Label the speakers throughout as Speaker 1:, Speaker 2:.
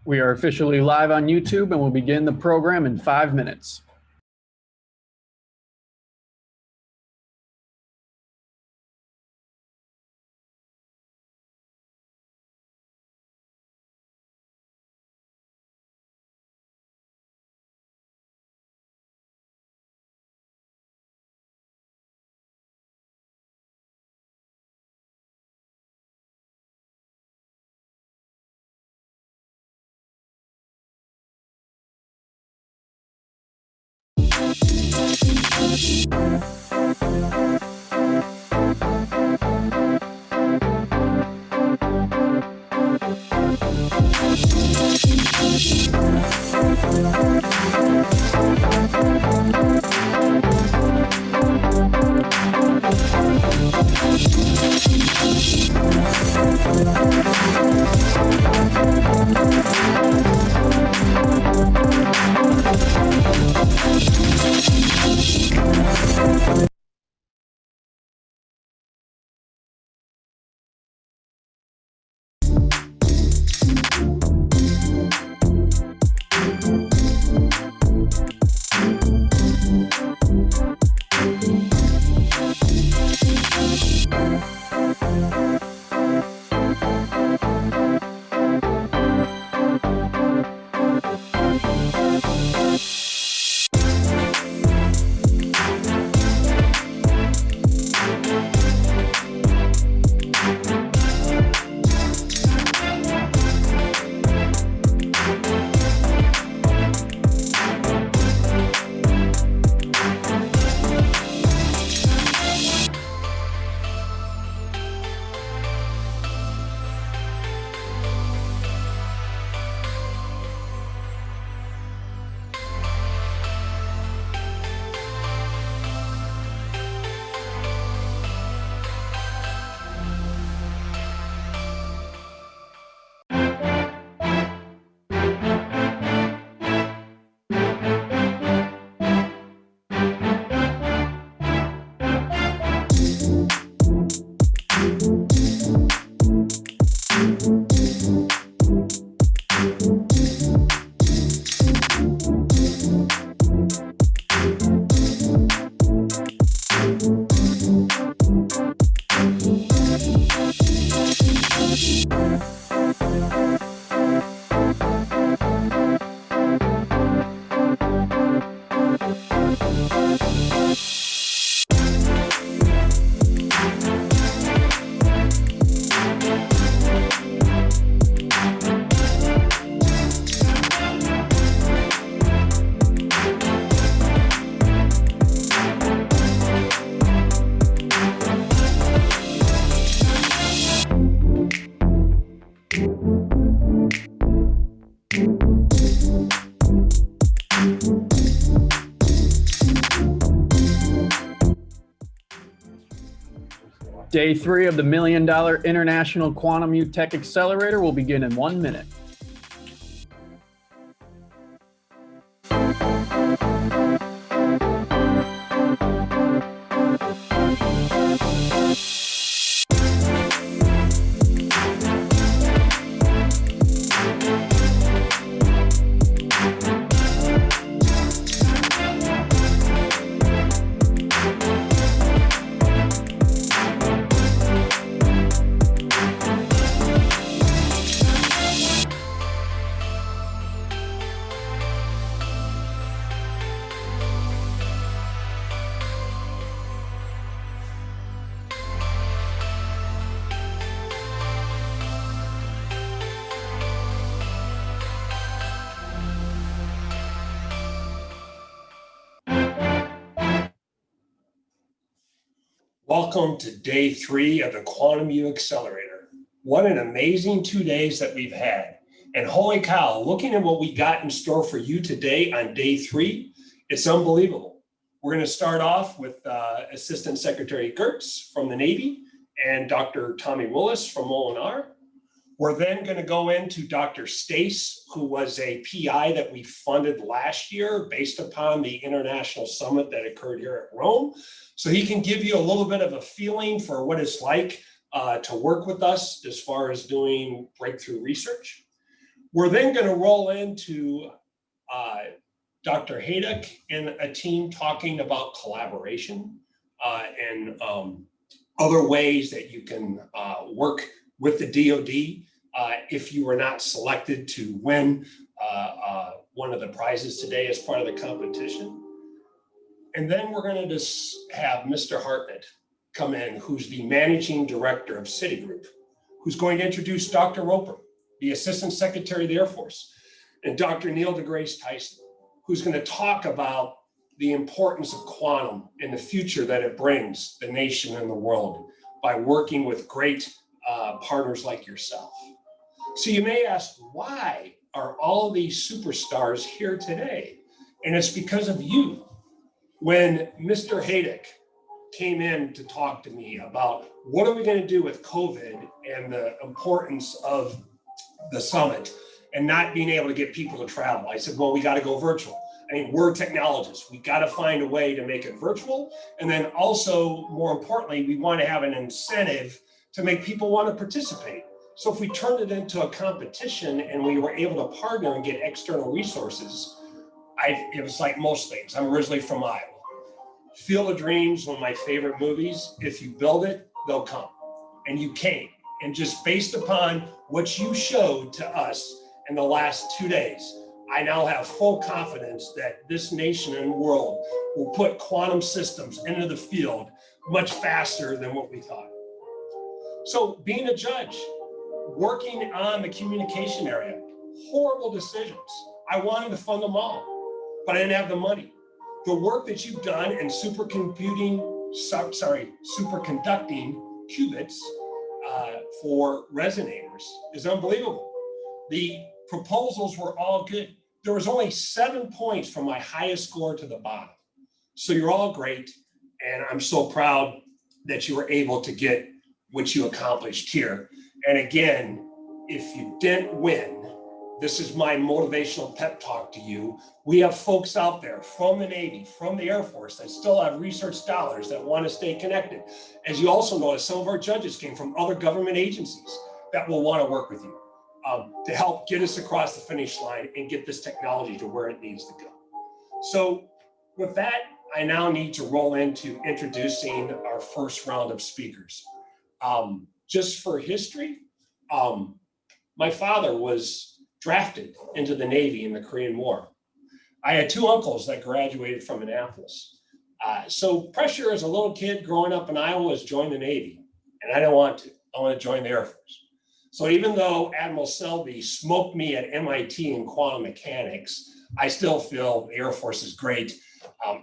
Speaker 1: We are officially live on YouTube and we'll begin the program in 5 minutes. Day 3 of the $1 Million International Quantum U Tech Accelerator will begin in 1 minute.
Speaker 2: Welcome to day 3 of the Quantum U Accelerator. What an amazing 2 days that we've had. And holy cow, looking at what we got in store for you today on day 3, it's unbelievable. We're going to start off with Assistant Secretary Geurts from the Navy and Dr. Tommy Willis from Molinar. We're then going to go into Dr. Stace, who was a PI that we funded last year based upon the international summit that occurred here at Rome. So he can give you a little bit of a feeling for what it's like to work with us as far as doing breakthrough research. We're then going to roll into Dr. Hayduk and a team talking about collaboration and other ways that you can work with the DoD if you were not selected to win one of the prizes today as part of the competition. And then we're going to just have Mr. Hartnett come in, who's the managing director of Citigroup, who's going to introduce Dr. Roper, the Assistant Secretary of the Air Force, and Dr. Neil deGrasse Tyson, who's going to talk about the importance of quantum and the future that it brings the nation and the world by working with great partners like yourself. So you may ask, why are all of these superstars here today? And it's because of you. When Mr. Hayduk came in to talk to me about what are we going to do with COVID and the importance of the summit and not being able to get people to travel, I said, well, we got to go virtual. I mean, we're technologists. We got to find a way to make it virtual. And then also, more importantly, we want to have an incentive to make people want to participate. So if we turned it into a competition and we were able to partner and get external resources, it was like most things. I'm originally from Iowa. Field of Dreams, one of my favorite movies. If you build it, they'll come. And you came. And just based upon what you showed to us in the last 2 days, I now have full confidence that this nation and world will put quantum systems into the field much faster than what we thought. So being a judge, working on the communication area, horrible decisions. I wanted to fund them all, but I didn't have the money. The work that you've done in superconducting qubits for resonators is unbelievable. The proposals were all good. There was only 7 points from my highest score to the bottom. So you're all great. And I'm so proud that you were able to get what you accomplished here. And again, if you didn't win, this is my motivational pep talk to you. We have folks out there from the Navy, from the Air Force that still have research dollars that want to stay connected. As you also notice, some of our judges came from other government agencies that will want to work with you to help get us across the finish line and get this technology to where it needs to go. So with that, I now need to roll into introducing our first round of speakers. Just for history, my father was drafted into the Navy in the Korean War. I had 2 uncles that graduated from Annapolis. So pressure as a little kid growing up in Iowa was join the Navy, and I didn't want to. I want to join the Air Force. So even though Admiral Selby smoked me at MIT in quantum mechanics, I still feel the Air Force is great,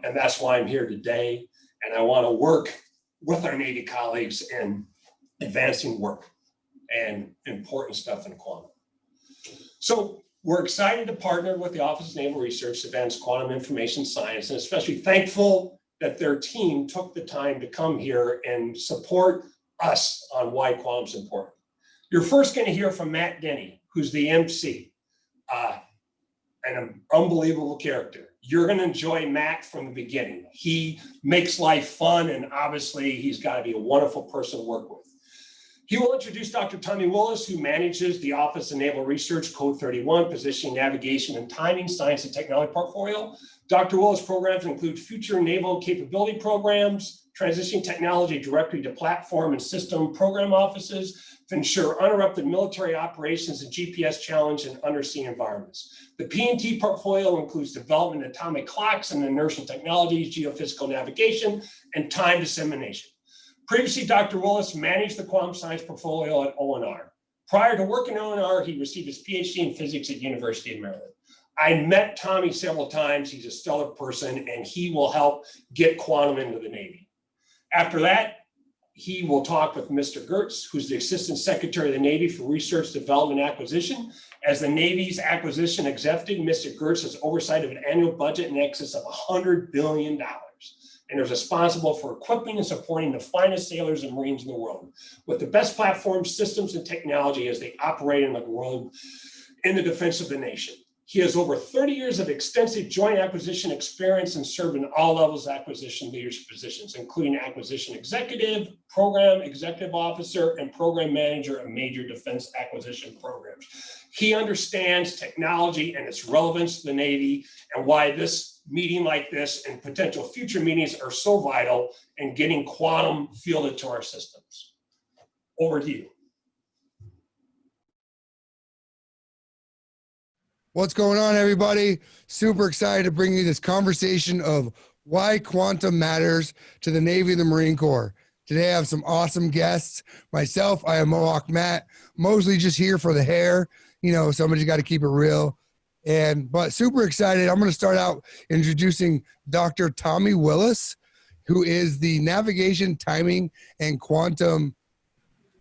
Speaker 2: and that's why I'm here today. And I want to work with our Navy colleagues in advancing work and important stuff in quantum. So we're excited to partner with the Office of Naval Research to advance quantum information science, and especially thankful that their team took the time to come here and support us on why quantum's important. You're first going to hear from Matt Denny, who's the MC, an unbelievable character. You're going to enjoy Matt from the beginning. He makes life fun, and obviously he's got to be a wonderful person to work with. He will introduce Dr. Tommy Willis, who manages the Office of Naval Research Code 31, Positioning, Navigation, and Timing, Science and Technology portfolio. Dr. Willis' programs include future naval capability programs, transitioning technology directly to platform and system program offices to ensure uninterrupted military operations and GPS challenge in undersea environments. The P&T portfolio includes development of atomic clocks and inertial technologies, geophysical navigation, and time dissemination. Previously, Dr. Willis managed the quantum science portfolio at ONR. Prior to working at ONR, he received his PhD in physics at University of Maryland. I met Tommy several times. He's a stellar person, and he will help get quantum into the Navy. After that, he will talk with Mr. Geurts, who's the Assistant Secretary of the Navy for Research, Development, and Acquisition. As the Navy's acquisition executive, Mr. Geurts has oversight of an annual budget in excess of $100 billion. And is responsible for equipping and supporting the finest sailors and Marines in the world with the best platforms, systems, and technology as they operate in the world in the defense of the nation. He has over 30 years of extensive joint acquisition experience and served in all levels of acquisition leadership positions, including acquisition executive, program executive officer, and program manager of major defense acquisition programs. He understands technology and its relevance to the Navy and why this meeting like this and potential future meetings are so vital in getting quantum fielded to our systems. Over to you.
Speaker 3: What's going on, everybody? Super excited to bring you this conversation of why quantum matters to the Navy and the Marine Corps. Today, I have some awesome guests. Myself, I am Mohawk Matt, mostly just here for the hair. You know, somebody's got to keep it real. But super excited. I'm going to start out introducing Dr. Tommy Willis, who is the Navigation, Timing, and Quantum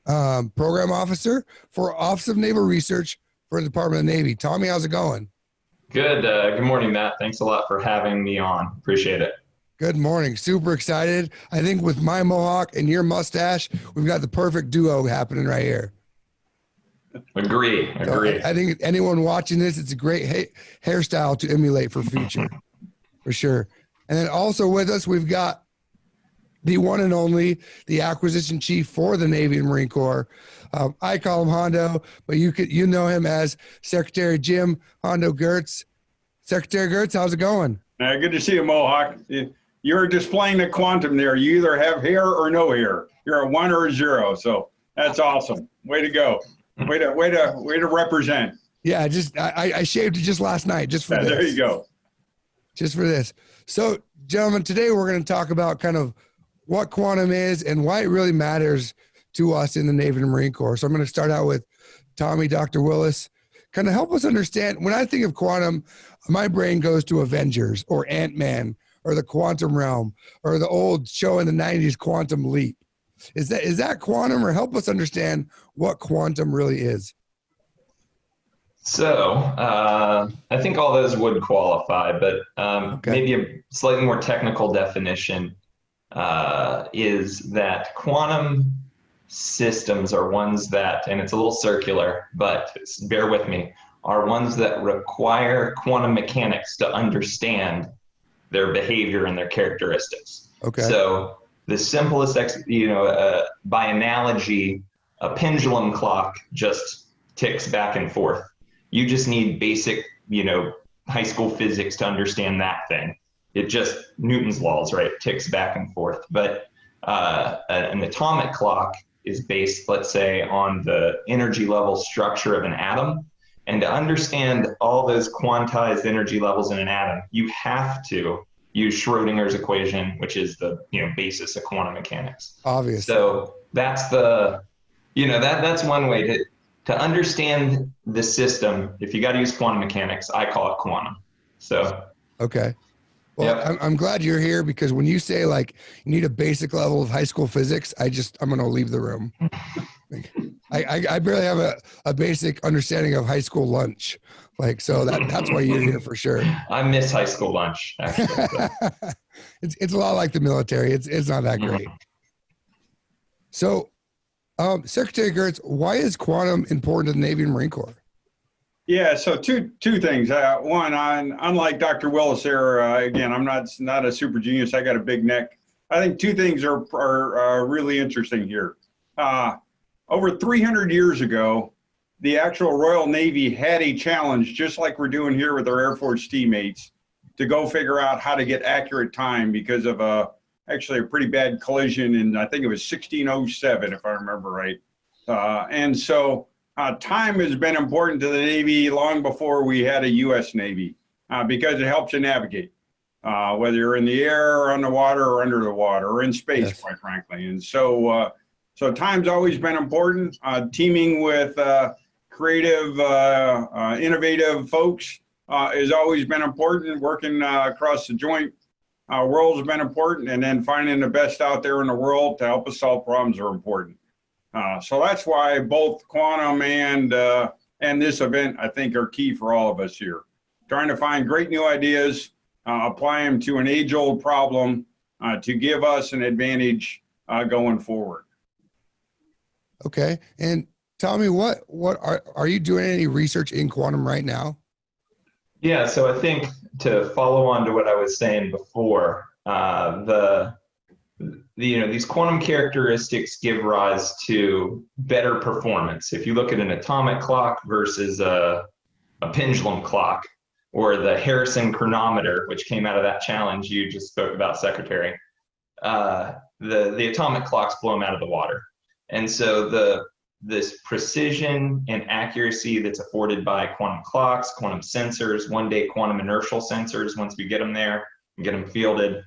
Speaker 3: Program Officer for Office of Naval Research for the Department of the Navy. Tommy, how's it going?
Speaker 4: Good. Good morning, Matt. Thanks a lot for having me on. Appreciate it.
Speaker 3: Good morning. Super excited. I think with my mohawk and your mustache, we've got the perfect duo happening right here.
Speaker 4: Agree.
Speaker 3: So I think anyone watching this, it's a great hairstyle to emulate for future, for sure. And then also with us, we've got the one and only, the acquisition chief for the Navy and Marine Corps. I call him Hondo, but you know him as Secretary Jim Hondo Geurts. Secretary Geurts, how's it going?
Speaker 5: Good to see you, Mohawk. You're displaying the quantum there. You either have hair or no hair. You're a 1 or a 0, so that's awesome. Way to go. Way to represent.
Speaker 3: Yeah, I shaved it just last night, just for this.
Speaker 5: There you go.
Speaker 3: Just for this. So, gentlemen, today we're going to talk about kind of what quantum is and why it really matters to us in the Navy and Marine Corps. So I'm going to start out with Tommy, Dr. Willis. Kind of help us understand, when I think of quantum, my brain goes to Avengers or Ant-Man or the quantum realm or the old show in the 90s, Quantum Leap. Is that quantum, or help us understand what quantum really is?
Speaker 4: So I think all those would qualify, but maybe a slightly more technical definition is that quantum systems are ones that, and it's a little circular, but bear with me, are ones that require quantum mechanics to understand their behavior and their characteristics. Okay. So the simplest, by analogy, a pendulum clock just ticks back and forth. You just need basic, high school physics to understand that thing. It just, Newton's laws, right? It ticks back and forth. But an atomic clock is based, let's say, on the energy level structure of an atom. And to understand all those quantized energy levels in an atom, you have to use Schrodinger's equation, which is the basis of quantum mechanics.
Speaker 3: Obviously.
Speaker 4: So that's that's one way to understand the system. If you got to use quantum mechanics, I call it quantum. So
Speaker 3: okay. Well, yep. I'm glad you're here, because when you say like you need a basic level of high school physics, I'm going to leave the room. I barely have a basic understanding of high school lunch. So that's why you're here for sure.
Speaker 4: I miss high school lunch, actually. So.
Speaker 3: It's a lot like the military. It's not that great. So, Secretary Geurts, why is quantum important to the Navy and Marine Corps?
Speaker 5: Yeah, so two things. One, unlike Dr. Willis there, again, I'm not a super genius. I got a big neck. I think two things are really interesting here. Over 300 years ago, the actual Royal Navy had a challenge, just like we're doing here with our Air Force teammates, to go figure out how to get accurate time because of actually a pretty bad collision in, I think it was 1607, if I remember right. And so time has been important to the Navy long before we had a U.S. Navy, because it helps you navigate, whether you're in the air or on the water or under the water or in space, yes, quite frankly. And so, so time's always been important. Teaming with creative, innovative folks has always been important. Working across the joint world has been important, and then finding the best out there in the world to help us solve problems are important. So that's why both quantum and this event, I think, are key for all of us here. Trying to find great new ideas, apply them to an age-old problem to give us an advantage going forward.
Speaker 3: Okay, and Tommy, what are you doing any research in quantum right now?
Speaker 4: Yeah, so I think to follow on to what I was saying before, these quantum characteristics give rise to better performance. If you look at an atomic clock versus a pendulum clock, or the Harrison chronometer, which came out of that challenge you just spoke about, Secretary, the atomic clocks blow them out of the water. And so this precision and accuracy that's afforded by quantum clocks, quantum sensors, one-day quantum inertial sensors, once we get them there and get them fielded,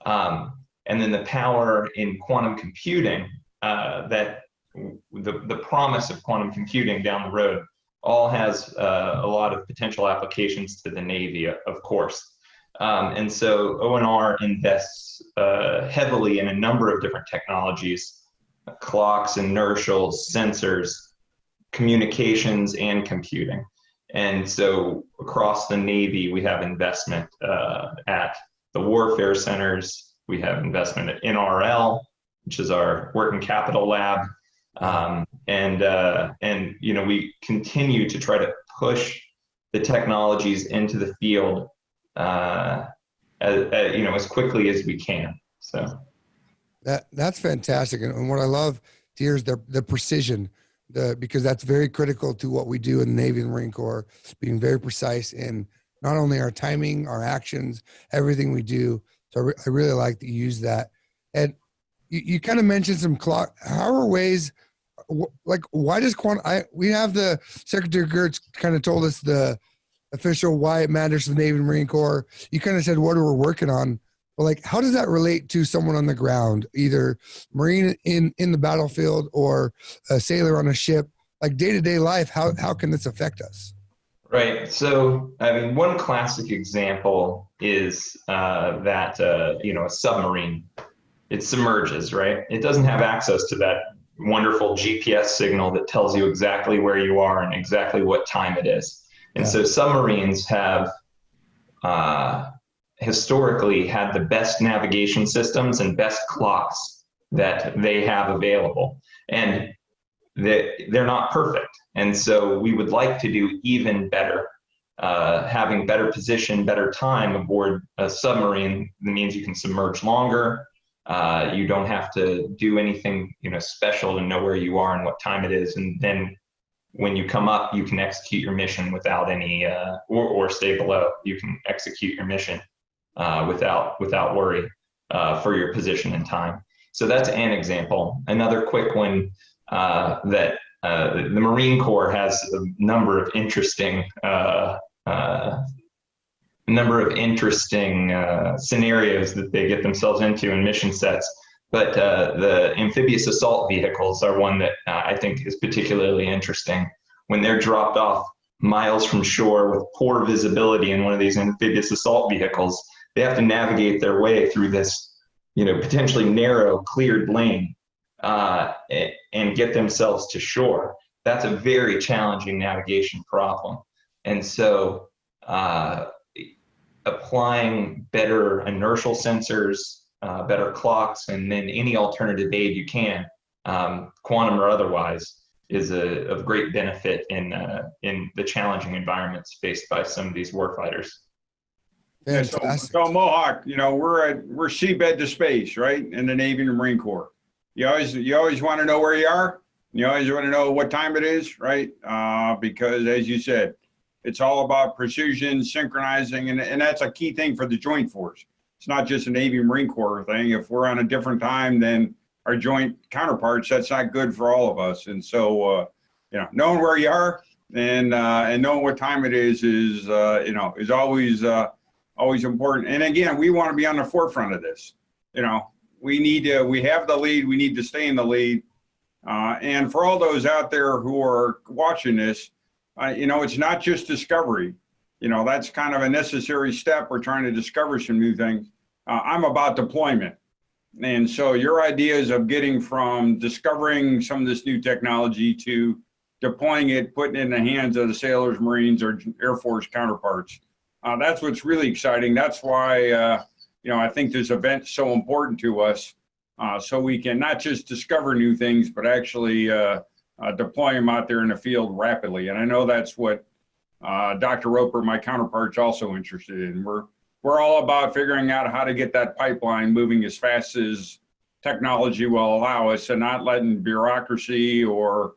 Speaker 4: and then the power in quantum computing, that the promise of quantum computing down the road, all has a lot of potential applications to the Navy, of course. And so ONR invests heavily in a number of different technologies: clocks, inertials, sensors, communications, and computing. And so across the Navy, we have investment at the warfare centers. We have investment at NRL, which is our working capital lab. And we continue to try to push the technologies into the field as quickly as we can. So
Speaker 3: that's fantastic. And what I love here is the precision, because that's very critical to what we do in the Navy and the Marine Corps, being very precise in not only our timing, our actions, everything we do. So I really like that you use that. And you kind of mentioned some clock. How are ways, like, why does quantum, we have the Secretary Geurts kind of told us the official why it matters to the Navy and Marine Corps. You kind of said what we're working on, but like, how does that relate to someone on the ground, either Marine in the battlefield or a sailor on a ship, like day-to-day life? How can this affect us?
Speaker 4: Right. So, I mean, one classic example is that a submarine, it submerges, right? It doesn't have access to that wonderful GPS signal that tells you exactly where you are and exactly what time it is. And so submarines have historically had the best navigation systems and best clocks that they have available. And they're not perfect. And so we would like to do even better. Having better position, better time aboard a submarine means you can submerge longer. You don't have to do anything special to know where you are and what time it is. And then when you come up, you can execute your mission without any, or stay below. You can execute your mission without worry for your position and time. So that's an example. Another quick one, that the Marine Corps has a number of interesting scenarios that they get themselves into in mission sets. But the amphibious assault vehicles are one that I think is particularly interesting. When they're dropped off miles from shore with poor visibility in one of these amphibious assault vehicles, they have to navigate their way through this, potentially narrow, cleared lane and get themselves to shore. That's a very challenging navigation problem. And so applying better inertial sensors, better clocks, and then any alternative aid you can, quantum or otherwise, is of great benefit in the challenging environments faced by some of these warfighters.
Speaker 5: Yeah, so Mohawk, we're seabed to space, right? In the Navy and the Marine Corps. You always want to know where you are. You always want to know what time it is, right? Because as you said, it's all about precision, synchronizing, and that's a key thing for the Joint Force. It's not just a Navy Marine Corps thing. If we're on a different time than our joint counterparts, that's not good for all of us. And so, knowing where you are and knowing what time it is always important. And again, we want to be on the forefront of this. We have the lead. We need to stay in the lead. And for all those out there who are watching this, it's not just discovery. That's kind of a necessary step. We're trying to discover some new things. I'm about deployment. And so your ideas of getting from discovering some of this new technology to deploying it, putting it in the hands of the sailors, Marines, or Air Force counterparts, that's what's really exciting. That's why, I think this event's so important to us, so we can not just discover new things, but actually deploy them out there in the field rapidly. And I know that's what Dr. Roper, my counterpart's also interested in. We're all about figuring out how to get that pipeline moving as fast as technology will allow us, and not letting bureaucracy or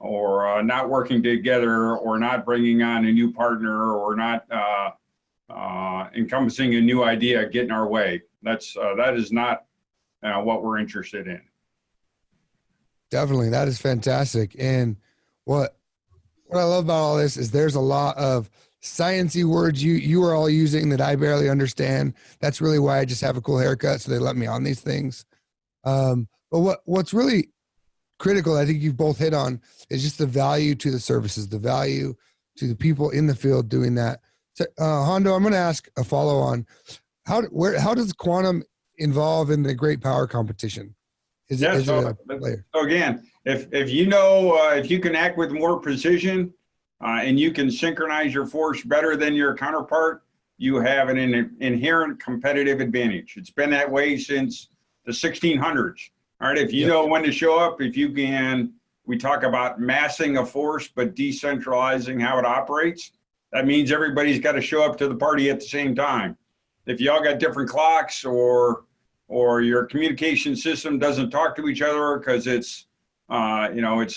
Speaker 5: not working together, or not bringing on a new partner, or not encompassing a new idea get in our way. That is not what we're interested in.
Speaker 3: Definitely, that is fantastic. And what I love about all this is there's a lot of sciencey words you are all using that I barely understand. That's really why I just have a cool haircut, so they let me on these things. But what's really critical, I think you've both hit on, is just the value to the services, the value to the people in the field doing that. So, Hondo, I'm going to ask a follow on. How does quantum involve in the great power competition?
Speaker 5: So again, if you know, if you can act with more precision and you can synchronize your force better than your counterpart, you have an inherent competitive advantage. It's been that way since the 1600s. All right, if you know when to show up, if you can, we talk about massing a force, but decentralizing how it operates. That means everybody's got to show up to the party at the same time. If y'all got different clocks, or your communication system doesn't talk to each other because it's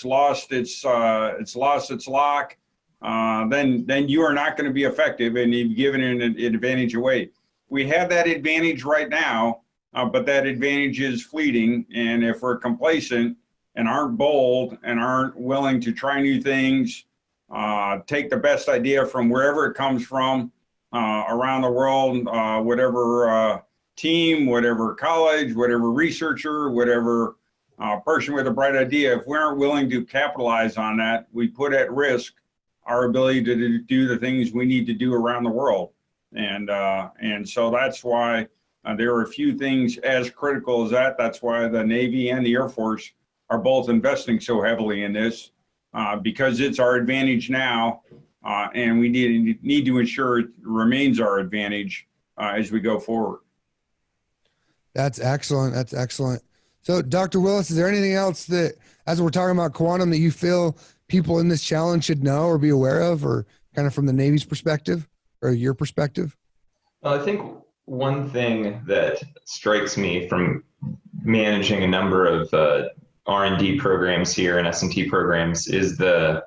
Speaker 5: lost its lock, then you are not going to be effective, and you've given an advantage away. We have that advantage right now, but that advantage is fleeting. And if we're complacent and aren't bold and aren't willing to try new things, take the best idea from wherever it comes from around the world, whatever team, whatever college, whatever researcher, whatever person with a bright idea, if we aren't willing to capitalize on that, we put at risk our ability to do the things we need to do around the world. And so that's why there are a few things as critical as that. That's why the Navy and the Air Force are both investing so heavily in this, because it's our advantage now, and we need to ensure it remains our advantage as we go forward.
Speaker 3: That's excellent. That's excellent. So, Dr. Willis, is there anything else that, as we're talking about quantum, that you feel people in this challenge should know or be aware of, or kind of from the Navy's perspective or your perspective?
Speaker 4: Well, I think one thing that strikes me from managing a number of R&D programs here and S&T programs is the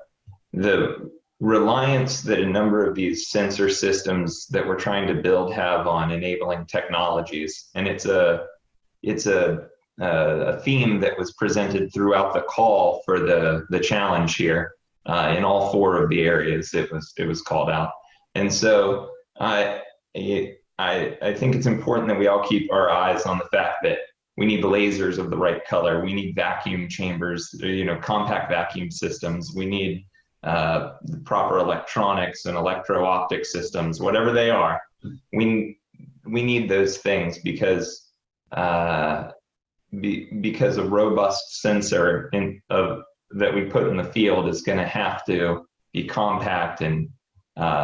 Speaker 4: reliance that a number of these sensor systems that we're trying to build have on enabling technologies. And it's a theme that was presented throughout the call for the challenge here in all four of the areas it was called out. And so I think it's important that we all keep our eyes on the fact that we need the lasers of the right color. We need vacuum chambers, compact vacuum systems. We need the proper electronics and electro-optic systems, whatever they are. We need those things because a robust sensor that we put in the field is going to have to be compact and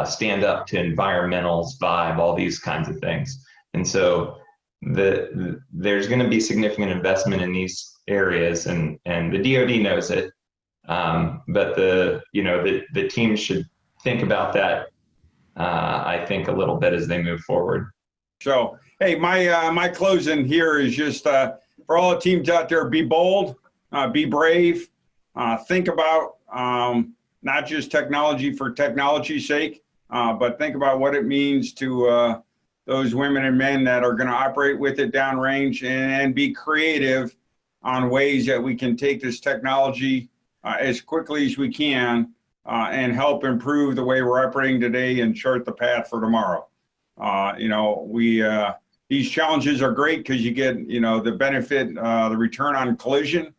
Speaker 4: stand up to environmentals, vibe, all these kinds of things. And so there's going to be significant investment in these areas, and the DoD knows it. But the team should think about that, I think, a little bit as they move forward.
Speaker 5: So, hey, my closing here is just for all the teams out there: be bold, be brave, think about not just technology for technology's sake, but think about what it means to those women and men that are going to operate with it downrange, and be creative on ways that we can take this technology as quickly as we can and help improve the way we're operating today and chart the path for tomorrow. These challenges are great because you get, the benefit, the return on collision.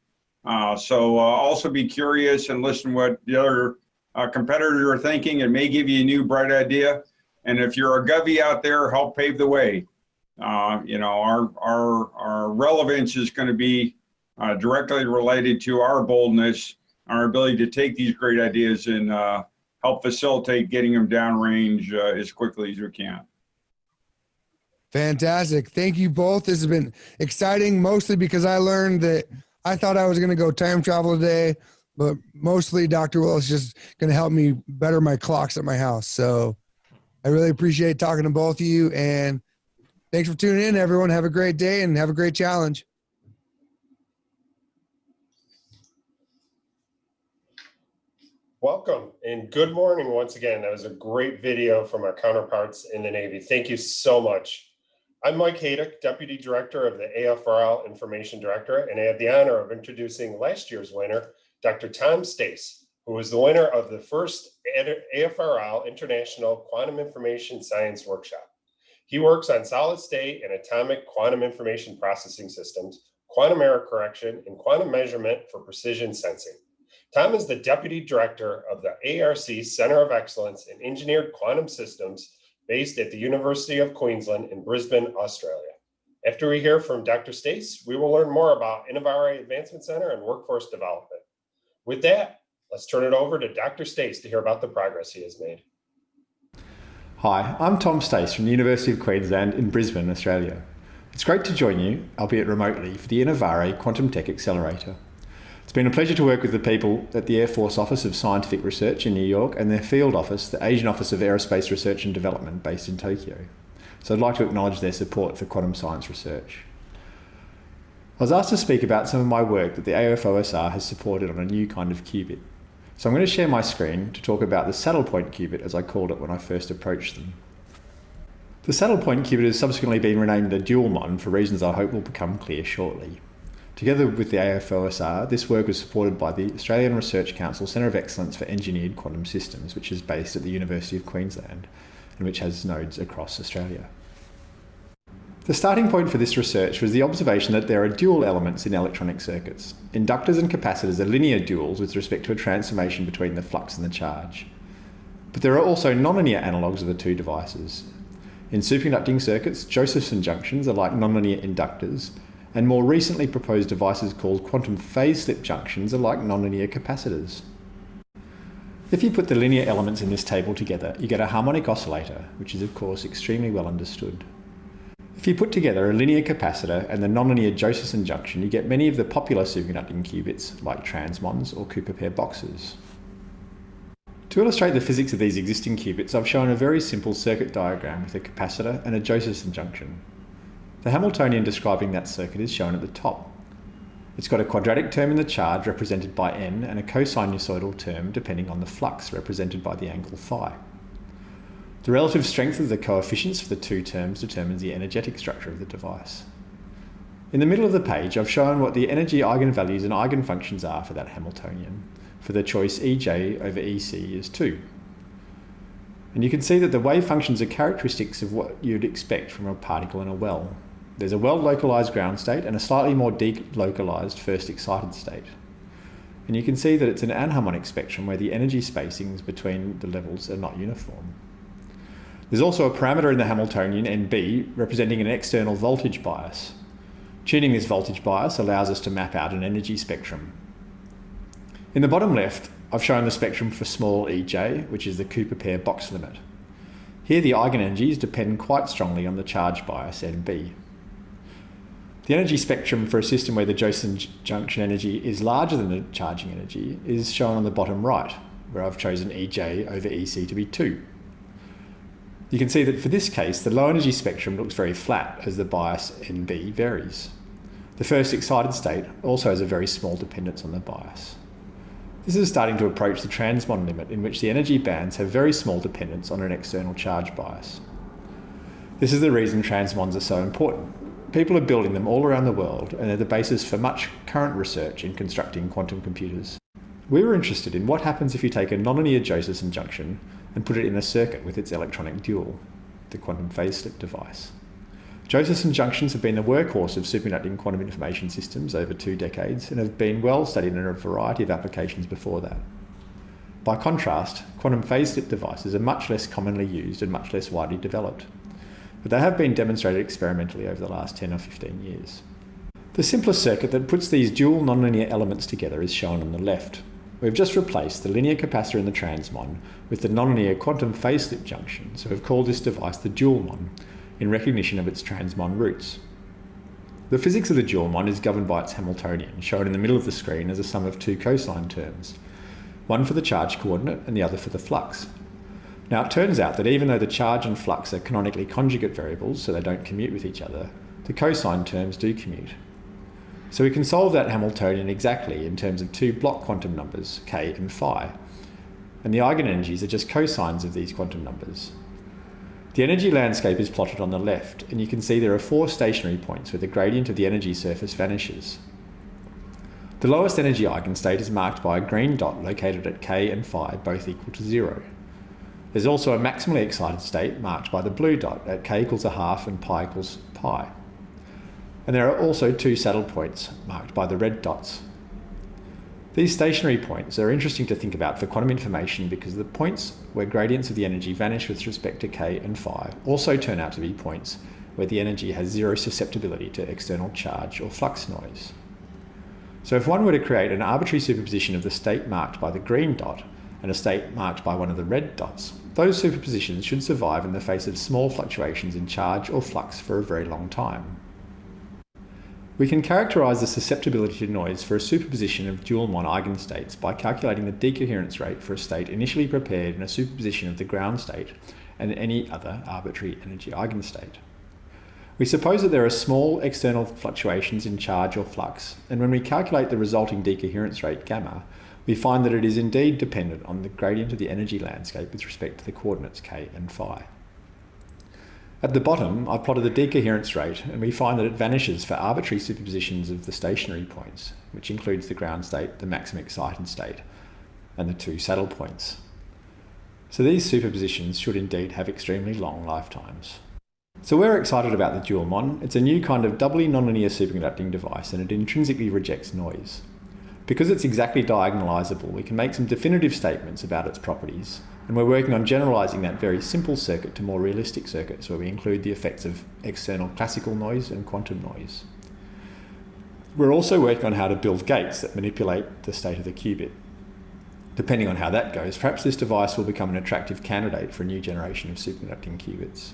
Speaker 5: So also be curious and listen what the other competitors are thinking. It may give you a new bright idea. And if you're a Govy out there, help pave the way. Our relevance is going to be directly related to our boldness, our ability to take these great ideas and help facilitate getting them downrange as quickly as we can.
Speaker 3: Fantastic. Thank you both. This has been exciting, mostly because I learned that I thought I was going to go time travel today, but mostly Dr. Willis is just going to help me better my clocks at my house. So I really appreciate talking to both of you, and thanks for tuning in, everyone. Have a great day and have a great challenge.
Speaker 2: Welcome and good morning once again. That was a great video from our counterparts in the Navy. Thank you so much. I'm Mike Hayduk, Deputy Director of the AFRL Information Directorate, and I have the honor of introducing last year's winner, Dr. Tom Stace, who was the winner of the first AFRL International Quantum Information Science Workshop. He works on solid state and atomic quantum information processing systems, quantum error correction, and quantum measurement for precision sensing. Tom is the Deputy Director of the ARC Center of Excellence in Engineered Quantum Systems based at the University of Queensland in Brisbane, Australia. After we hear from Dr. Stace, we will learn more about Innovare Advancement Center and workforce development. With that, let's turn it over to Dr. Stace to hear about the progress he has made.
Speaker 6: Hi, I'm Tom Stace from the University of Queensland in Brisbane, Australia. It's great to join you, albeit remotely, for the Innovare Quantum Tech Accelerator. It's been a pleasure to work with the people at the Air Force Office of Scientific Research in New York and their field office, the Asian Office of Aerospace Research and Development, based in Tokyo. So I'd like to acknowledge their support for quantum science research. I was asked to speak about some of my work that the AFOSR has supported on a new kind of qubit. So I'm going to share my screen to talk about the saddle point qubit, as I called it when I first approached them. The saddle point qubit has subsequently been renamed the dual MON for reasons I hope will become clear shortly. Together with the AFOSR, this work was supported by the Australian Research Council Centre of Excellence for Engineered Quantum Systems, which is based at the University of Queensland and which has nodes across Australia. The starting point for this research was the observation that there are dual elements in electronic circuits. Inductors and capacitors are linear duals with respect to a transformation between the flux and the charge. But there are also nonlinear analogues of the two devices. In superconducting circuits, Josephson junctions are like nonlinear inductors, and more recently proposed devices called quantum phase slip junctions are like nonlinear capacitors. If you put the linear elements in this table together, you get a harmonic oscillator, which is of course extremely well understood. If you put together a linear capacitor and the nonlinear Josephson junction, you get many of the popular superconducting qubits, like transmons or Cooper pair boxes. To illustrate the physics of these existing qubits, I've shown a very simple circuit diagram with a capacitor and a Josephson junction. The Hamiltonian describing that circuit is shown at the top. It's got a quadratic term in the charge represented by n and a cosinusoidal term depending on the flux represented by the angle phi. The relative strength of the coefficients for the two terms determines the energetic structure of the device. In the middle of the page, I've shown what the energy eigenvalues and eigenfunctions are for that Hamiltonian, for the choice Ej over Ec is 2. And you can see that the wave functions are characteristics of what you'd expect from a particle in a well. There's a well-localized ground state and a slightly more delocalized first excited state. And you can see that it's an anharmonic spectrum where the energy spacings between the levels are not uniform. There's also a parameter in the Hamiltonian, Nb, representing an external voltage bias. Tuning this voltage bias allows us to map out an energy spectrum. In the bottom left, I've shown the spectrum for small Ej, which is the Cooper pair box limit. Here the eigenenergies depend quite strongly on the charge bias Nb. The energy spectrum for a system where the Josephson junction energy is larger than the charging energy is shown on the bottom right, where I've chosen Ej over Ec to be 2. You can see that for this case, the low energy spectrum looks very flat as the bias Nb varies. The first excited state also has a very small dependence on the bias. This is starting to approach the transmon limit, in which the energy bands have very small dependence on an external charge bias. This is the reason transmons are so important. People are building them all around the world, and they're the basis for much current research in constructing quantum computers. We were interested in what happens if you take a nonlinear Josephson junction and put it in a circuit with its electronic dual, the quantum phase slip device. Josephson junctions have been the workhorse of superconducting quantum information systems over 2 decades and have been well studied in a variety of applications before that. By contrast, quantum phase slip devices are much less commonly used and much less widely developed, but they have been demonstrated experimentally over the last 10 or 15 years. The simplest circuit that puts these dual nonlinear elements together is shown on the left. We've just replaced the linear capacitor in the transmon with the nonlinear quantum phase slip junction, so we've called this device the dual MON in recognition of its transmon roots. The physics of the Joule-MON is governed by its Hamiltonian, shown in the middle of the screen as a sum of two cosine terms, one for the charge coordinate and the other for the flux. Now it turns out that even though the charge and flux are canonically conjugate variables, so they don't commute with each other, the cosine terms do commute. So we can solve that Hamiltonian exactly in terms of two block quantum numbers, k and phi, and the eigenenergies are just cosines of these quantum numbers. The energy landscape is plotted on the left, and you can see there are 4 stationary points where the gradient of the energy surface vanishes. The lowest energy eigenstate is marked by a green dot located at k and phi both equal to 0. There's also a maximally excited state marked by the blue dot at k equals a half and pi equals pi. And there are also 2 saddle points marked by the red dots. These stationary points are interesting to think about for quantum information because the points where gradients of the energy vanish with respect to k and phi also turn out to be points where the energy has 0 susceptibility to external charge or flux noise. So if one were to create an arbitrary superposition of the state marked by the green dot and a state marked by one of the red dots, those superpositions should survive in the face of small fluctuations in charge or flux for a very long time. We can characterise the susceptibility to noise for a superposition of Joule-MON eigenstates by calculating the decoherence rate for a state initially prepared in a superposition of the ground state and any other arbitrary energy eigenstate. We suppose that there are small external fluctuations in charge or flux, and when we calculate the resulting decoherence rate gamma, we find that it is indeed dependent on the gradient of the energy landscape with respect to the coordinates k and phi. At the bottom, I've plotted the decoherence rate, and we find that it vanishes for arbitrary superpositions of the stationary points, which includes the ground state, the maximum excited state, and the 2 saddle points. So these superpositions should indeed have extremely long lifetimes. So we're excited about the Joule-MON. It's a new kind of doubly nonlinear superconducting device, and it intrinsically rejects noise. Because it's exactly diagonalizable, we can make some definitive statements about its properties, and we're working on generalizing that very simple circuit to more realistic circuits where we include the effects of external classical noise and quantum noise. We're also working on how to build gates that manipulate the state of the qubit. Depending on how that goes, perhaps this device will become an attractive candidate for a new generation of superconducting qubits.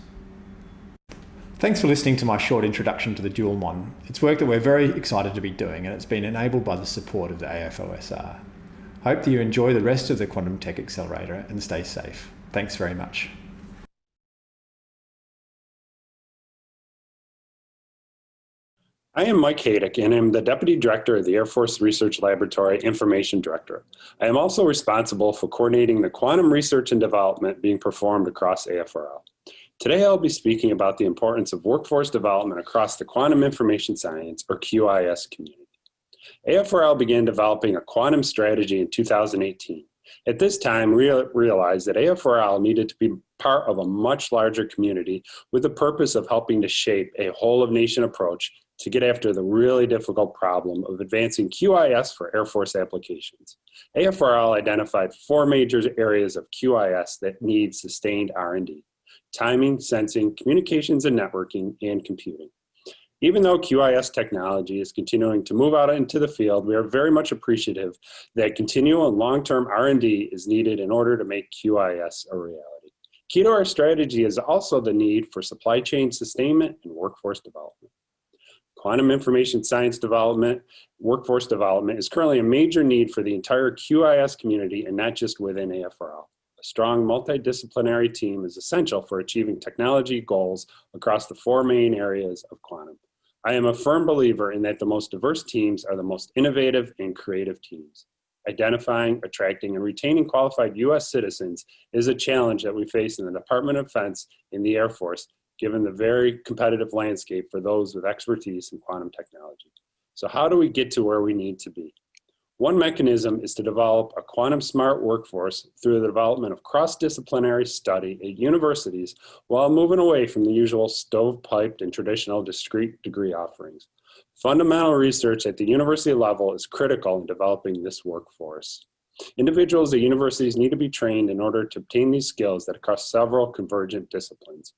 Speaker 6: Thanks for listening to my short introduction to the Joule-MON. It's work that we're very excited to be doing, and it's been enabled by the support of the AFOSR. I hope that you enjoy the rest of the Quantum Tech Accelerator and stay safe. Thanks very much.
Speaker 7: I am Mike Hayduk, and I'm the Deputy Director of the Air Force Research Laboratory Information Directorate. I am also responsible for coordinating the quantum research and development being performed across AFRL. Today, I'll be speaking about the importance of workforce development across the quantum information science, or QIS, community. AFRL began developing a quantum strategy in 2018. At this time, we realized that AFRL needed to be part of a much larger community with the purpose of helping to shape a whole-of-nation approach to get after the really difficult problem of advancing QIS for Air Force applications. AFRL identified 4 major areas of QIS that need sustained R&D: timing, sensing, communications and networking, and computing. Even though QIS technology is continuing to move out into the field, we are very much appreciative that continual and long-term R&D is needed in order to make QIS a reality. Key to our strategy is also the need for supply chain sustainment and workforce development. Quantum information science development, workforce development is currently a major need for the entire QIS community and not just within AFRL. A strong multidisciplinary team is essential for achieving technology goals across the 4 main areas of quantum. I am a firm believer in that the most diverse teams are the most innovative and creative teams. Identifying, attracting, and retaining qualified U.S. citizens is a challenge that we face in the Department of Defense and the Air Force, given the very competitive landscape for those with expertise in quantum technology. So how do we get to where we need to be? One mechanism is to develop a quantum smart workforce through the development of cross-disciplinary study at universities while moving away from the usual stovepiped and traditional discrete degree offerings. Fundamental research at the university level is critical in developing this workforce. Individuals at universities need to be trained in order to obtain these skills that across several convergent disciplines.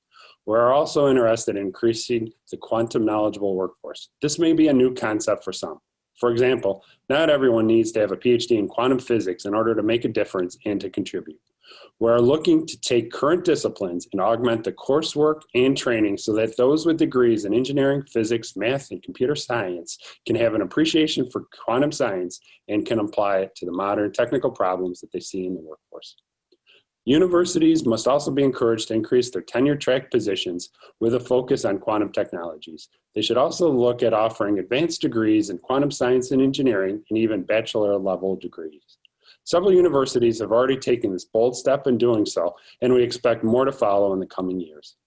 Speaker 7: We are also interested in increasing the quantum knowledgeable workforce. This may be a new concept for some. For example, not everyone needs to have a PhD in quantum physics in order to make a difference and to contribute. We're looking to take current disciplines and augment the coursework and training so that those with degrees in engineering, physics, math, and computer science can have an appreciation for quantum science and can apply it to the modern technical problems that they see in the workforce. Universities must also be encouraged to increase their tenure track positions with a focus on quantum technologies. They should also look at offering advanced degrees in quantum science and engineering and even bachelor level degrees. Several universities have already taken this bold step in doing so, and we expect more to follow in the coming years.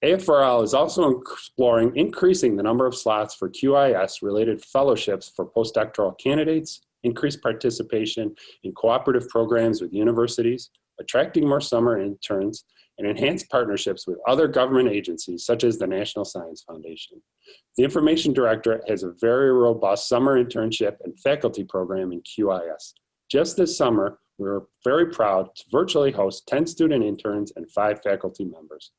Speaker 7: AFRL is also exploring increasing the number of slots for QIS-related fellowships for postdoctoral candidates, increased participation in cooperative programs with universities, attracting more summer interns, and enhanced partnerships with other government agencies such as the National Science Foundation. The Information Directorate has a very robust summer internship and faculty program in QIS. Just this summer, we were very proud to virtually host 10 student interns and 5 faculty members.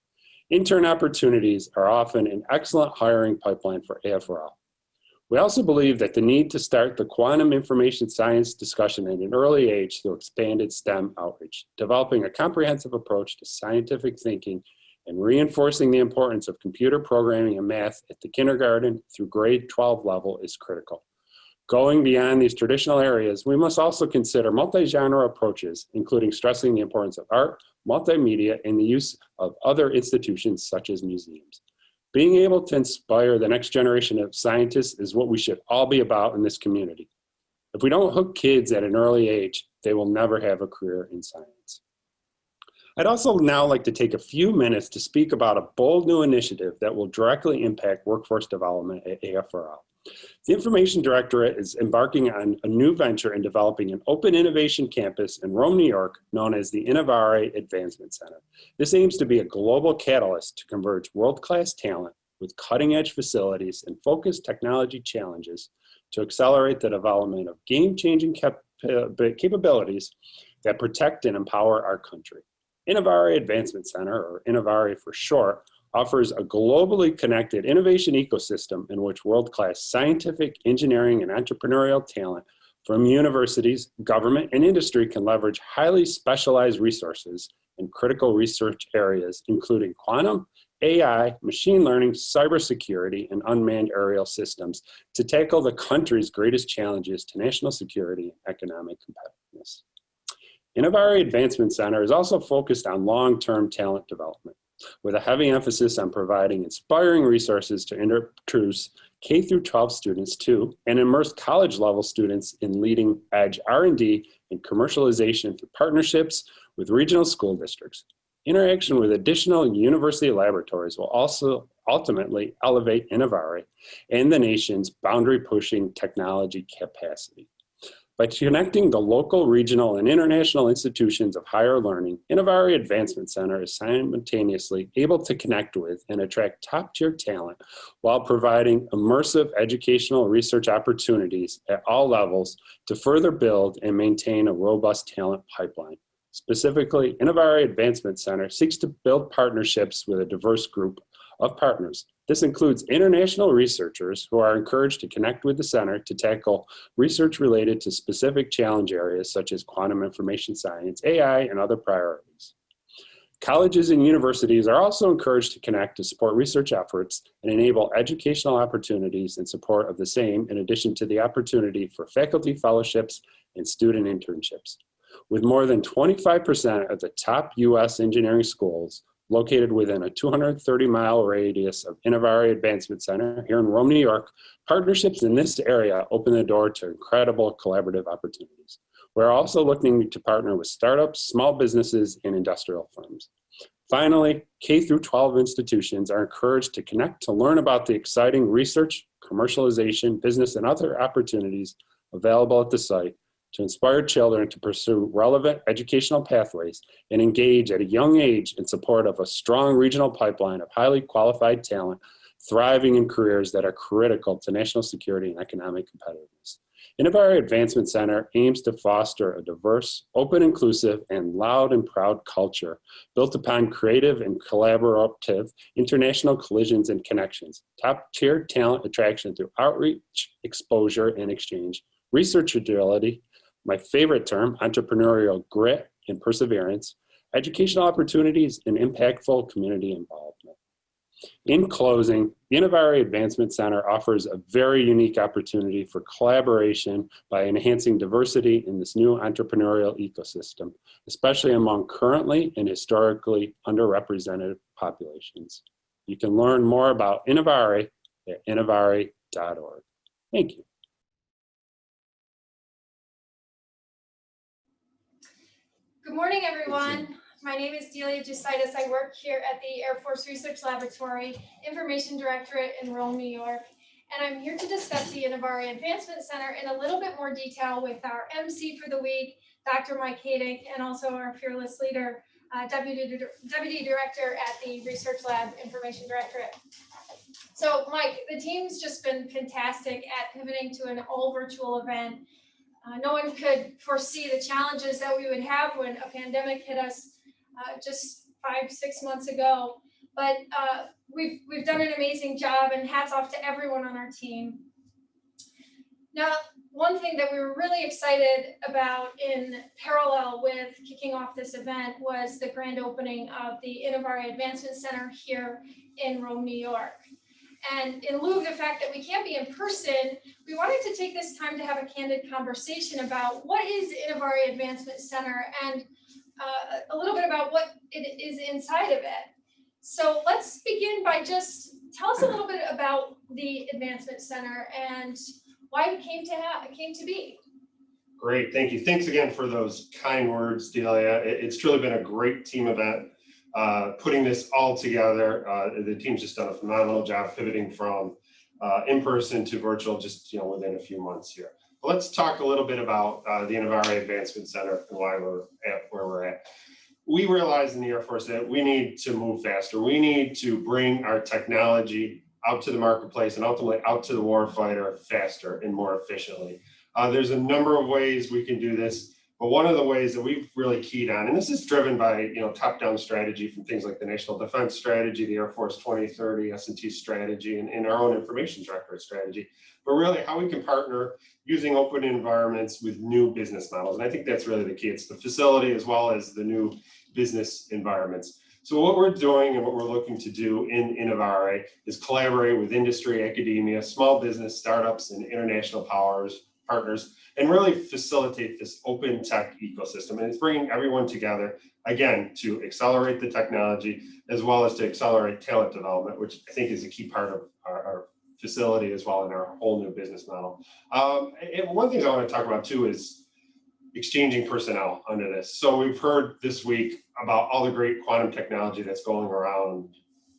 Speaker 7: Intern opportunities are often an excellent hiring pipeline for AFRL. We also believe that the need to start the quantum information science discussion at an early age through expanded STEM outreach, developing a comprehensive approach to scientific thinking and reinforcing the importance of computer programming and math at the kindergarten through grade 12 level is critical. Going beyond these traditional areas, we must also consider multi-genre approaches, including stressing the importance of art, multimedia, and the use of other institutions such as museums. Being able to inspire the next generation of scientists is what we should all be about in this community. If we don't hook kids at an early age, they will never have a career in science. I'd also now like to take a few minutes to speak about a bold new initiative that will directly impact workforce development at AFRL. The Information Directorate is embarking on a new venture in developing an open innovation campus in Rome, New York, known as the Innovare Advancement Center. This aims to be a global catalyst to converge world-class talent with cutting-edge facilities and focused technology challenges to accelerate the development of game-changing capabilities that protect and empower our country. Innovare Advancement Center, or Innovare for short, offers a globally connected innovation ecosystem in which world-class scientific, engineering, and entrepreneurial talent from universities, government, and industry can leverage highly specialized resources in critical research areas, including quantum, AI, machine learning, cybersecurity, and unmanned aerial systems to tackle the country's greatest challenges to national security and economic competitiveness. Innovare Advancement Center is also focused on long-term talent development, with a heavy emphasis on providing inspiring resources to introduce K-12 students to and immerse college-level students in leading-edge R&D and commercialization through partnerships with regional school districts. Interaction with additional university laboratories will also ultimately elevate Innovare and the nation's boundary-pushing technology capacity. By connecting the local, regional, and international institutions of higher learning, Innovare Advancement Center is simultaneously able to connect with and attract top-tier talent while providing immersive educational research opportunities at all levels to further build and maintain a robust talent pipeline. Specifically, Innovare Advancement Center seeks to build partnerships with a diverse group of partners. This includes international researchers who are encouraged to connect with the center to tackle research related to specific challenge areas such as quantum information science, AI, and other priorities. Colleges and universities are also encouraged to connect to support research efforts and enable educational opportunities in support of the same, in addition to the opportunity for faculty fellowships and student internships. With more than 25% of the top U.S. engineering schools located within a 230-mile radius of Innovare Advancement Center here in Rome, New York, partnerships in this area open the door to incredible collaborative opportunities. We're also looking to partner with startups, small businesses, and industrial firms. Finally, K-12 institutions are encouraged to connect to learn about the exciting research, commercialization, business, and other opportunities available at the site to inspire children to pursue relevant educational pathways and engage at a young age in support of a strong regional pipeline of highly qualified talent thriving in careers that are critical to national security and economic competitiveness. Innovare Advancement Center aims to foster a diverse, open, inclusive, and loud and proud culture built upon creative and collaborative international collisions and connections, top-tier talent attraction through outreach, exposure, and exchange, research agility, my favorite term, entrepreneurial grit, and perseverance, educational opportunities, and impactful community involvement. In closing, the Innovare Advancement Center offers a very unique opportunity for collaboration by enhancing diversity in this new entrepreneurial ecosystem, especially among currently and historically underrepresented populations. You can learn more about Innovare at innovare.org. Thank you.
Speaker 8: Good morning, everyone. My name is Delia Justitis. I work here at the Air Force Research Laboratory, Information Directorate in Rome, New York. And I'm here to discuss the Innovare Advancement Center in a little bit more detail with our MC for the week, Dr. Mike Hayduk, and also our fearless leader, Deputy Director at the Research Lab, Information Directorate. So Mike, the team's just been fantastic at pivoting to an all virtual event. No one could foresee the challenges that we would have when a pandemic hit us just 5-6 months ago. But we've done an amazing job, and hats off to everyone on our team. Now, one thing that we were really excited about in parallel with kicking off this event was the grand opening of the Innovare Advancement Center here in Rome, New York. And in lieu of the fact that we can't be in person, we wanted to take this time to have a candid conversation about what is Innovare Advancement Center and a little bit about what it is inside of it. So let's begin by just tell us a little bit about the Advancement Center and why it came to be.
Speaker 2: Great, thank you. Thanks again for those kind words, Delia. It's truly been a great team event. Putting this all together, the team's just done a phenomenal job pivoting from in-person to virtual just within a few months here. But let's talk a little bit about the Innovare Advancement Center and why we're at where we're at. We realized in the Air Force that we need to move faster. We need to bring our technology out to the marketplace and ultimately out to the warfighter faster and more efficiently. There's a number of ways we can do this. But one of the ways that we've really keyed on, and this is driven by top-down strategy from things like the National Defense Strategy, the Air Force 2030, S&T strategy, and our own Information Directorate strategy, but really how we can partner using open environments with new business models. And I think that's really the key. It's the facility as well as the new business environments. So what we're doing and what we're looking to do in Innovare is collaborate with industry, academia, small business, startups, and international partners, and really facilitate this open tech ecosystem. And it's bringing everyone together, again, to accelerate the technology, as well as to accelerate talent development, which I think is a key part of our facility as well in our whole new business model. And one thing I want to talk about too is exchanging personnel under this. So we've heard this week about all the great quantum technology that's going around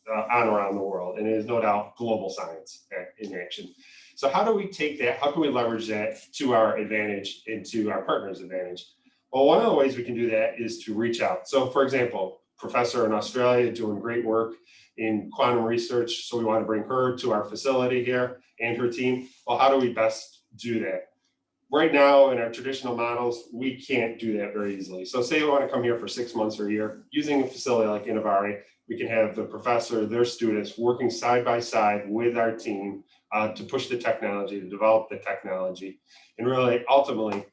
Speaker 2: the world, and it is no doubt global science in action. So how do we take that? How can we leverage that to our advantage and to our partners' advantage? Well, one of the ways we can do that is to reach out. So for example, professor in Australia doing great work in quantum research. So we want to bring her to our facility here and her team. Well, how do we best do that? Right now in our traditional models, we can't do that very easily. So say we want to come here for 6 months or a year, using a facility like Innovare, we can have the professor, their students working side by side with our team to push the technology, to develop the technology, and really ultimately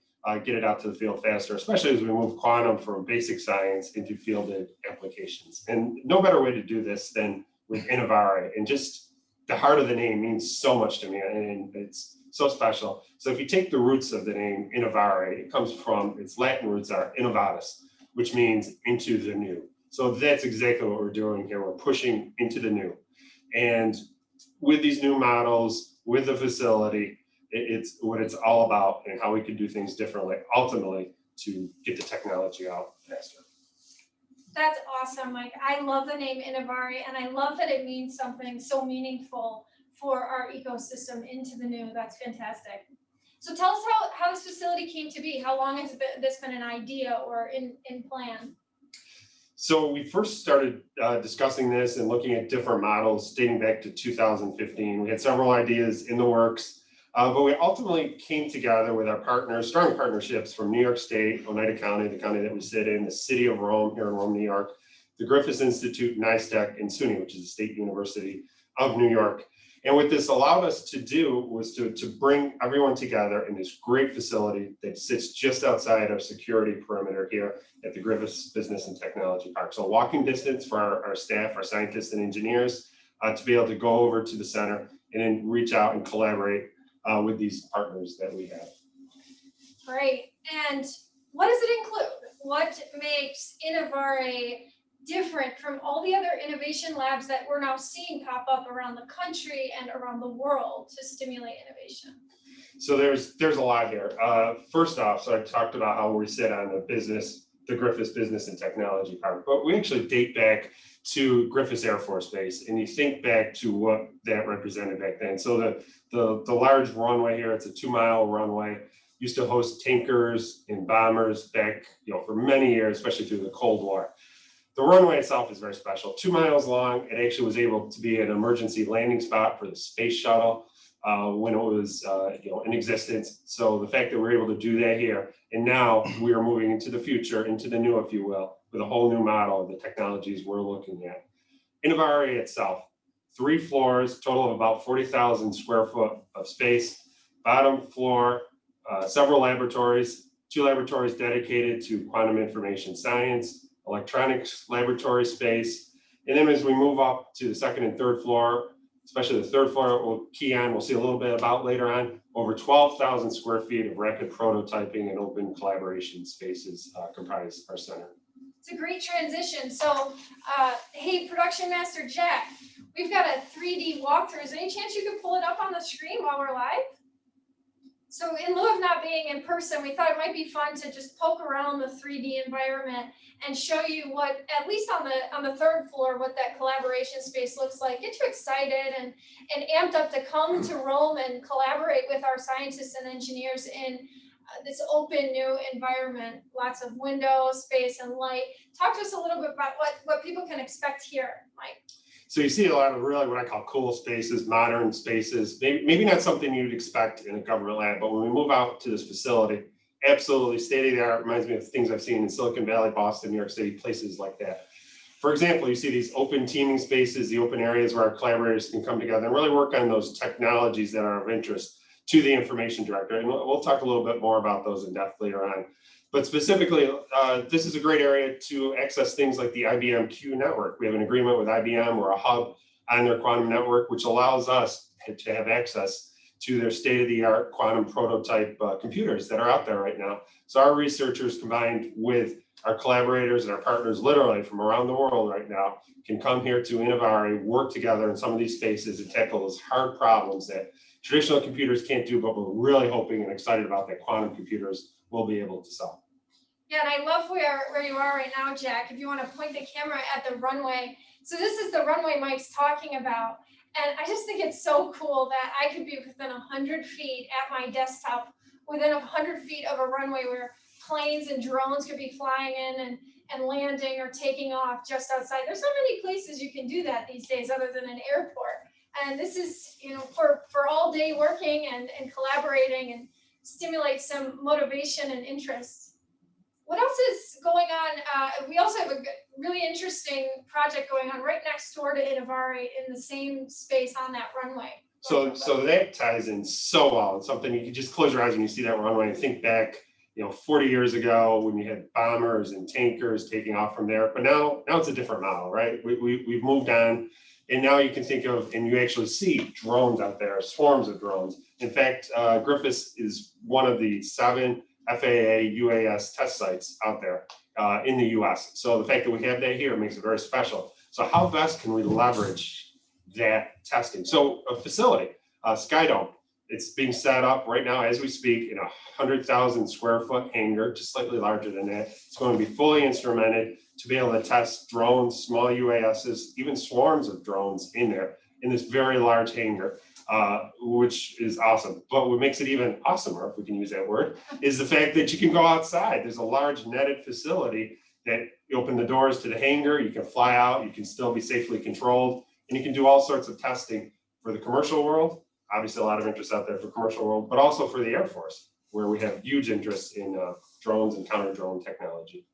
Speaker 2: get it out to the field faster, especially as we move quantum from basic science into fielded applications. And no better way to do this than with Innovare. And just the heart of the name means so much to me, and it's so special. So if you take the roots of the name Innovare, it comes from, its Latin roots are innovatus, which means into the new. So that's exactly what we're doing here. We're pushing into the new. And with these new models, with the facility, it's what it's all about and how we can do things differently, ultimately, to get the technology out faster.
Speaker 8: That's awesome, Mike. I love the name Innovare, and I love that it means something so meaningful for our ecosystem into the new. That's fantastic. So tell us how this facility came to be. How long has this been an idea or in plan?
Speaker 2: So we first started discussing this and looking at different models dating back to 2015. We had several ideas in the works, but we ultimately came together with our partners, strong partnerships from New York State, Oneida County, the county that we sit in, the city of Rome here in Rome, New York, the Griffith Institute, NISTEC, and SUNY, which is the State University of New York. And what this allowed us to do was to bring everyone together in this great facility that sits just outside our security perimeter here at the Griffiths Business and Technology Park. So walking distance for our staff, our scientists and engineers, to be able to go over to the center and then reach out and collaborate with these partners that we have.
Speaker 8: Great. And what does it include? What makes Innovare different from all the other innovation labs that we're now seeing pop up around the country and around the world to stimulate innovation?
Speaker 2: So there's a lot here. First off, so I talked about how we sit on the Griffiths Business and Technology Park, but we actually date back to Griffiths Air Force Base, and you think back to what that represented back then. So the large runway here, it's a 2-mile runway, used to host tankers and bombers back, for many years, especially through the Cold War. The runway itself is very special. 2 miles long. It actually was able to be an emergency landing spot for the space shuttle when it was in existence. So the fact that we're able to do that here, and now we are moving into the future, into the new, if you will, with a whole new model of the technologies we're looking at. Innovare itself, 3 floors, total of about 40,000 square foot of space. Bottom floor, several laboratories, 2 laboratories dedicated to quantum information science, electronics laboratory space. And then as we move up to the 2nd and 3rd floor, especially the 3rd floor, we'll key on, we'll see a little bit about later on, over 12,000 square feet of rapid prototyping and open collaboration spaces comprise our center.
Speaker 8: It's a great transition. So, hey, Production Master Jack, we've got a 3D walkthrough. Is there any chance you could pull it up on the screen while we're live? So in lieu of not being in person, we thought it might be fun to just poke around the 3D environment and show you what, at least on the 3rd floor, what that collaboration space looks like. Get you excited and amped up to come to Rome and collaborate with our scientists and engineers in this open new environment. Lots of window space and light. Talk to us a little bit about what people can expect here, Mike.
Speaker 2: So you see a lot of really what I call cool spaces, modern spaces, maybe not something you'd expect in a government lab, but when we move out to this facility, absolutely state-of-the-art, reminds me of things I've seen in Silicon Valley, Boston, New York City, places like that. For example, you see these open teaming spaces, the open areas where our collaborators can come together and really work on those technologies that are of interest to the information director. And we'll talk a little bit more about those in depth later on. But specifically, this is a great area to access things like the IBM Q network. We have an agreement with IBM. We're a hub on their quantum network, which allows us to have access to their state-of-the-art quantum prototype computers that are out there right now. So our researchers combined with our collaborators and our partners literally from around the world right now can come here to Innovare, work together in some of these spaces and tackle those hard problems that traditional computers can't do, but we're really hoping and excited about that quantum computers will be able to solve.
Speaker 8: Yeah, and I love where you are right now, Jack. If you want to point the camera at the runway. So this is the runway Mike's talking about. And I just think it's so cool that I could be within 100 feet at my desktop, within 100 feet of a runway where planes and drones could be flying in and landing or taking off just outside. There's so many places you can do that these days other than an airport. And this is, for all day working and collaborating and stimulate some motivation and interest. What else is going on? We also have a really interesting project going on right next door to Innovare in the same space on that runway.
Speaker 2: So that ties in so well. It's something you can just close your eyes when you see that runway and think back, 40 years ago when you had bombers and tankers taking off from there. But now it's a different model, right? We've moved on, and now you can think of, and you actually see drones out there, swarms of drones. In fact, Griffiths is one of the 7 FAA UAS test sites out there in the US. So the fact that we have that here makes it very special. So how best can we leverage that testing? So a facility, Skydome, it's being set up right now as we speak in a 100,000 square foot hangar, just slightly larger than that. It's going to be fully instrumented to be able to test drones, small UASs, even swarms of drones in there in this very large hangar. Which is awesome. But what makes it even awesomer, if we can use that word, is the fact that you can go outside. There's a large netted facility that you open the doors to the hangar, you can fly out, you can still be safely controlled, and you can do all sorts of testing for the commercial world. Obviously, a lot of interest out there for commercial world, but also for the Air Force, where we have huge interest in drones and counter-drone technology.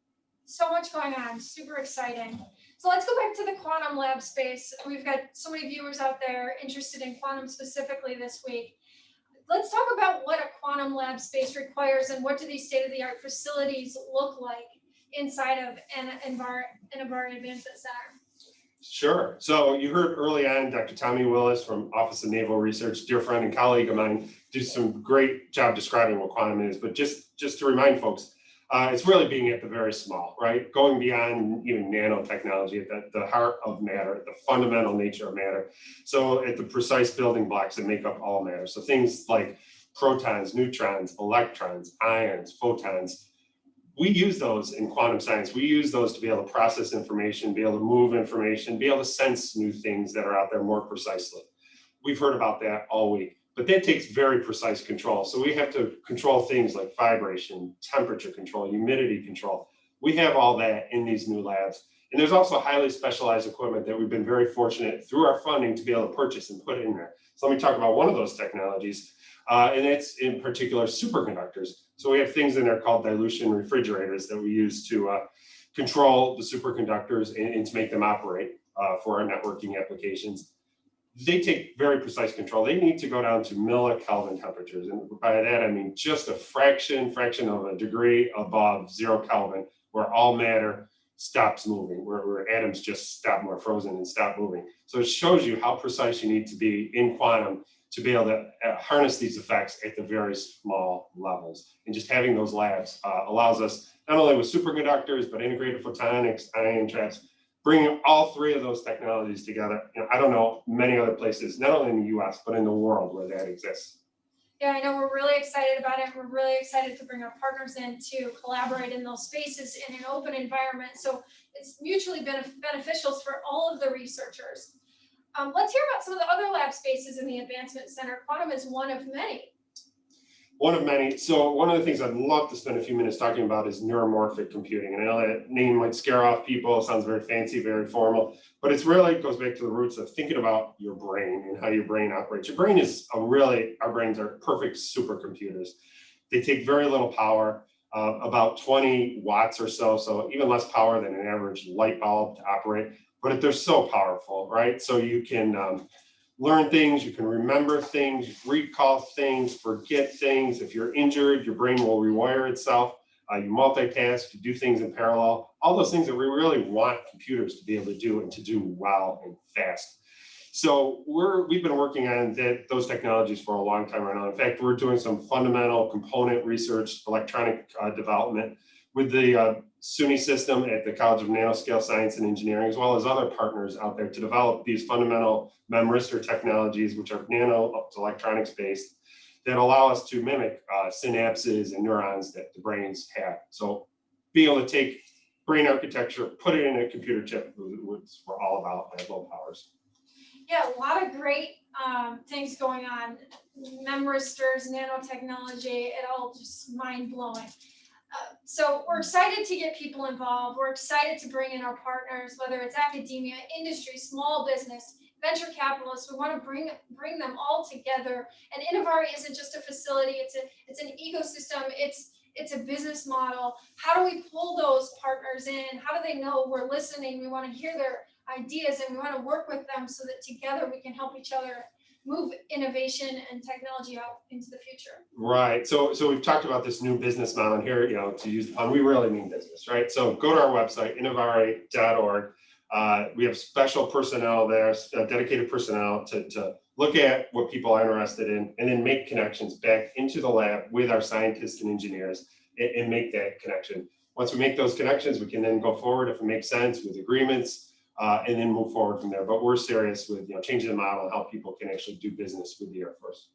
Speaker 8: So much going on, super exciting. So let's go back to the quantum lab space. We've got so many viewers out there interested in quantum specifically this week. Let's talk about what a quantum lab space requires and what do these state-of-the-art facilities look like inside of an Innovare Advancement Center.
Speaker 2: Sure. So you heard early on Dr. Tommy Willis from Office of Naval Research, dear friend and colleague of mine, do some great job describing what quantum is. But just to remind folks, it's really being at the very small, right? Going beyond even nanotechnology, at the heart of matter, at the fundamental nature of matter. So at the precise building blocks that make up all matter. So things like protons, neutrons, electrons, ions, photons. We use those in quantum science. We use those to be able to process information, be able to move information, be able to sense new things that are out there more precisely. We've heard about that all week, but that takes very precise control. So we have to control things like vibration, temperature control, humidity control. We have all that in these new labs. And there's also highly specialized equipment that we've been very fortunate through our funding to be able to purchase and put in there. So let me talk about one of those technologies, and it's in particular superconductors. So we have things in there called dilution refrigerators that we use to control the superconductors and to make them operate for our networking applications. They take very precise control. They need to go down to millikelvin temperatures. And by that, I mean just a fraction of a degree above 0 Kelvin, where all matter stops moving, where atoms just stop, more frozen and stop moving. So it shows you how precise you need to be in quantum to be able to harness these effects at the very small levels. And just having those labs allows us, not only with superconductors, but integrated photonics, ion traps, bringing all three of those technologies together. You know, I don't know many other places, not only in the US, but in the world where that exists.
Speaker 8: Yeah, I know we're really excited about it. We're really excited to bring our partners in to collaborate in those spaces in an open environment. So it's mutually beneficial for all of the researchers. Let's hear about some of the other lab spaces in the Advancement Center. Quantum is one of many.
Speaker 2: One of many. So one of the things I'd love to spend a few minutes talking about is neuromorphic computing. And I know that name might scare off people. It sounds very fancy, very formal, but it's really goes back to the roots of thinking about your brain and how your brain operates. Your brain is our brains are perfect supercomputers. They take very little power, about 20 watts or so, so even less power than an average light bulb to operate, but they're so powerful, right? So you can learn things, you can remember things, recall things, forget things. If you're injured, your brain will rewire itself. You multitask, you do things in parallel, all those things that we really want computers to be able to do and to do well and fast. So we've been working on those technologies for a long time right now. In fact, we're doing some fundamental component research, electronic development with the SUNY system at the College of Nanoscale Science and Engineering, as well as other partners out there to develop these fundamental memristor technologies, which are nano electronics based, that allow us to mimic synapses and neurons that the brains have. So be able to take brain architecture, put it in a computer chip, which we're all about at low powers.
Speaker 8: Yeah, a lot of great things going on. Memristors, nanotechnology, it all just mind-blowing. So we're excited to get people involved. We're excited to bring in our partners, whether it's academia, industry, small business, venture capitalists. We want to bring them all together. And Innovare isn't just a facility, it's an ecosystem, it's a business model. How do we pull those partners in? How do they know we're listening? We want to hear their ideas and we want to work with them so that together we can help each other move innovation and technology out into the future.
Speaker 2: Right. So we've talked about this new business model, and here, to use the pun, we really mean business, right? So go to our website, innovare.org. We have special personnel there, dedicated personnel to look at what people are interested in, and then make connections back into the lab with our scientists and engineers and make that connection. Once we make those connections, we can then go forward if it makes sense with agreements. And then move forward from there. But we're serious with changing the model and how people can actually do business with the Air Force.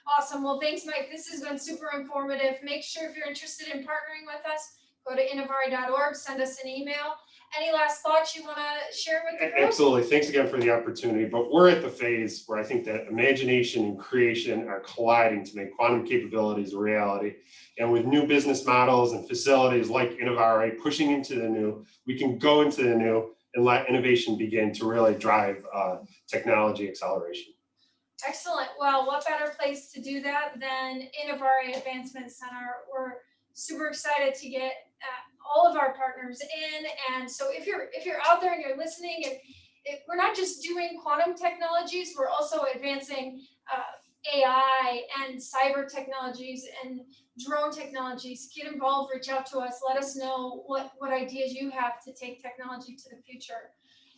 Speaker 8: Awesome. Well, thanks, Mike. This has been super informative. Make sure if you're interested in partnering with us, go to innovare.org, send us an email. Any last thoughts you want to share with the group?
Speaker 2: Absolutely. Thanks again for the opportunity. But we're at the phase where I think that imagination and creation are colliding to make quantum capabilities a reality. And with new business models and facilities like Innovare pushing into the new, we can go into the new and let innovation begin to really drive technology acceleration.
Speaker 8: Excellent. Well, what better place to do that than Innovare Advancement Center? We're super excited to get all of our partners in. And so if you're out there and you're listening, and we're not just doing quantum technologies, we're also advancing AI and cyber technologies and drone technologies. Get involved, reach out to us, let us know what ideas you have to take technology to the future.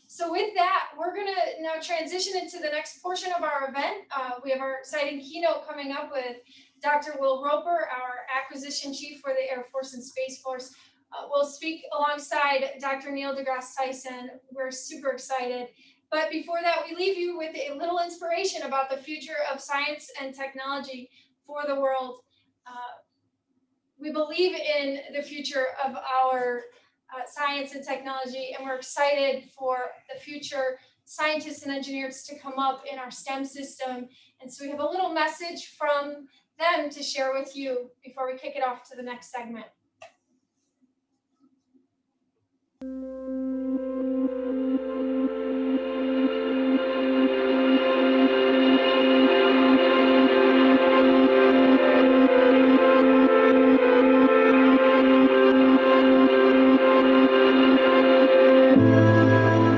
Speaker 8: So with that, we're gonna now transition into the next portion of our event. We have our exciting keynote coming up with Dr. Will Roper, our acquisition chief for the Air Force and Space Force. We'll speak alongside Dr. Neil deGrasse Tyson. We're super excited. But before that, we leave you with a little inspiration about the future of science and technology for the world. We believe in the future of our science and technology, and we're excited for the future scientists and engineers to come up in our STEM system. And so we have a little message from them to share with you before we kick it off to the next segment.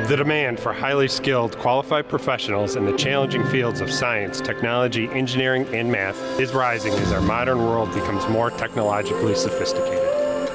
Speaker 7: The demand for highly skilled, qualified professionals in the challenging fields of science, technology, engineering, and math is rising as our modern world becomes more technologically sophisticated.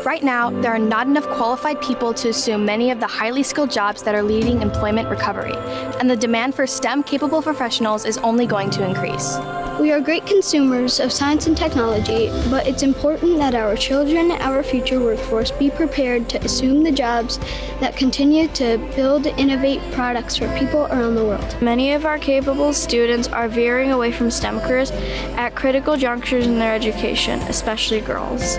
Speaker 9: Right now, there are not enough qualified people to assume many of the highly skilled jobs that are leading employment recovery, and the demand for STEM-capable professionals is only going to increase.
Speaker 10: We are great consumers of science and technology, but it's important that our children, our future workforce, be prepared to assume the jobs that continue to build and innovate products for people around the world.
Speaker 9: Many of our capable students are veering away from STEM careers at critical junctures in their education, especially girls.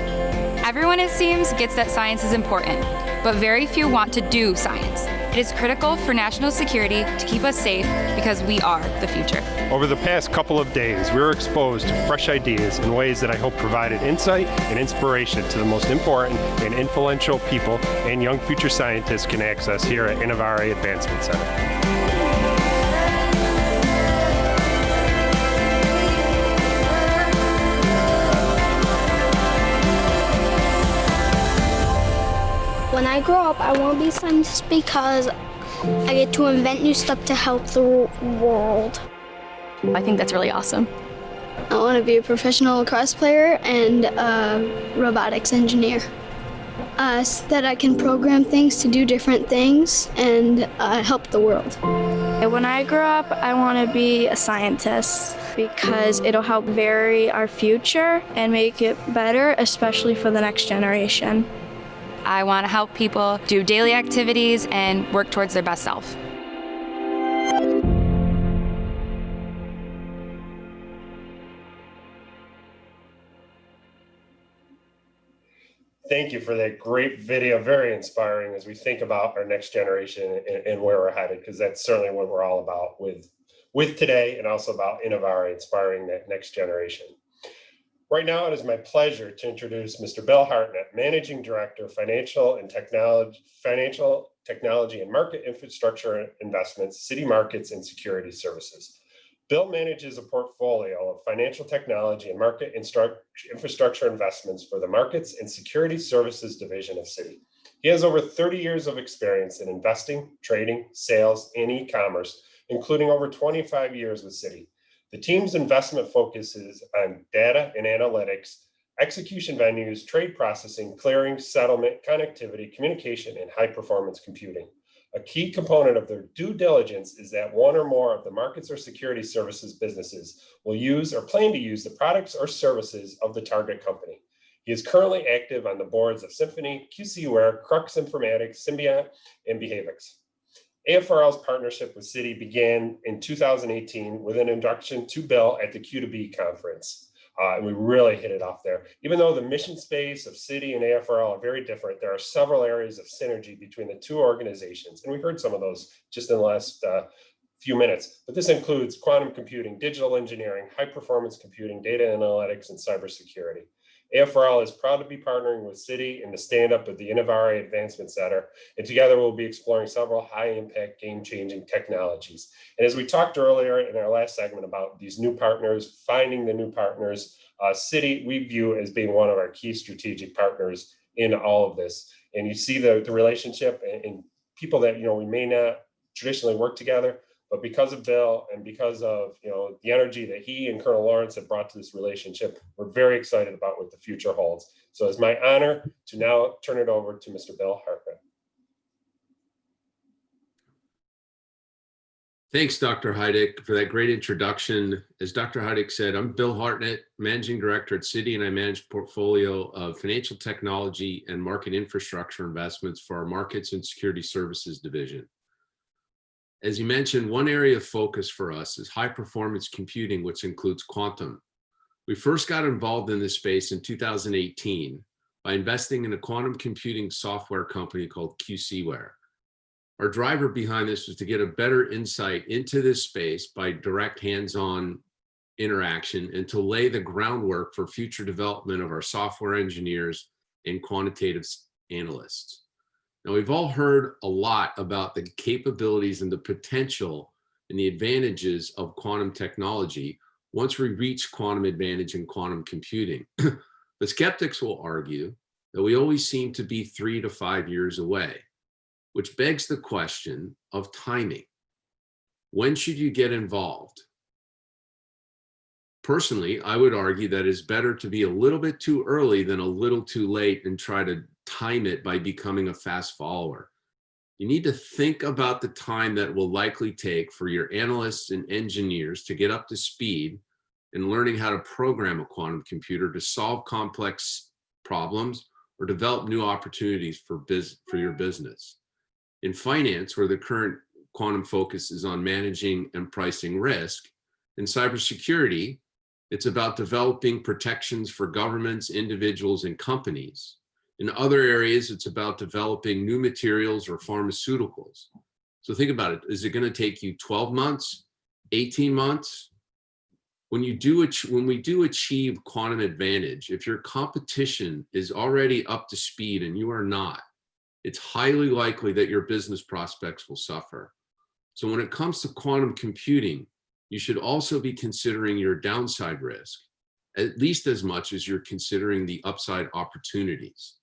Speaker 11: Everyone, it seems, gets that science is important, but very few want to do science. It is critical for national security to keep us safe because we are the future.
Speaker 7: Over the past couple of days, we were exposed to fresh ideas in ways that I hope provided insight and inspiration to the most important and influential people and young future scientists can access here at Innovare Advancement Center.
Speaker 10: When I grow up, I want to be a scientist because I get to invent new stuff to help the world.
Speaker 9: I think that's really awesome.
Speaker 10: I want to be a professional lacrosse player and a robotics engineer, so that I can program things to do different things and help the world.
Speaker 9: When I grow up, I want to be a scientist because it'll help vary our future and make it better, especially for the next generation.
Speaker 11: I want to help people do daily activities and work towards their best self.
Speaker 2: Thank you for that great video, very inspiring as we think about our next generation and where we're headed, because that's certainly what we're all about with today, and also about Innovare inspiring that next generation. Right now, it is my pleasure to introduce Mr. Bill Hartnett, Managing Director, Financial Technology and Market Infrastructure Investments, City Markets and Security Services. Bill manages a portfolio of financial technology and market infrastructure investments for the Markets and Security Services Division of Citi. He has over 30 years of experience in investing, trading, sales, and e-commerce, including over 25 years with Citi. The team's investment focuses on data and analytics, execution venues, trade processing, clearing, settlement, connectivity, communication, and high-performance computing. A key component of their due diligence is that one or more of the markets or security services businesses will use or plan to use the products or services of the target company. He is currently active on the boards of Symphony, QCware, Crux Informatics, Symbiont, and Behavix. AFRL's partnership with Citi began in 2018 with an induction to Bill at the Q2B conference. And we really hit it off there. Even though the mission space of Citi and AFRL are very different, there are several areas of synergy between the two organizations. And we heard some of those just in the last few minutes. But this includes quantum computing, digital engineering, high performance computing, data analytics, and cybersecurity. AFRL is proud to be partnering with Citi in the stand-up of the Innovare Advancement Center, and together we'll be exploring several high-impact, game-changing technologies. And as we talked earlier in our last segment about these new partners, finding the new partners, Citi we view as being one of our key strategic partners
Speaker 7: in all of this. And you see the relationship and people that, we may not traditionally work together, but because of Bill and because of, the energy that he and Colonel Lawrence have brought to this relationship, we're very excited about what the future holds. So it's my honor to now turn it over to Mr. Bill Hartnett.
Speaker 12: Thanks, Dr. Hayduk, for that great introduction. As Dr. Hayduk said, I'm Bill Hartnett, Managing Director at Citi, and I manage a portfolio of financial technology and market infrastructure investments for our Markets and Security Services division. As you mentioned, one area of focus for us is high performance computing, which includes quantum. We first got involved in this space in 2018 by investing in a quantum computing software company called QCware. Our driver behind this was to get a better insight into this space by direct hands-on interaction and to lay the groundwork for future development of our software engineers and quantitative analysts. Now, we've all heard a lot about the capabilities and the potential and the advantages of quantum technology once we reach quantum advantage in quantum computing. The skeptics will argue that we always seem to be 3 to 5 years away, which begs the question of timing. When should you get involved? Personally, I would argue that it's better to be a little bit too early than a little too late and try to time it by becoming a fast follower. You need to think about the time that will likely take for your analysts and engineers to get up to speed in learning how to program a quantum computer to solve complex problems or develop new opportunities for your business. In finance, where the current quantum focus is on managing and pricing risk, in cybersecurity, it's about developing protections for governments, individuals, and companies. In other areas, it's about developing new materials or pharmaceuticals. So think about it. Is it going to take you 12 months, 18 months? When we do achieve quantum advantage, if your competition is already up to speed and you are not, it's highly likely that your business prospects will suffer. So when it comes to quantum computing, you should also be considering your downside risk, at least as much as you're considering the upside opportunities.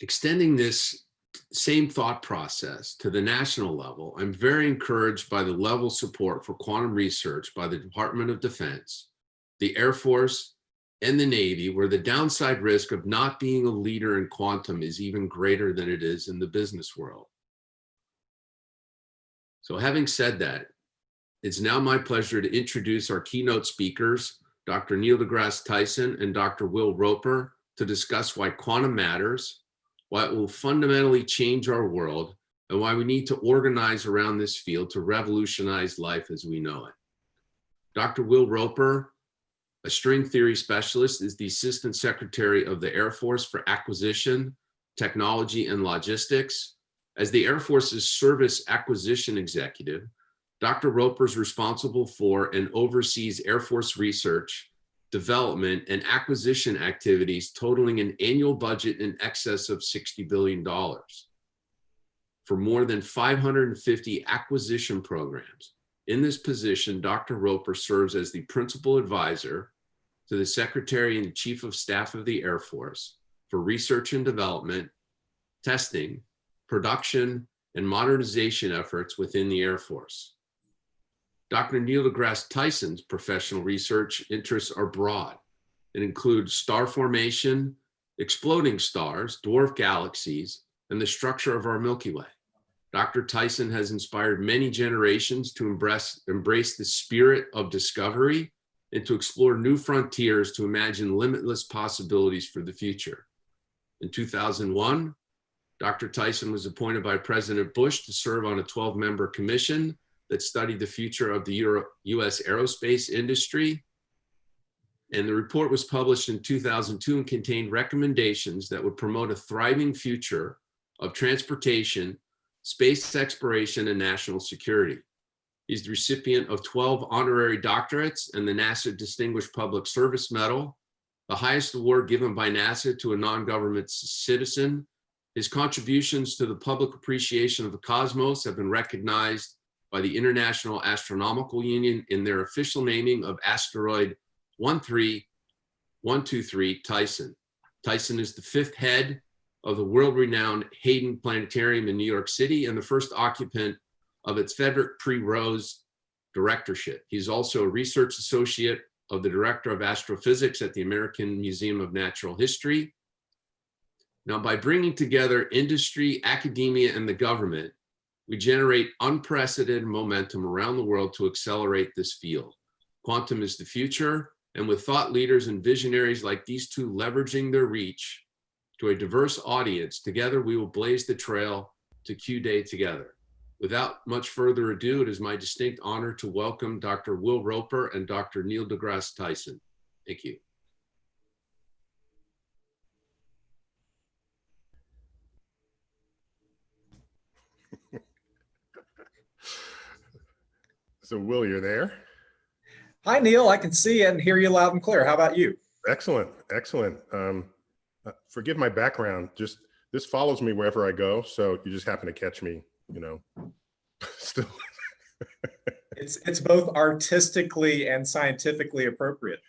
Speaker 12: Extending this same thought process to the national level, I'm very encouraged by the level of support for quantum research by the Department of Defense, the Air Force, and the Navy, where the downside risk of not being a leader in quantum is even greater than it is in the business world. So having said that, it's now my pleasure to introduce our keynote speakers, Dr. Neil deGrasse Tyson and Dr. Will Roper, to discuss why quantum matters, why it will fundamentally change our world, and why we need to organize around this field to revolutionize life as we know it. Dr. Will Roper, a string theory specialist, is the Assistant Secretary of the Air Force for Acquisition, Technology, and Logistics. As the Air Force's Service Acquisition Executive, Dr. Roper is responsible for and oversees Air Force research, development, and acquisition activities totaling an annual budget in excess of $60 billion. For more than 550 acquisition programs. In this position, Dr. Roper serves as the principal advisor to the Secretary and Chief of Staff of the Air Force for research and development, testing, production, and modernization efforts within the Air Force. Dr. Neil deGrasse Tyson's professional research interests are broad and include star formation, exploding stars, dwarf galaxies, and the structure of our Milky Way. Dr. Tyson has inspired many generations to embrace the spirit of discovery and to explore new frontiers to imagine limitless possibilities for the future. In 2001, Dr. Tyson was appointed by President Bush to serve on a 12-member commission that studied the future of the U.S. aerospace industry. And the report was published in 2002 and contained recommendations that would promote a thriving future of transportation, space exploration, and national security. He's the recipient of 12 honorary doctorates and the NASA Distinguished Public Service Medal, the highest award given by NASA to a non-government citizen. His contributions to the public appreciation of the cosmos have been recognized by the International Astronomical Union in their official naming of asteroid 13123 Tyson. Tyson is the 5th head of the world-renowned Hayduk Planetarium in New York City and the first occupant of its Frederick P. Rose Directorate. He's also a research associate of the Director of Astrophysics at the American Museum of Natural History. Now, by bringing together industry, academia, and the government, we generate unprecedented momentum around the world to accelerate this field. Quantum is the future, and with thought leaders and visionaries like these two leveraging their reach to a diverse audience, together we will blaze the trail to Q Day together. Without much further ado, it is my distinct honor to welcome Dr. Will Roper and Dr. Neil deGrasse Tyson. Thank you.
Speaker 13: So Will, you're there?
Speaker 14: Hi, Neil. I can see and hear you loud and clear. How about you?
Speaker 13: Excellent, excellent. Forgive my background. Just this follows me wherever I go, so you just happen to catch me, you know, still.
Speaker 14: It's both artistically and scientifically appropriate.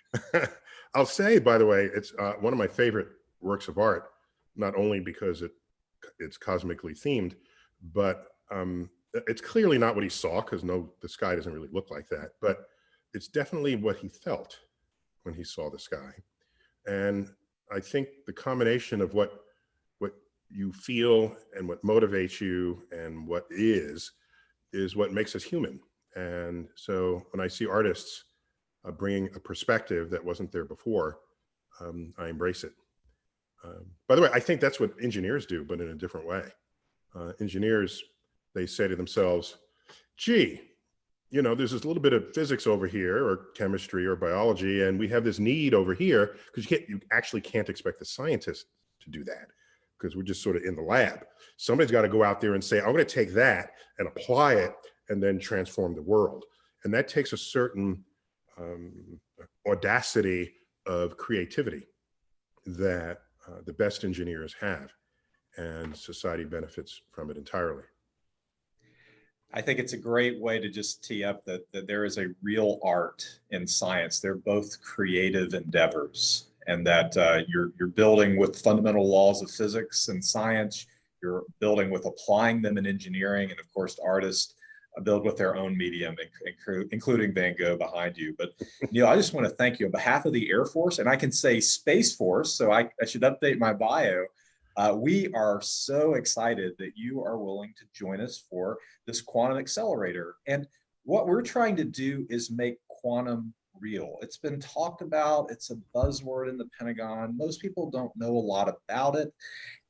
Speaker 13: I'll say, by the way, it's one of my favorite works of art, not only because it's cosmically themed, but it's clearly not what he saw, because the sky doesn't really look like that, but it's definitely what he felt when he saw the sky. And I think the combination of what you feel and what motivates you and what is what makes us human. And so when I see artists bringing a perspective that wasn't there before, I embrace it. By the way, I think that's what engineers do, but in a different way. Engineers, they say to themselves, gee, you know, there's this little bit of physics over here, or chemistry or biology, and we have this need over here, because you actually can't expect the scientist to do that, because we're just sort of in the lab. Somebody's got to go out there and say, I'm going to take that and apply it and then transform the world. And that takes a certain audacity of creativity that the best engineers have, and society benefits from it entirely.
Speaker 14: I think it's a great way to just tee up that there is a real art in science. They're both creative endeavors, and that you're building with fundamental laws of physics and science. You're building with applying them in engineering, and of course, artists build with their own medium, including Van Gogh behind you. But Neil, I just want to thank you on behalf of the Air Force, and I can say Space Force, so I should update my bio. We are so excited that you are willing to join us for this quantum accelerator. And what we're trying to do is make quantum real. It's been talked about. It's a buzzword in the Pentagon. Most people don't know a lot about it.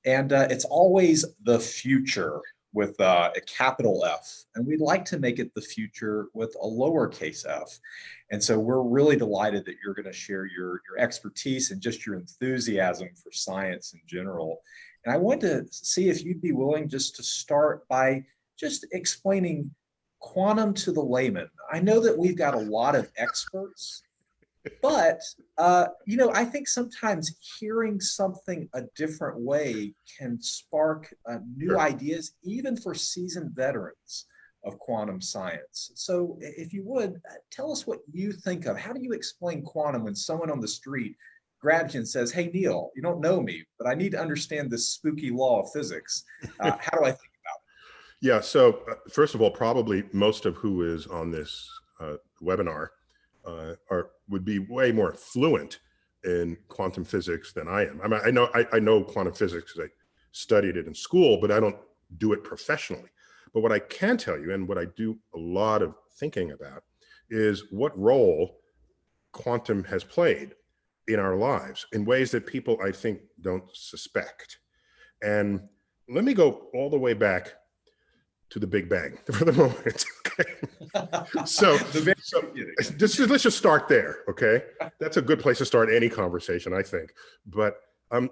Speaker 14: And it's always the future with a capital F. And we'd like to make it the future with a lowercase f. And so we're really delighted that you're going to share your expertise and just your enthusiasm for science in general. And I want to see if you'd be willing just to start by just explaining quantum to the layman. I know that we've got a lot of experts, but you know, I think sometimes hearing something a different way can spark new ideas, even for seasoned veterans of quantum science. So if you would, tell us what you think of. How do you explain quantum when someone on the street grabs you and says, hey, Neil, you don't know me, but I need to understand this spooky law of physics. How do I think about it?
Speaker 13: Yeah, so first of all, probably most of who is on this webinar would be way more fluent in quantum physics than I am. I mean, I know quantum physics because I studied it in school, but I don't do it professionally. But what I can tell you, and what I do a lot of thinking about, is what role quantum has played in our lives in ways that people, I think, don't suspect. And let me go all the way back to the Big Bang for the moment. Okay? So let's just start there, okay? That's a good place to start any conversation, I think. But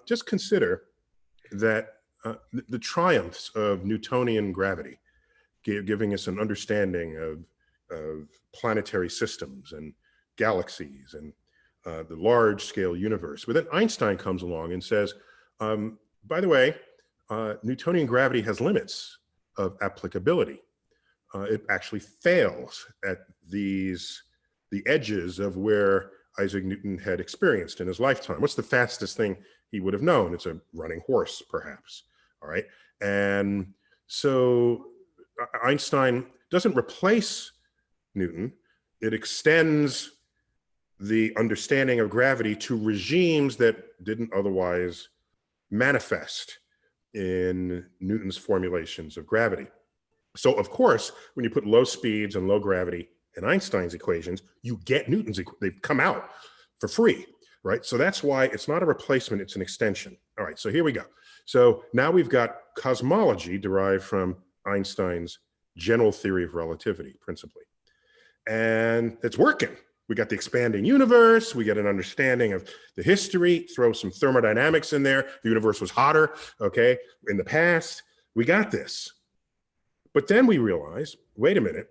Speaker 13: just consider that the triumphs of Newtonian gravity, giving us an understanding of planetary systems and galaxies and the large-scale universe. But then Einstein comes along and says, by the way, Newtonian gravity has limits of applicability. It actually fails at the edges of where Isaac Newton had experienced in his lifetime. What's the fastest thing he would have known. It's a running horse, perhaps. All right. And so Einstein doesn't replace Newton. It extends the understanding of gravity to regimes that didn't otherwise manifest in Newton's formulations of gravity. So of course, when you put low speeds and low gravity in Einstein's equations, you get Newton's, they come out for free, right? So that's why it's not a replacement, it's an extension. All right, so here we go. So now we've got cosmology derived from Einstein's general theory of relativity, principally. And it's working. We got the expanding universe, we get an understanding of the history, throw some thermodynamics in there. The universe was hotter, okay, in the past. We got this. But then we realize, wait a minute,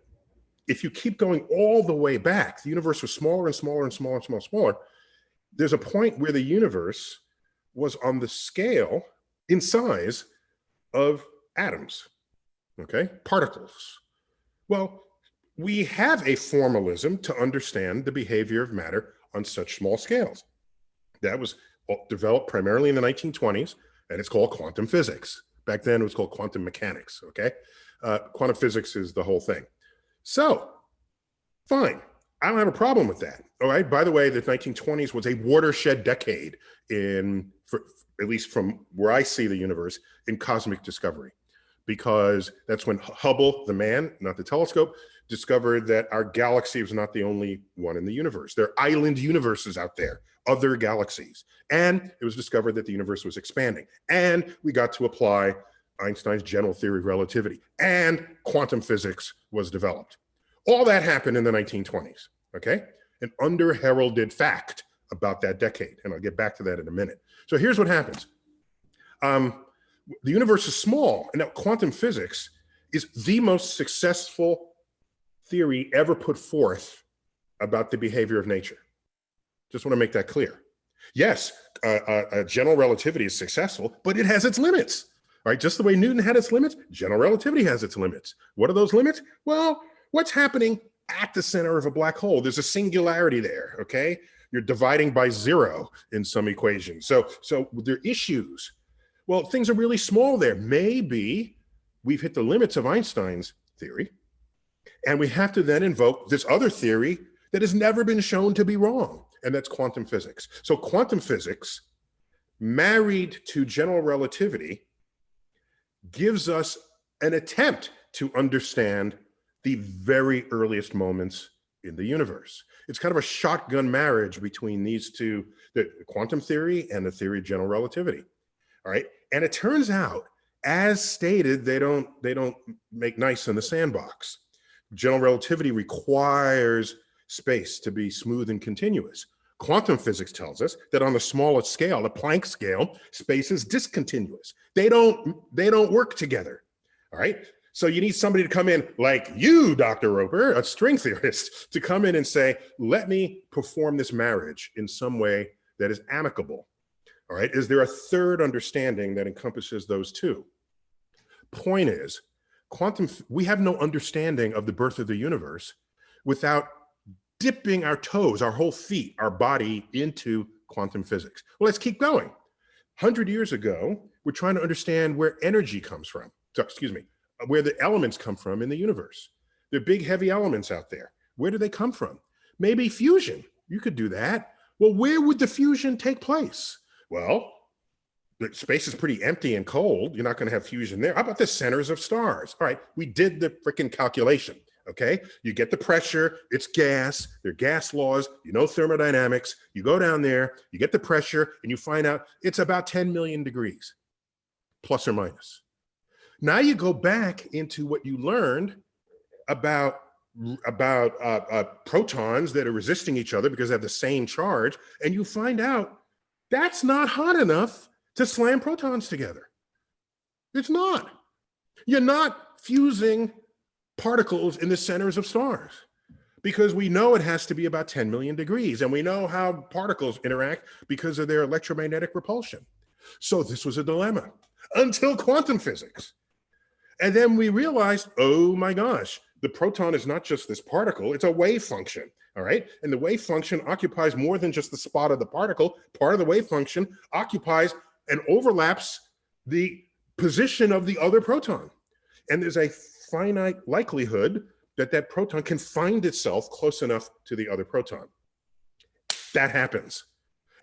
Speaker 13: if you keep going all the way back, the universe was smaller and smaller and smaller and smaller and smaller. There's a point where the universe was on the scale in size of atoms, okay, particles. Well, we have a formalism to understand the behavior of matter on such small scales. That was developed primarily in the 1920s, and it's called quantum physics. Back then, it was called quantum mechanics, okay? Quantum physics is the whole thing. So, fine. I don't have a problem with that, all right? By the way, the 1920s was a watershed decade at least from where I see the universe, in cosmic discovery, because that's when Hubble, the man, not the telescope, discovered that our galaxy was not the only one in the universe. There are island universes out there, other galaxies. And it was discovered that the universe was expanding. And we got to apply Einstein's general theory of relativity, and quantum physics was developed. All that happened in the 1920s, okay? An under-heralded fact about that decade, and I'll get back to that in a minute. So here's what happens. The universe is small, and now quantum physics is the most successful theory ever put forth about the behavior of nature. Just want to make that clear. Yes, general relativity is successful, but it has its limits, right? Just the way Newton had its limits, general relativity has its limits. What are those limits? Well, what's happening at the center of a black hole? There's a singularity there, okay? You're dividing by zero in some equations. So there are issues. Well, things are really small there. Maybe we've hit the limits of Einstein's theory, and we have to then invoke this other theory that has never been shown to be wrong, and that's quantum physics. So quantum physics, married to general relativity, gives us an attempt to understand the very earliest moments in the universe. It's kind of a shotgun marriage between these two, the quantum theory and the theory of general relativity. All right, and it turns out, as stated, they don't make nice in the sandbox. General relativity requires space to be smooth and continuous. Quantum physics tells us that on the smallest scale, the Planck scale, space is discontinuous. They don't work together. All right. So you need somebody to come in like you, Dr. Roper, a string theorist, to come in and say, let me perform this marriage in some way that is amicable. All right. Is there a third understanding that encompasses those two? Point is, we have no understanding of the birth of the universe without dipping our toes, our whole feet, our body into quantum physics. Well, let's keep going. 100 years ago, we're trying to understand where energy comes from. So, excuse me, where the elements come from in the universe. There are big, heavy elements out there. Where do they come from? Maybe fusion. You could do that. Well, where would the fusion take place? Well, the space is pretty empty and cold. You're not going to have fusion there. How about the centers of stars? All right, we did the freaking calculation. Okay, you get the pressure, it's gas, there are gas laws, you know thermodynamics, you go down there, you get the pressure, and you find out it's about 10 million degrees, plus or minus. Now you go back into what you learned about protons that are resisting each other because they have the same charge, and you find out that's not hot enough to slam protons together. It's not. You're not fusing particles in the centers of stars because we know it has to be about 10 million degrees, and we know how particles interact because of their electromagnetic repulsion. So this was a dilemma until quantum physics. And then we realized, oh my gosh, the proton is not just this particle, it's a wave function, all right? And the wave function occupies more than just the spot of the particle. Part of the wave function occupies and overlaps the position of the other proton. And there's a finite likelihood that that proton can find itself close enough to the other proton. That happens.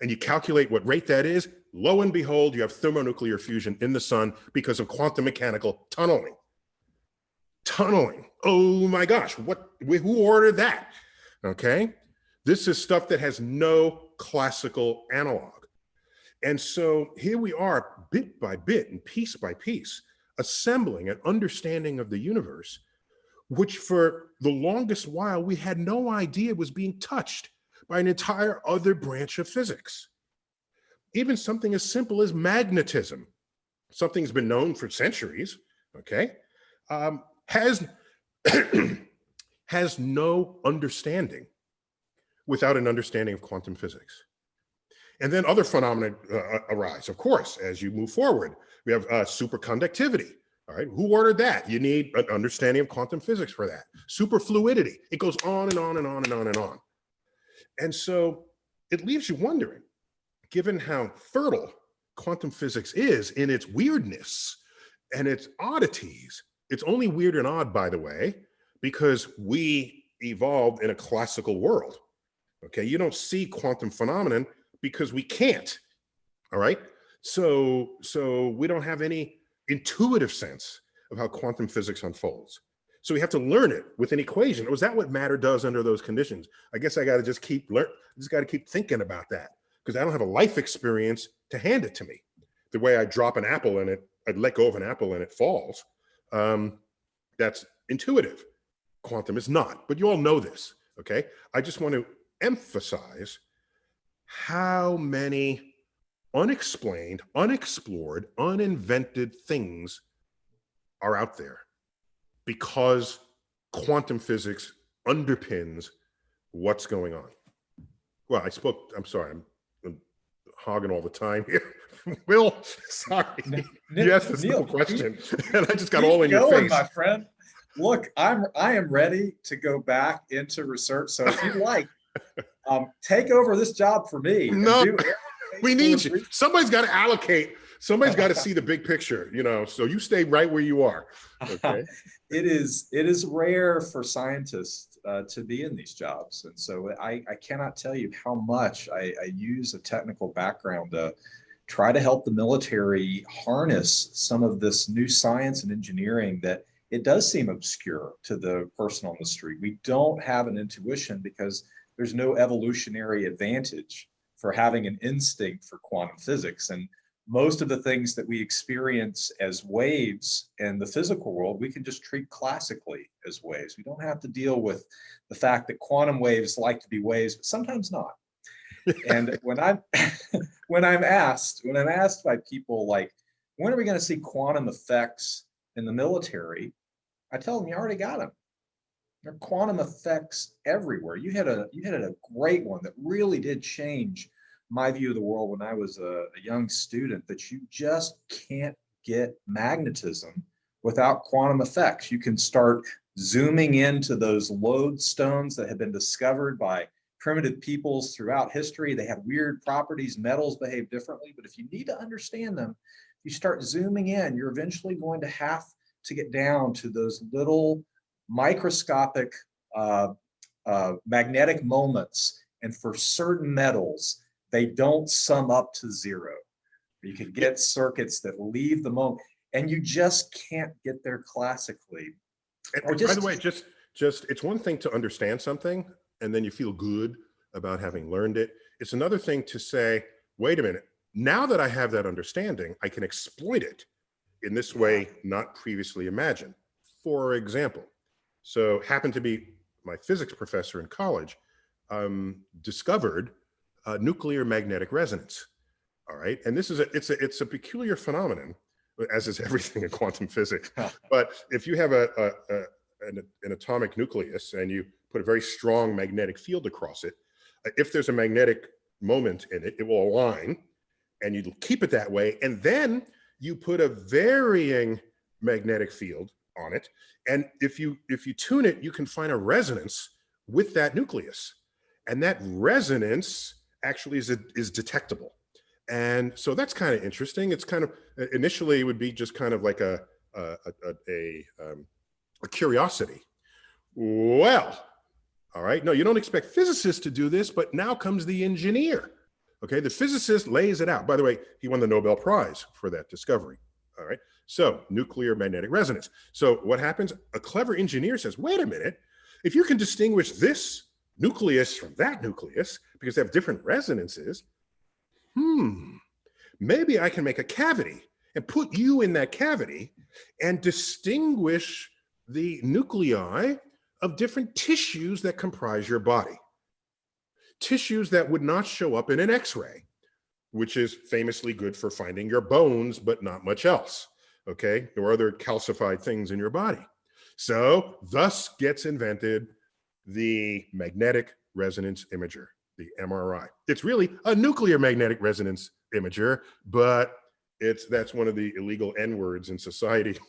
Speaker 13: And you calculate what rate that is, lo and behold, you have thermonuclear fusion in the sun because of quantum mechanical tunneling. Tunneling, oh my gosh, who ordered that? Okay, this is stuff that has no classical analog. And so here we are, bit by bit and piece by piece, assembling an understanding of the universe, which for the longest while we had no idea was being touched by an entire other branch of physics. Even something as simple as magnetism, something's been known for centuries, okay, has no understanding without an understanding of quantum physics. And then other phenomena arise, of course, as you move forward. We have superconductivity, all right? Who ordered that? You need an understanding of quantum physics for that. Superfluidity, it goes on and on and on and on and on. And so it leaves you wondering, given how fertile quantum physics is in its weirdness and its oddities. It's only weird and odd, by the way, because we evolved in a classical world. Okay, you don't see quantum phenomenon because we can't. All right, so we don't have any intuitive sense of how quantum physics unfolds. So we have to learn it with an equation. Was that what matter does under those conditions? I guess I got to just keep thinking about that, because I don't have a life experience to hand it to me. The way I drop an apple and I'd let go of an apple and it falls. That's intuitive. Quantum is not, but you all know this, okay? I just want to emphasize how many unexplained, unexplored, uninvented things are out there because quantum physics underpins what's going on. Well, I'm sorry, I'm hogging all the time here. Will, sorry. You asked a simple question and I just got all in your face.
Speaker 14: My friend. Look, I am ready to go back into research. So if you'd like, take over this job for me.
Speaker 13: No, we need you. Somebody's got to allocate. Somebody's got to see the big picture, you know, so you stay right where you are. Okay.
Speaker 14: It is rare for scientists to be in these jobs. And so I cannot tell you how much I use a technical background to try to help the military harness some of this new science and engineering that it does seem obscure to the person on the street. We don't have an intuition because there's no evolutionary advantage for having an instinct for quantum physics. And most of the things that we experience as waves in the physical world, we can just treat classically as waves. We don't have to deal with the fact that quantum waves like to be waves, but sometimes not. And when I'm asked by people like, when are we going to see quantum effects in the military? I tell them, you already got them. There are quantum effects everywhere. You had a great one that really did change my view of the world when I was a young student, that you just can't get magnetism without quantum effects. You can start zooming into those lodestones that have been discovered by primitive peoples throughout history. They have weird properties, metals behave differently, but if you need to understand them, you start zooming in, you're eventually going to have to get down to those little microscopic magnetic moments. And for certain metals, they don't sum up to zero. You can get circuits that leave the moment, and you just can't get there classically.
Speaker 13: And by the way, just it's one thing to understand something and then you feel good about having learned it. It's another thing to say, wait a minute, now that I have that understanding, I can exploit it in this way not previously imagined. For example, so happened to be my physics professor in college discovered nuclear magnetic resonance. All right, and this is it's a peculiar phenomenon, as is everything in quantum physics. But if you have an atomic nucleus and you put a very strong magnetic field across it, if there's a magnetic moment in it, it will align, and you keep it that way. And then you put a varying magnetic field on it. And if you tune it, you can find a resonance with that nucleus. And that resonance actually is detectable. And so that's kind of interesting. It's kind of, initially it would be just kind of like a curiosity. Well, all right, no, you don't expect physicists to do this, but now comes the engineer. Okay, the physicist lays it out. By the way, he won the Nobel Prize for that discovery. All right, so nuclear magnetic resonance. So what happens? A clever engineer says, wait a minute, if you can distinguish this nucleus from that nucleus, because they have different resonances, maybe I can make a cavity and put you in that cavity and distinguish the nuclei of different tissues that comprise your body. Tissues that would not show up in an X-ray, which is famously good for finding your bones, but not much else, okay? Or other calcified things in your body. So thus gets invented the magnetic resonance imager, the MRI. It's really a nuclear magnetic resonance imager, but that's one of the illegal N words in society,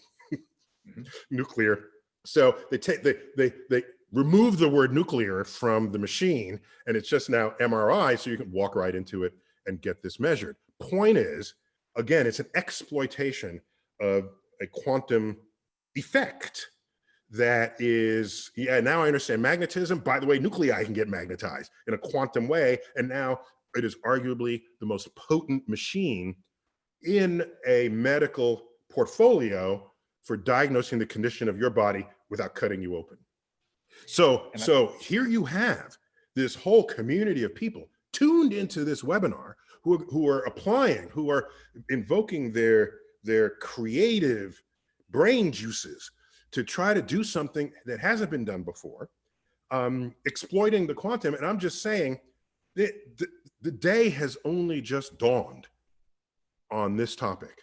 Speaker 13: nuclear. So they remove the word nuclear from the machine, and it's just now MRI, so you can walk right into it and get this measured. Point is, again, it's an exploitation of a quantum effect that is, yeah, now I understand magnetism. By the way, nuclei can get magnetized in a quantum way, and now it is arguably the most potent machine in a medical portfolio for diagnosing the condition of your body without cutting you open. So here you have this whole community of people tuned into this webinar who are applying, who are invoking their creative brain juices to try to do something that hasn't been done before, exploiting the quantum. And I'm just saying that the day has only just dawned on this topic.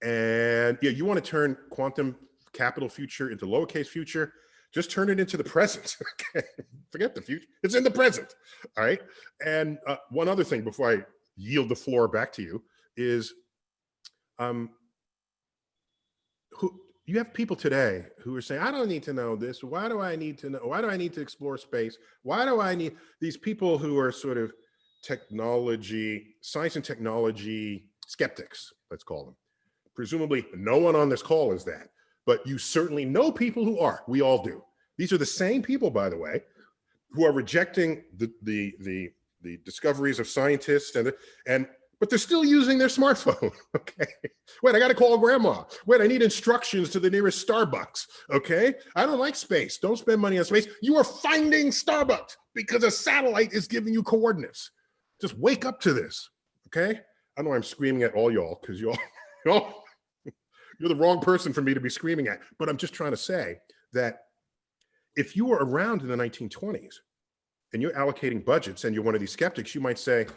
Speaker 13: And yeah, you want to turn quantum capital future into lowercase future, just turn it into the present. Okay, forget the future, it's in the present. All right. And one other thing before I yield the floor back to you is, you have people today who are saying, I don't need to know this. Why do I need to know? Why do I need to explore space? Why do I need these people who are sort of technology, science and technology skeptics, let's call them. Presumably no one on this call is that, but you certainly know people who are. We all do. These are the same people, by the way, who are rejecting the discoveries of scientists but they're still using their smartphone. Okay. Wait, I got to call grandma. Wait, I need instructions to the nearest Starbucks. Okay. I don't like space. Don't spend money on space. You are finding Starbucks because a satellite is giving you coordinates. Just wake up to this. Okay. I know I'm screaming at all y'all because you're the wrong person for me to be screaming at, but I'm just trying to say that if you were around in the 1920s and you're allocating budgets and you're one of these skeptics, you might say,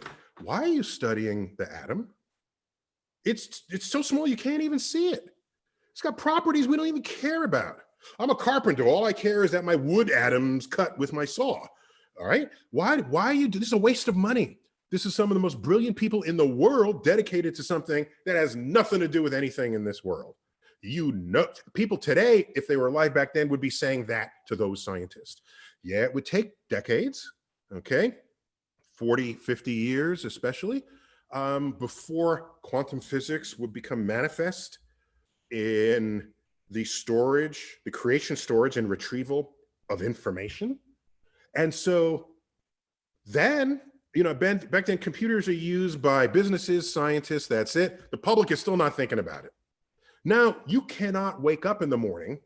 Speaker 13: why are you studying the atom? It's so small you can't even see it. It's got properties we don't even care about. I'm a carpenter. All I care is that my wood atoms cut with my saw. All right. Why are you? This is a waste of money. This is some of the most brilliant people in the world dedicated to something that has nothing to do with anything in this world. You know, people today, if they were alive back then, would be saying that to those scientists. Yeah, it would take decades. Okay. 40, 50 years, especially, before quantum physics would become manifest in the storage, the creation, storage, and retrieval of information. And so then, you know, back then computers are used by businesses, scientists, that's it. The public is still not thinking about it. Now, you cannot wake up in the morning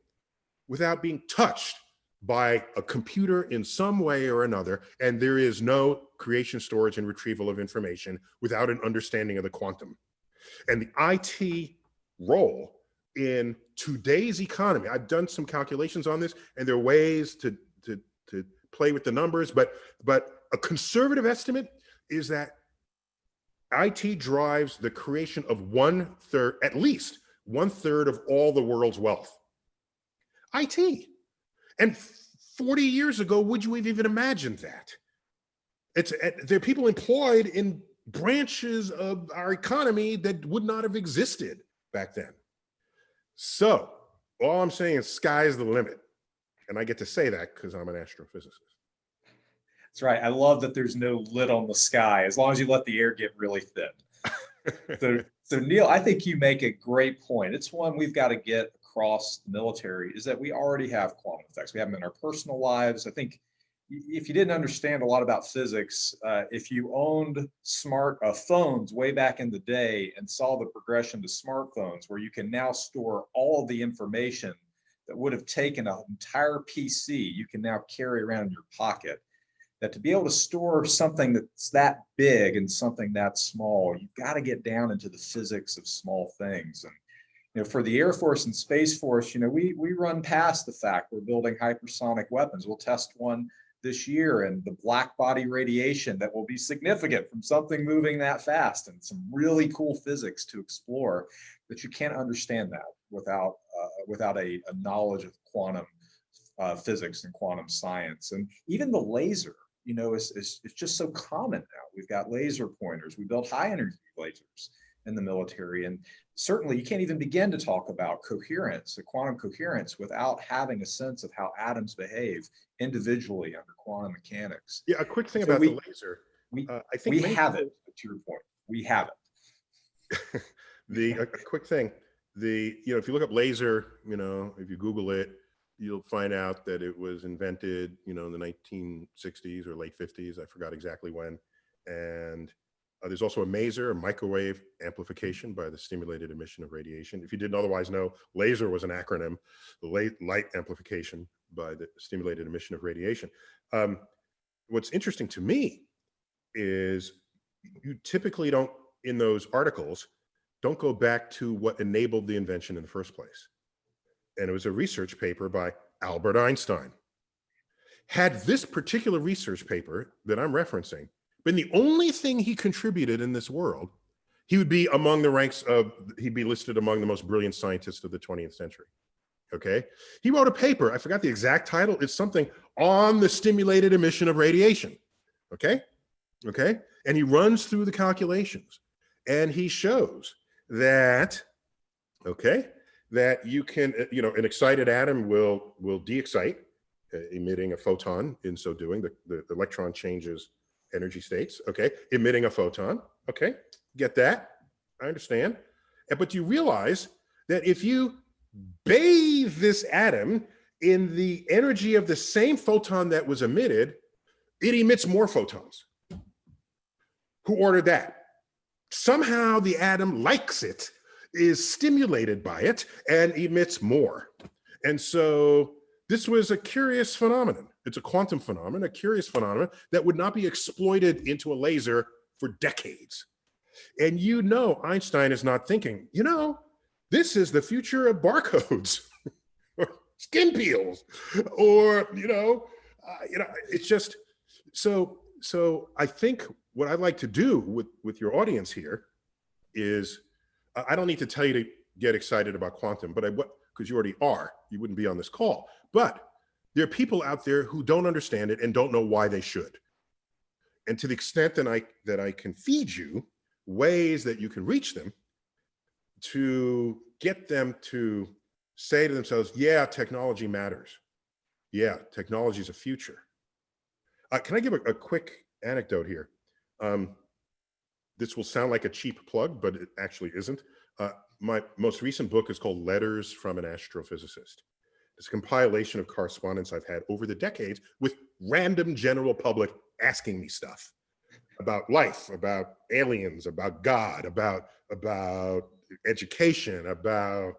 Speaker 13: without being touched by a computer in some way or another, and there is no creation, storage, and retrieval of information without an understanding of the quantum. And the IT role in today's economy, I've done some calculations on this, and there are ways to play with the numbers, but a conservative estimate is that IT drives the creation of at least one third of all the world's wealth. IT. And 40 years ago, would you have even imagined that? There are people employed in branches of our economy that would not have existed back then. So All I'm saying is sky's the limit. And I get to say that because I'm an astrophysicist.
Speaker 14: That's right. I love that there's no lid on the sky as long as you let the air get really thin. So Neil, I think you make a great point. It's one we've got to get across the military, is that we already have quantum effects. We have them in our personal lives. I think if you didn't understand a lot about physics, if you owned smart phones way back in the day and saw the progression to smartphones, where you can now store all of the information that would have taken an entire PC, you can now carry around in your pocket. That to be able to store something that's that big and something that small, you've got to get down into the physics of small things. And for the Air Force and Space Force, we run past the fact we're building hypersonic weapons. We'll test one this year, and the black body radiation that will be significant from something moving that fast, and some really cool physics to explore. But you can't understand that without a knowledge of quantum physics and quantum science. And even the laser, it's just so common now. We've got laser pointers. We build high energy lasers in the military. And certainly you can't even begin to talk about coherence, the quantum coherence, without having a sense of how atoms behave individually under quantum mechanics.
Speaker 13: Yeah, a quick thing about the laser.
Speaker 14: I think we have it, to your point. We have it.
Speaker 13: A quick thing. If you look up laser, if you Google it, you'll find out that it was invented, in the 1960s or late 50s. I forgot exactly when. And there's also a maser, a microwave amplification by the stimulated emission of radiation. If you didn't otherwise know, laser was an acronym, the light amplification by the stimulated emission of radiation. What's interesting to me is you typically don't, in those articles, don't go back to what enabled the invention in the first place. And it was a research paper by Albert Einstein. Had this particular research paper that I'm referencing been the only thing he contributed in this world, he would be among the ranks of, he'd be listed among the most brilliant scientists of the 20th century. Okay. He wrote a paper, I forgot the exact title. It's something on the stimulated emission of radiation. Okay. Okay. And he runs through the calculations and he shows that, okay, that you can, an excited atom will de-excite, emitting a photon. In so doing, the electron changes energy states, okay, emitting a photon, okay, get that, I understand. But you realize that if you bathe this atom in the energy of the same photon that was emitted, it emits more photons. Who ordered that? Somehow the atom likes it, is stimulated by it, and emits more. And so this was a curious phenomenon. It's a quantum phenomenon, a curious phenomenon that would not be exploited into a laser for decades. And Einstein is not thinking, this is the future of barcodes or skin peels, or, it's just, so I think what I'd like to do with your audience here is, I don't need to tell you to get excited about quantum, but because you already are, you wouldn't be on this call. But there are people out there who don't understand it and don't know why they should. And to the extent that I can feed you ways that you can reach them to get them to say to themselves, yeah, technology matters. Yeah, technology is a future. Can I give a quick anecdote here? This will sound like a cheap plug, but it actually isn't. My most recent book is called Letters from an Astrophysicist. It's a compilation of correspondence I've had over the decades with random general public asking me stuff about life, about aliens, about God, about education, about,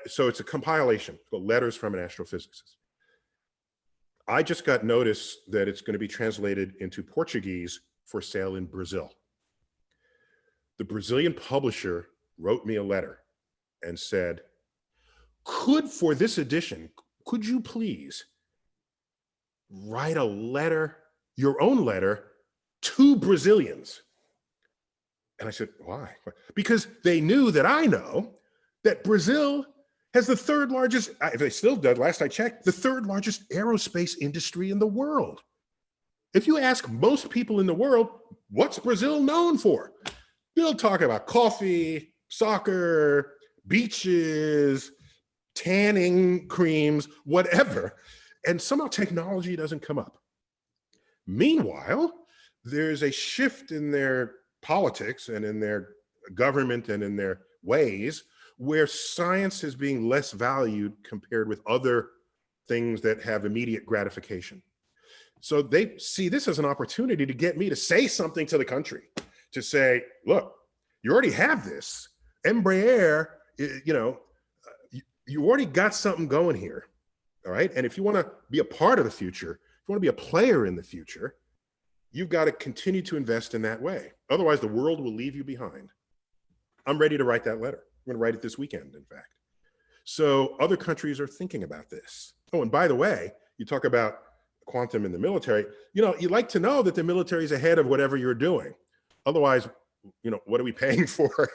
Speaker 13: so it's a compilation called Letters from an Astrophysicist. I just got notice that it's going to be translated into Portuguese for sale in Brazil. The Brazilian publisher wrote me a letter and said, for this edition, could you please write a letter, your own letter, to Brazilians? And I said, why? Because they knew that I know that Brazil has the third largest, if they still did, last I checked, the third largest aerospace industry in the world. If you ask most people in the world, what's Brazil known for? They'll talk about coffee, soccer, beaches, tanning creams, whatever. And somehow technology doesn't come up. Meanwhile, there's a shift in their politics and in their government and in their ways where science is being less valued compared with other things that have immediate gratification. So they see this as an opportunity to get me to say something to the country, to say, look, you already have this. Embraer, you know, you already got something going here, all right? And if you want to be a part of the future, if you want to be a player in the future, you've got to continue to invest in that way. Otherwise, the world will leave you behind. I'm ready to write that letter. I'm going to write it this weekend, in fact. So other countries are thinking about this. Oh, and by the way, you talk about quantum in the military. You know, you like to know that the military is ahead of whatever you're doing. Otherwise, you know, what are we paying for?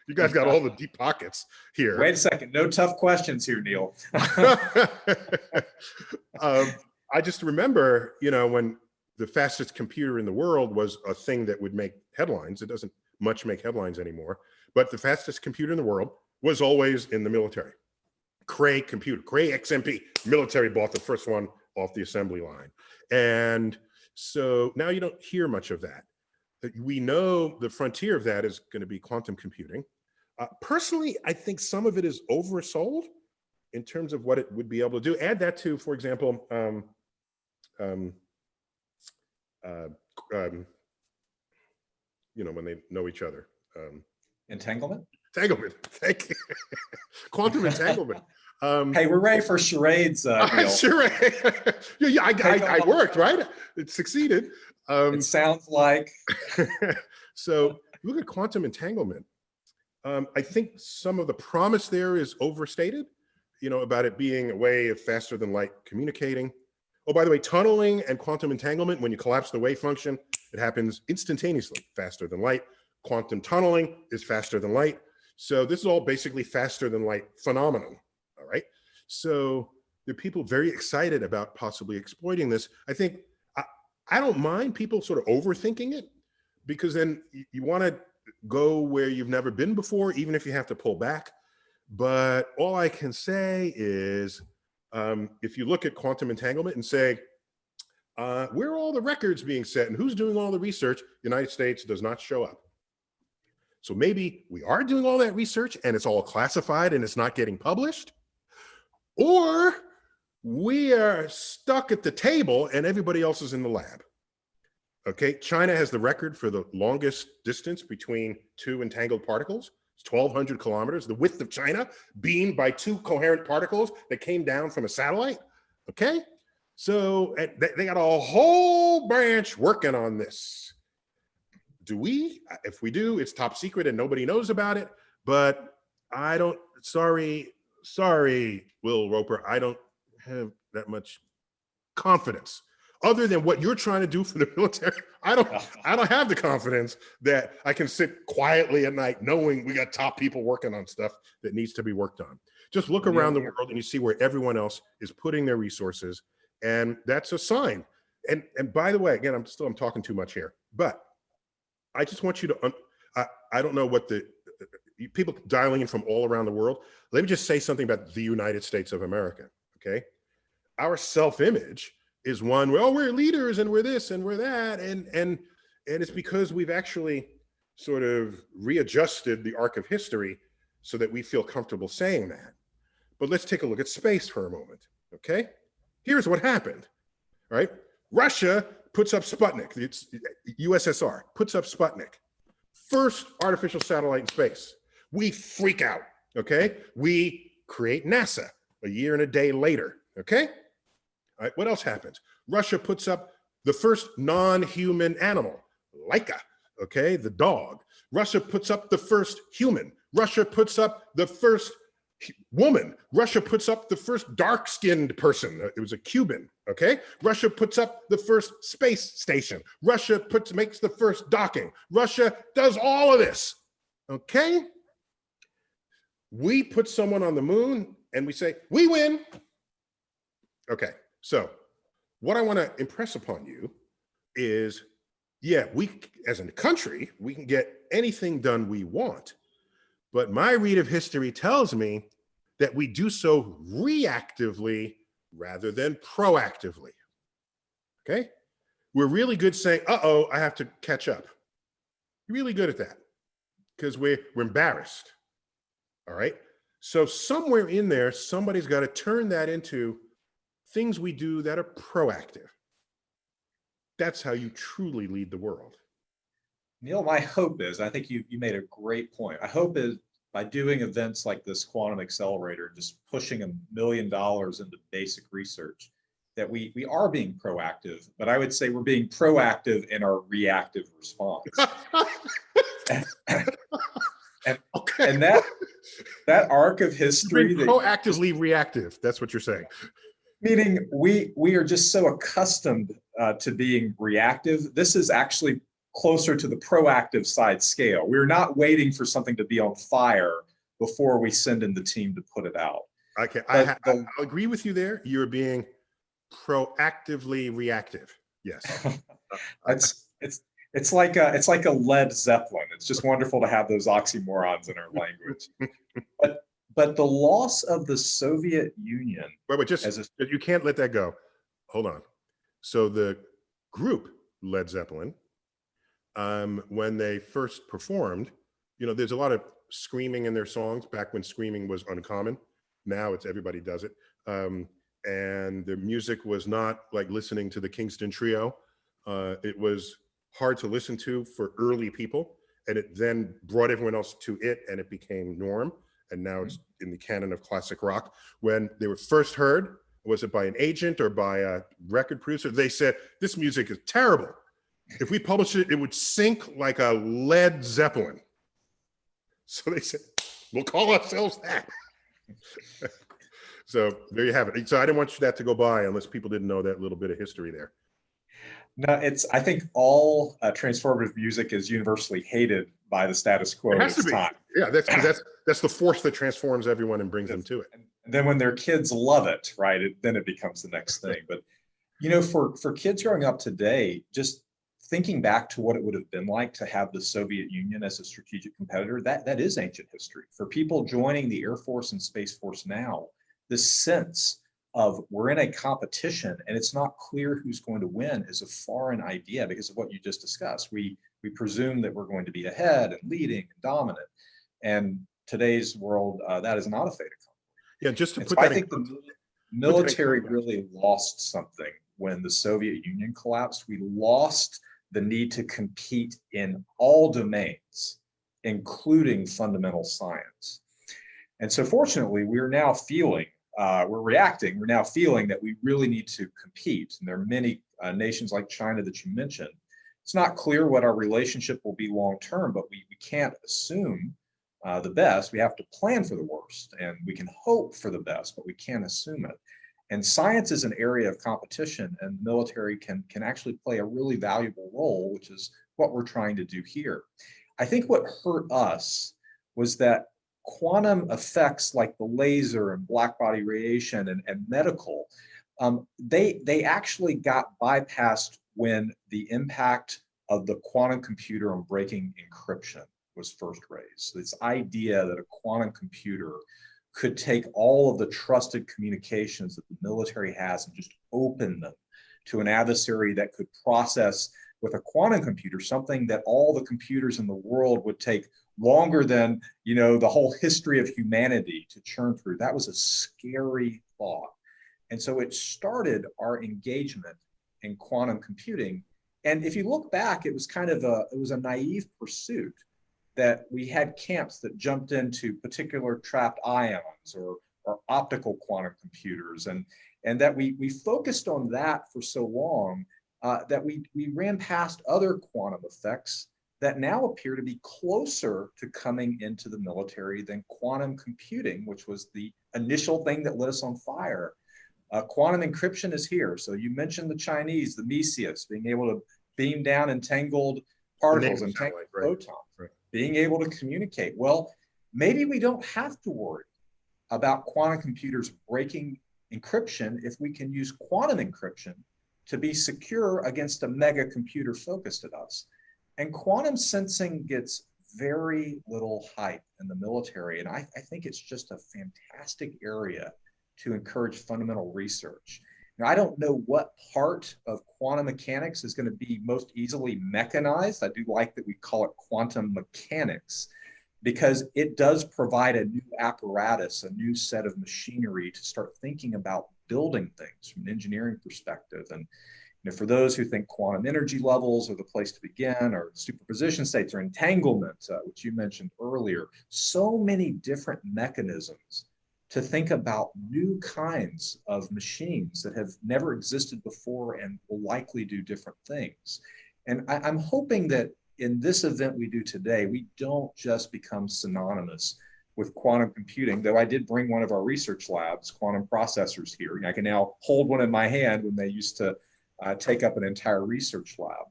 Speaker 13: You guys got all the deep pockets here.
Speaker 14: Wait a second. No tough questions here, Neil.
Speaker 13: I just remember, you know, when the fastest computer in the world was a thing that would make headlines. It doesn't much make headlines anymore, but the fastest computer in the world was always in the military. Cray computer, Cray XMP, military bought the first one off the assembly line. And so now you don't hear much of that. We know the frontier of that is going to be quantum computing. Personally, I think some of it is oversold in terms of what it would be able to do. Add that to, for example, you know, when they know each other.
Speaker 14: Entanglement?
Speaker 13: Entanglement, thank you. Quantum entanglement.
Speaker 14: Hey, we're ready for charades.
Speaker 13: Charade. Yeah, I worked, right? It succeeded.
Speaker 14: It sounds like.
Speaker 13: So look at quantum entanglement. I think some of the promise there is overstated, you know, about it being a way of faster than light communicating. Oh, by the way, tunneling and quantum entanglement, when you collapse the wave function, it happens instantaneously, faster than light. Quantum tunneling is faster than light. So this is all basically faster than light phenomenon, all right? So there are people very excited about possibly exploiting this. I think, I don't mind people sort of overthinking it, because then you want to go where you've never been before, even if you have to pull back. But all I can say is, if you look at quantum entanglement and say, where are all the records being set and who's doing all the research, the United States does not show up. So maybe we are doing all that research and it's all classified and it's not getting published, or we are stuck at the table and everybody else is in the lab. Okay, China has the record for the longest distance between two entangled particles. It's 1,200 kilometers, the width of China, beamed by two coherent particles that came down from a satellite. Okay, so they got a whole branch working on this. Do we? If we do, it's top secret and nobody knows about it. But I don't, sorry, Will Roper, I don't have that much confidence. Other than what you're trying to do for the military, I don't have the confidence that I can sit quietly at night knowing we got top people working on stuff that needs to be worked on. Just look around the world and you see where everyone else is putting their resources, and that's a sign. And by the way, again, I'm talking too much here, but I just want you to, I don't know what the people dialing in from all around the world. Let me just say something about the United States of America, okay? Our self-image is one where, oh, we're leaders and we're this and we're that. And it's because we've actually sort of readjusted the arc of history so that we feel comfortable saying that. But let's take a look at space for a moment, okay? Here's what happened, all right? Russia puts up Sputnik, it's USSR, puts up Sputnik. First artificial satellite in space. We freak out, okay? We create NASA a year and a day later, okay? All right, what else happens? Russia puts up the first non-human animal, Laika, okay, the dog. Russia puts up the first human. Russia puts up the first woman. Russia puts up the first dark-skinned person. It was a Cuban, okay? Russia puts up the first space station. Russia makes the first docking. Russia does all of this, okay? We put someone on the moon and we say, we win. Okay, so what I want to impress upon you is, yeah, we, as a country, we can get anything done we want. But my read of history tells me that we do so reactively rather than proactively. Okay? We're really good saying, uh-oh, I have to catch up. Really good at that because we're embarrassed. All right? So somewhere in there, somebody's got to turn that into things we do that are proactive. That's how you truly lead the world.
Speaker 14: Neil, my hope is, I think you made a great point. I hope is by doing events like this Quantum Accelerator, just pushing $1 million into basic research, that we are being proactive, but I would say we're being proactive in our reactive response. and that arc of history,
Speaker 13: proactively reactive. That's what you're saying.
Speaker 14: Meaning we are just so accustomed to being reactive. This is actually closer to the proactive side scale. We're not waiting for something to be on fire before we send in the team to put it out.
Speaker 13: Okay, I'll agree with you there. You're being proactively reactive. Yes.
Speaker 14: It's like a Led Zeppelin. It's just wonderful to have those oxymorons in our language. But the loss of the Soviet Union.
Speaker 13: Wait, you can't let that go. Hold on. So the group Led Zeppelin, when they first performed, there's a lot of screaming in their songs back when screaming was uncommon. Now it's everybody does it. And the music was not like listening to the Kingston Trio. It was hard to listen to for early people. And it then brought everyone else to it and it became norm. And now it's in the canon of classic rock. When they were first heard, was it by an agent or by a record producer? They said, this music is terrible. If we published it, it would sink like a Led Zeppelin. So they said, we'll call ourselves that. So there you have it. So I didn't want that to go by unless people didn't know that little bit of history there.
Speaker 14: No, I think all transformative music is universally hated by the status quo at its time.
Speaker 13: Yeah, that's the force that transforms everyone and brings them to it.
Speaker 14: And then when their kids love it, right, then it becomes the next thing. But, for kids growing up today, just thinking back to what it would have been like to have the Soviet Union as a strategic competitor, that is ancient history. For people joining the Air Force and Space Force now, this sense of we're in a competition and it's not clear who's going to win is a foreign idea because of what you just discussed. We presume that we're going to be ahead and leading and dominant. And today's world, that is not a fait accompli.
Speaker 13: Yeah, just to put
Speaker 14: that I think the military really lost something when the Soviet Union collapsed. We lost the need to compete in all domains, including fundamental science. And so fortunately, we're now feeling, we're now feeling that we really need to compete. And there are many nations like China that you mentioned. It's not clear what our relationship will be long-term, but we can't assume the best. We have to plan for the worst, and we can hope for the best, but we can't assume it. And science is an area of competition, and the military can actually play a really valuable role, which is what we're trying to do here. I think what hurt us was that quantum effects like the laser and black body radiation and medical, they actually got bypassed when the impact of the quantum computer on breaking encryption was first raised. This idea that a quantum computer could take all of the trusted communications that the military has and just open them to an adversary that could process with a quantum computer, something that all the computers in the world would take longer than, the whole history of humanity to churn through. That was a scary thought. And so it started our engagement in quantum computing. And if you look back, it was kind of a naive pursuit that we had camps that jumped into particular trapped ions or optical quantum computers. And that we focused on that for so long that we ran past other quantum effects that now appear to be closer to coming into the military than quantum computing, which was the initial thing that lit us on fire. Quantum encryption is here. So you mentioned the Chinese, the MESIAs, being able to beam down entangled particles, entangled photons, being able to communicate. Well, maybe we don't have to worry about quantum computers breaking encryption if we can use quantum encryption to be secure against a mega computer focused at us. And quantum sensing gets very little hype in the military. And I think it's just a fantastic area to encourage fundamental research. Now, I don't know what part of quantum mechanics is going to be most easily mechanized. I do like that we call it quantum mechanics, because it does provide a new apparatus, a new set of machinery to start thinking about building things from an engineering perspective. And for those who think quantum energy levels are the place to begin, or superposition states or entanglement, which you mentioned earlier, so many different mechanisms to think about new kinds of machines that have never existed before and will likely do different things. And I'm hoping that in this event we do today, we don't just become synonymous with quantum computing, though I did bring one of our research labs, quantum processors, here. I can now hold one in my hand when they used to take up an entire research lab.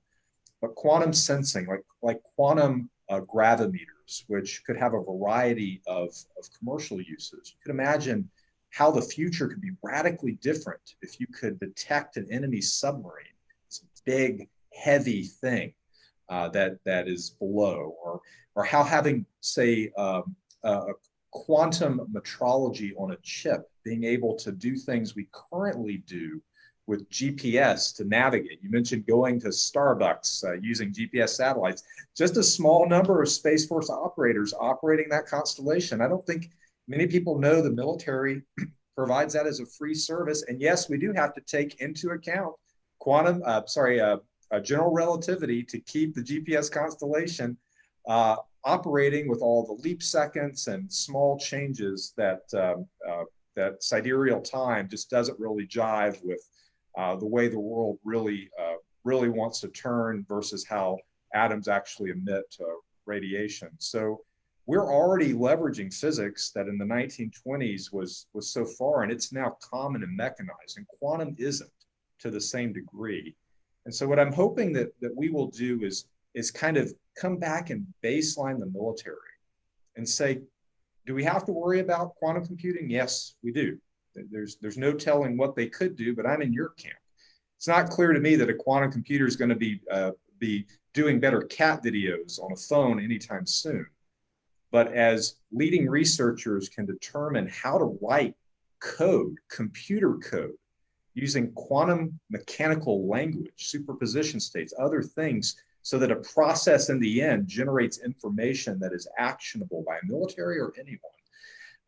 Speaker 14: But quantum sensing, like quantum gravimeters, which could have a variety of commercial uses. You could imagine how the future could be radically different if you could detect an enemy submarine. It's a big, heavy thing that is below, or how having, say, quantum metrology on a chip, being able to do things we currently do with GPS to navigate. You mentioned going to Starbucks using GPS satellites. Just a small number of Space Force operators operating that constellation. I don't think many people know the military provides that as a free service. And yes, we do have to take into account general relativity to keep the GPS constellation operating with all the leap seconds and small changes that that sidereal time just doesn't really jive with the way the world really wants to turn versus how atoms actually emit radiation. So we're already leveraging physics that in the 1920s was so far, and it's now common and mechanized, and quantum isn't to the same degree. And so what I'm hoping that we will do is kind of come back and baseline the military and say, do we have to worry about quantum computing? Yes, we do. There's no telling what they could do, but I'm in your camp. It's not clear to me that a quantum computer is going to be doing better cat videos on a phone anytime soon. But as leading researchers can determine how to write code, computer code, using quantum mechanical language, superposition states, other things, so that a process in the end generates information that is actionable by a military or anyone.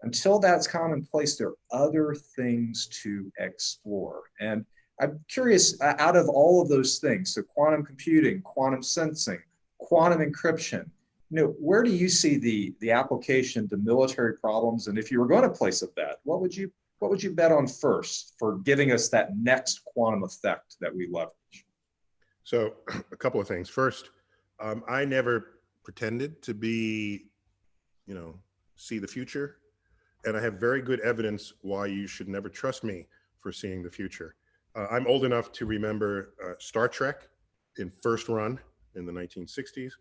Speaker 14: Until that's commonplace, there are other things to explore. And I'm curious, out of all of those things, so quantum computing, quantum sensing, quantum encryption, where do you see the application to military problems? And if you were going to place a bet, what would you bet on first for giving us that next quantum effect that we leverage?
Speaker 13: So a couple of things. First, I never pretended to be, see the future. And I have very good evidence why you should never trust me for seeing the future. I'm old enough to remember Star Trek in first run in the 1960s.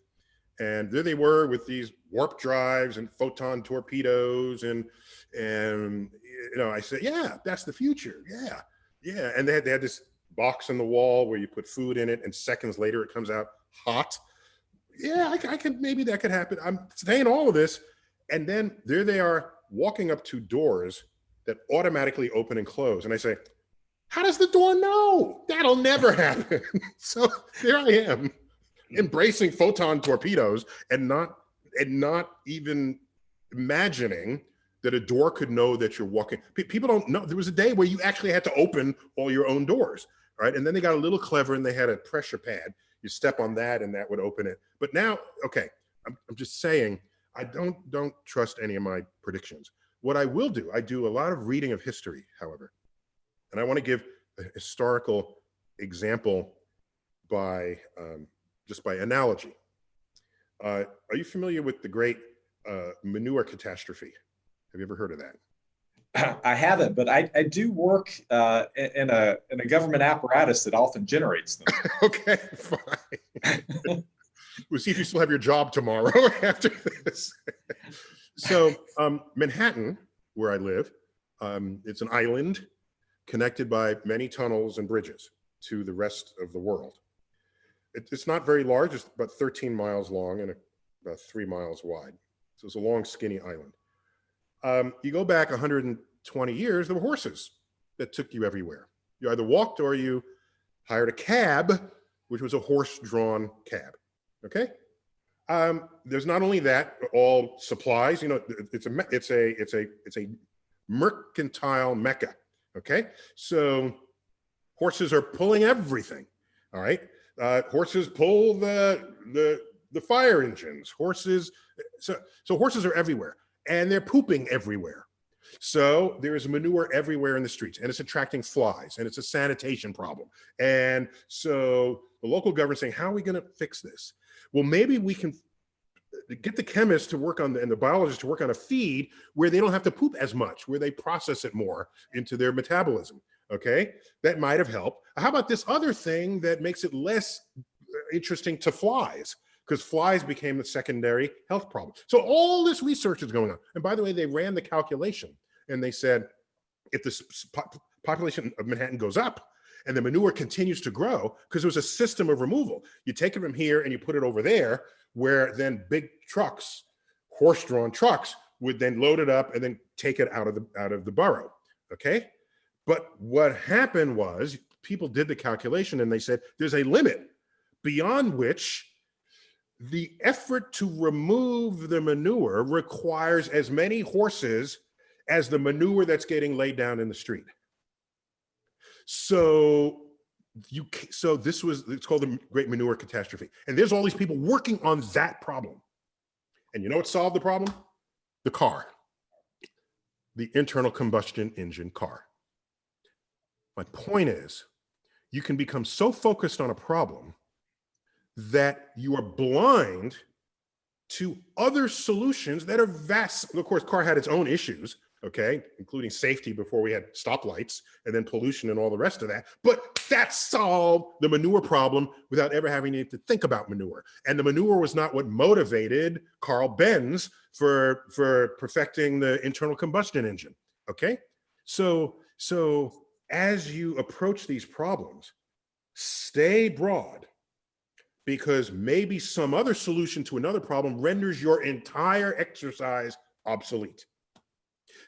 Speaker 13: And there they were with these warp drives and photon torpedoes. And I said, yeah, that's the future. Yeah, yeah. And they had this box in the wall where you put food in it, and seconds later it comes out hot. Yeah, I can, maybe that could happen. I'm saying all of this. And then there they are walking up to doors that automatically open and close. And I say, how does the door know? That'll never happen. So there I am, embracing photon torpedoes and not even imagining that a door could know that you're walking. People don't know. There was a day where you actually had to open all your own doors, right? And then they got a little clever and they had a pressure pad. You step on that and that would open it. But now, okay, I'm just saying, I don't trust any of my predictions. What I will do, I do a lot of reading of history, however, and I want to give a historical example by just by analogy. Are you familiar with the great manure catastrophe? Have you ever heard of that?
Speaker 14: I haven't, but I do work in a government apparatus that often generates them.
Speaker 13: Okay, fine. We'll see if you still have your job tomorrow after this. So Manhattan, where I live, it's an island connected by many tunnels and bridges to the rest of the world. It's not very large. It's about 13 miles long and about 3 miles wide. So it's a long, skinny island. You go back 120 years, there were horses that took you everywhere. You either walked or you hired a cab, which was a horse-drawn cab. Okay. There's not only that, all supplies. You know, it's a mercantile mecca. Okay, so horses are pulling everything. All right, horses pull the fire engines. Horses, so horses are everywhere, and they're pooping everywhere. So there is manure everywhere in the streets, and it's attracting flies, and it's a sanitation problem. And so the local government saying, how are we going to fix this? Well, maybe we can get the chemists to work on and the biologists to work on a feed where they don't have to poop as much, where they process it more into their metabolism. Okay, that might have helped. How about this other thing that makes it less interesting to flies? Because flies became the secondary health problem. So all this research is going on. And by the way, they ran the calculation and they said, if the population of Manhattan goes up and the manure continues to grow, because there was a system of removal. You take it from here and you put it over there, where then big trucks, horse-drawn trucks, would then load it up and then take it out of the borough, okay? But what happened was people did the calculation and they said there's a limit beyond which the effort to remove the manure requires as many horses as the manure that's getting laid down in the street. So it's called the Great Manure Catastrophe. And there's all these people working on that problem. And you know what solved the problem? The car, the internal combustion engine car. My point is, you can become so focused on a problem that you are blind to other solutions that are vast. Of course, car had its own issues, okay, including safety before we had stoplights and then pollution and all the rest of that. But that solved the manure problem without ever having to think about manure. And the manure was not what motivated Carl Benz for perfecting the internal combustion engine, okay? So as you approach these problems, stay broad, because maybe some other solution to another problem renders your entire exercise obsolete.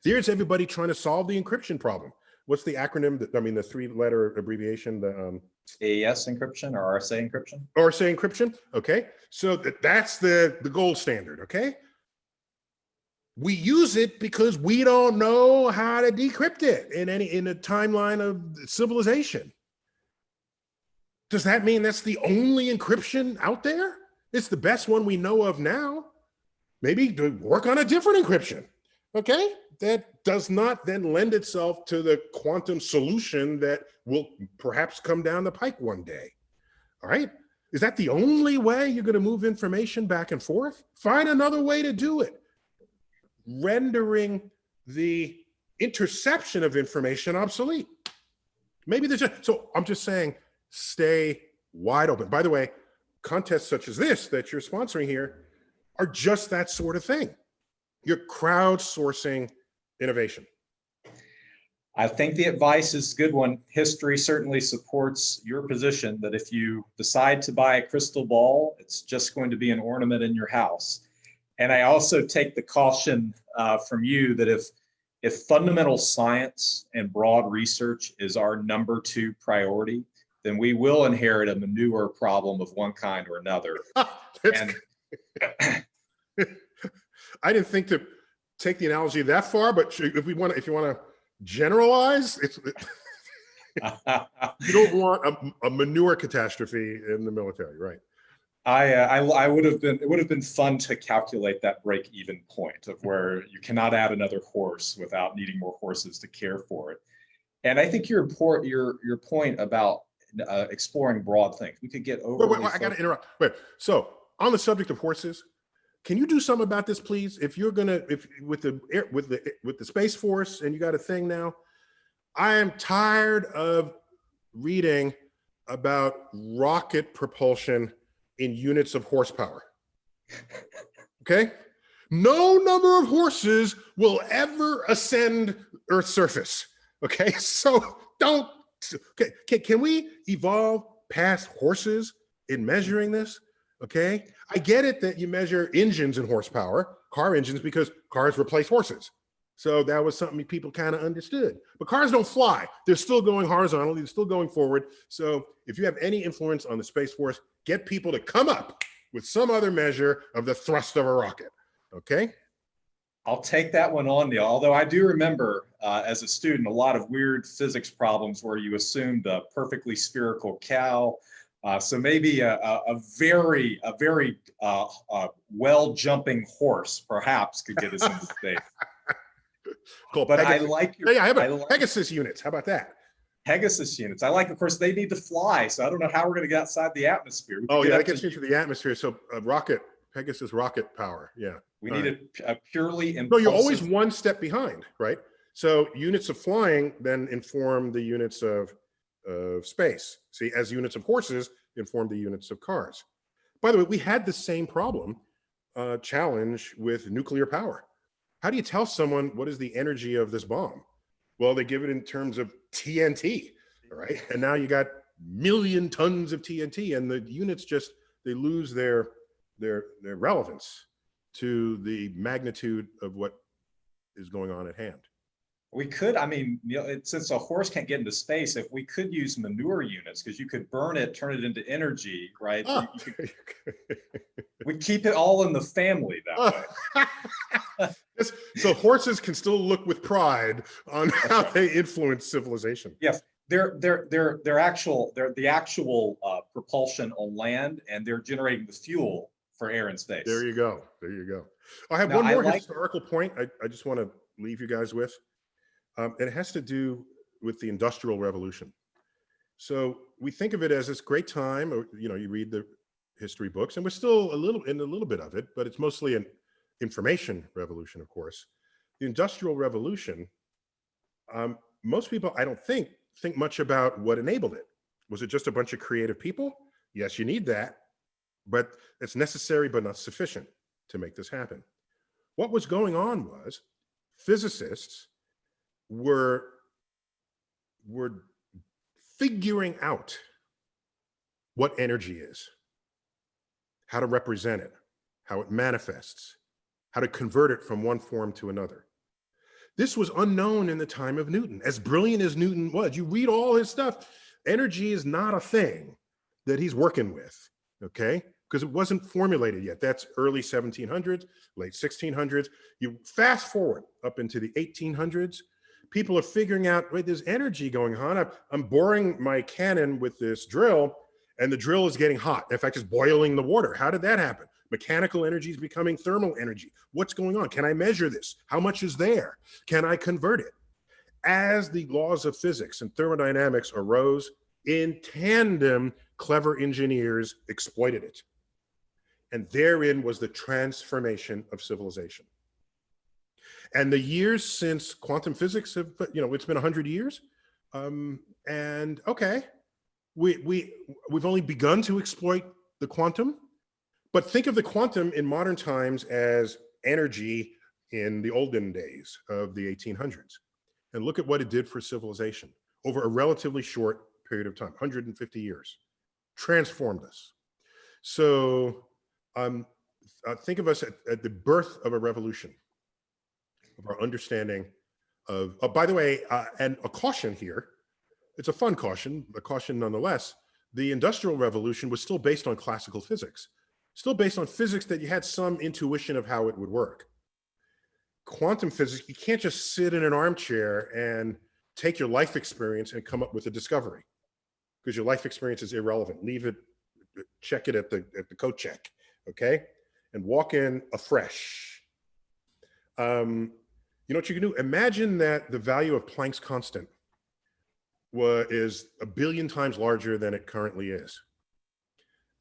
Speaker 13: There's everybody trying to solve the encryption problem. What's the acronym? The 3-letter abbreviation, the
Speaker 14: AES encryption or RSA encryption?
Speaker 13: RSA encryption, okay. So that's the gold standard, okay? We use it because we don't know how to decrypt it in a timeline of civilization. Does that mean that's the only encryption out there? It's the best one we know of now. Maybe to work on a different encryption, okay? That does not then lend itself to the quantum solution that will perhaps come down the pike one day, all right? Is that the only way you're gonna move information back and forth? Find another way to do it. Rendering the interception of information obsolete. Maybe there's so I'm just saying, stay wide open. By the way, contests such as this that you're sponsoring here are just that sort of thing. You're crowdsourcing innovation.
Speaker 14: I think the advice is a good one. History certainly supports your position that if you decide to buy a crystal ball, it's just going to be an ornament in your house. And I also take the caution from you that if fundamental science and broad research is our #2 priority, then we will inherit a manure problem of one kind or another.
Speaker 13: I didn't think to take the analogy that far, but if you want to generalize, you don't want a manure catastrophe in the military, right?
Speaker 14: It would have been fun to calculate that break-even point of where you cannot add another horse without needing more horses to care for it. And I think your point about exploring broad things, we could get over.
Speaker 13: Wait, I got to interrupt. Wait, so on the subject of horses, can you do something about this, please? If you're gonna, with the Space Force, and you got a thing now, I am tired of reading about rocket propulsion in units of horsepower. Okay, no number of horses will ever ascend Earth's surface. Okay, so don't. Okay, can we evolve past horses in measuring this? Okay, I get it that you measure engines in horsepower, car engines, because cars replace horses. So that was something people kind of understood. But cars don't fly. They're still going horizontally. They're still going forward. So if you have any influence on the Space Force, get people to come up with some other measure of the thrust of a rocket. Okay?
Speaker 14: I'll take that one on, Neil. Although I do remember as a student, a lot of weird physics problems where you assumed a perfectly spherical cow. So maybe a very well jumping horse perhaps could get us into space.
Speaker 13: Cool.
Speaker 14: But
Speaker 13: Pegasus.
Speaker 14: I like your,
Speaker 13: Yeah, how about Pegasus units? How about that?
Speaker 14: Pegasus units. I like, of course, they need to fly. So I don't know how we're going to get outside the atmosphere.
Speaker 13: Oh yeah, that gets into the atmosphere. So rocket, Pegasus rocket power. Yeah.
Speaker 14: We need a purely impulsive.
Speaker 13: No, you're always one step behind, right? So units of flying then inform the units of space. See, as units of horses inform the units of cars. By the way, we had the same problem challenge with nuclear power. How do you tell someone what is the energy of this bomb? Well, they give it in terms of TNT, right? And now you got million tons of TNT, and the units just, they lose their relevance to the magnitude of what is going on at hand.
Speaker 14: We could, I mean, you know, since a horse can't get into space, if we could use manure units, because you could burn it, turn it into energy, right?
Speaker 13: Oh.
Speaker 14: We'd keep it all in the family that way.
Speaker 13: So horses can still look with pride on how they influence civilization.
Speaker 14: Yes, they're the actual propulsion on land, and they're generating the fuel for air and space.
Speaker 13: There you go. There you go. I have one more historical point I just want to leave you guys with. It has to do with the Industrial Revolution. So we think of it as this great time, or, you know, you read the history books, and we're still a little bit of it, but it's mostly an information revolution, of course. The Industrial Revolution, most people, I don't think much about what enabled it. Was it just a bunch of creative people? Yes, you need that, but it's necessary but not sufficient to make this happen. What was going on was physicists were figuring out what energy is, how to represent it, how it manifests, how to convert it from one form to another. This was unknown in the time of Newton. As brilliant as Newton was, you read all his stuff, energy is not a thing that he's working with, okay? Because it wasn't formulated yet. That's early 1700s, late 1600s. You fast forward up into the 1800s, people are figuring out, wait, there's energy going on. I'm boring my cannon with this drill, and the drill is getting hot. In fact, it's boiling the water. How did that happen? Mechanical energy is becoming thermal energy. What's going on? Can I measure this? How much is there? Can I convert it? As the laws of physics and thermodynamics arose, in tandem, clever engineers exploited it. And therein was the transformation of civilization. And the years since quantum physics have, you know, it's been 100 years. And okay, we've only begun to exploit the quantum, but think of the quantum in modern times as energy in the olden days of the 1800s. And look at what it did for civilization over a relatively short period of time, 150 years, transformed us. So think of us at the birth of a revolution, of our understanding of, by the way, and a caution here, it's a fun caution, a caution nonetheless, the Industrial Revolution was still based on classical physics, still based on physics that you had some intuition of how it would work. Quantum physics, you can't just sit in an armchair and take your life experience and come up with a discovery, because your life experience is irrelevant. Leave it, check it at the coat check, okay? And walk in afresh. You know what you can do? Imagine that the value of Planck's constant is 1 billion times larger than it currently is.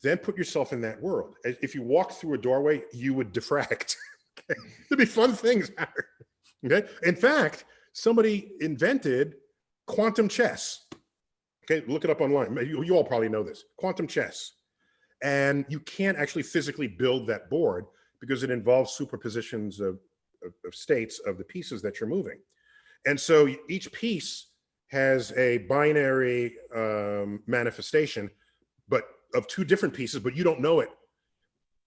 Speaker 13: Then put yourself in that world. If you walk through a doorway, you would diffract. Okay? There'd be fun things happen. Okay? In fact, somebody invented quantum chess. Okay, look it up online. You all probably know this. Quantum chess. And you can't actually physically build that board because it involves superpositions of states of the pieces that you're moving. And so each piece has a binary manifestation, but of two different pieces, but you don't know it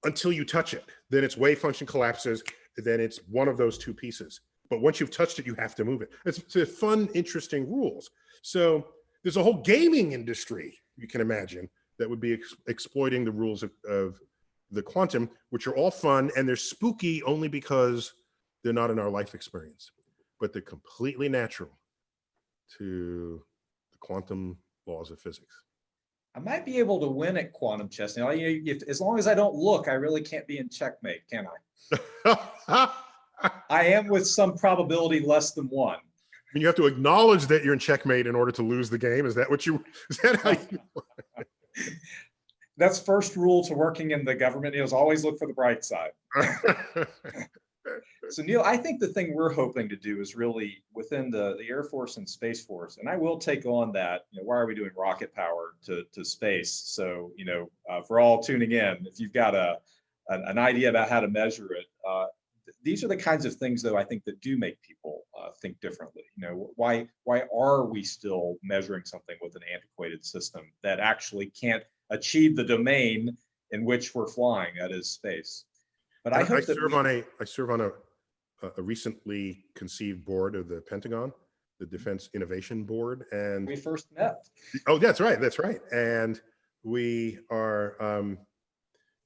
Speaker 13: until you touch it. Then its wave function collapses. Then it's one of those two pieces. But once you've touched it, you have to move it. It's fun, interesting rules. So there's a whole gaming industry, you can imagine, that would be exploiting the rules of the quantum, which are all fun, and they're spooky only because they're not in our life experience, but they're completely natural to the quantum laws of physics.
Speaker 14: I might be able to win at quantum chess. Now, as long as I don't look, I really can't be in checkmate, can I? I am with some probability less than 1.
Speaker 13: I mean, you have to acknowledge that you're in checkmate in order to lose the game. Is that how you?
Speaker 14: That's first rule to working in the government is always look for the bright side. So Neil, I think the thing we're hoping to do is really within the Air Force and Space Force, and I will take on that, why are we doing rocket power to space? So, for all tuning in, if you've got an idea about how to measure it, these are the kinds of things, though, I think that do make people think differently. Why are we still measuring something with an antiquated system that actually can't achieve the domain in which we're flying, that is space? But I
Speaker 13: serve on a recently conceived board of the Pentagon, the Defense Innovation Board, and
Speaker 14: we first met.
Speaker 13: Oh, that's right, and we are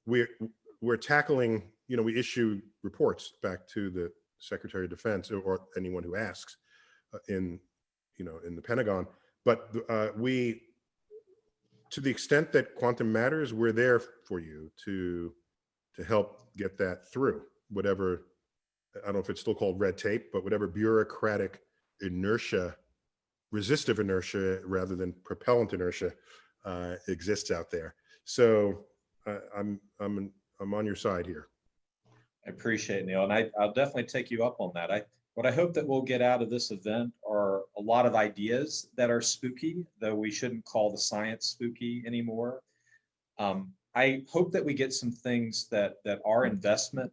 Speaker 13: we're tackling. We issue reports back to the Secretary of Defense or anyone who asks in the Pentagon. But we, to the extent that quantum matters, we're there for you to help get that through. Whatever, I don't know if it's still called red tape, but whatever bureaucratic inertia, resistive inertia rather than propellant inertia exists out there. So I'm on your side here.
Speaker 14: I appreciate it, Neil, and I'll definitely take you up on that. What I hope that we'll get out of this event are a lot of ideas that are spooky, though we shouldn't call the science spooky anymore. I hope that we get some things that our investment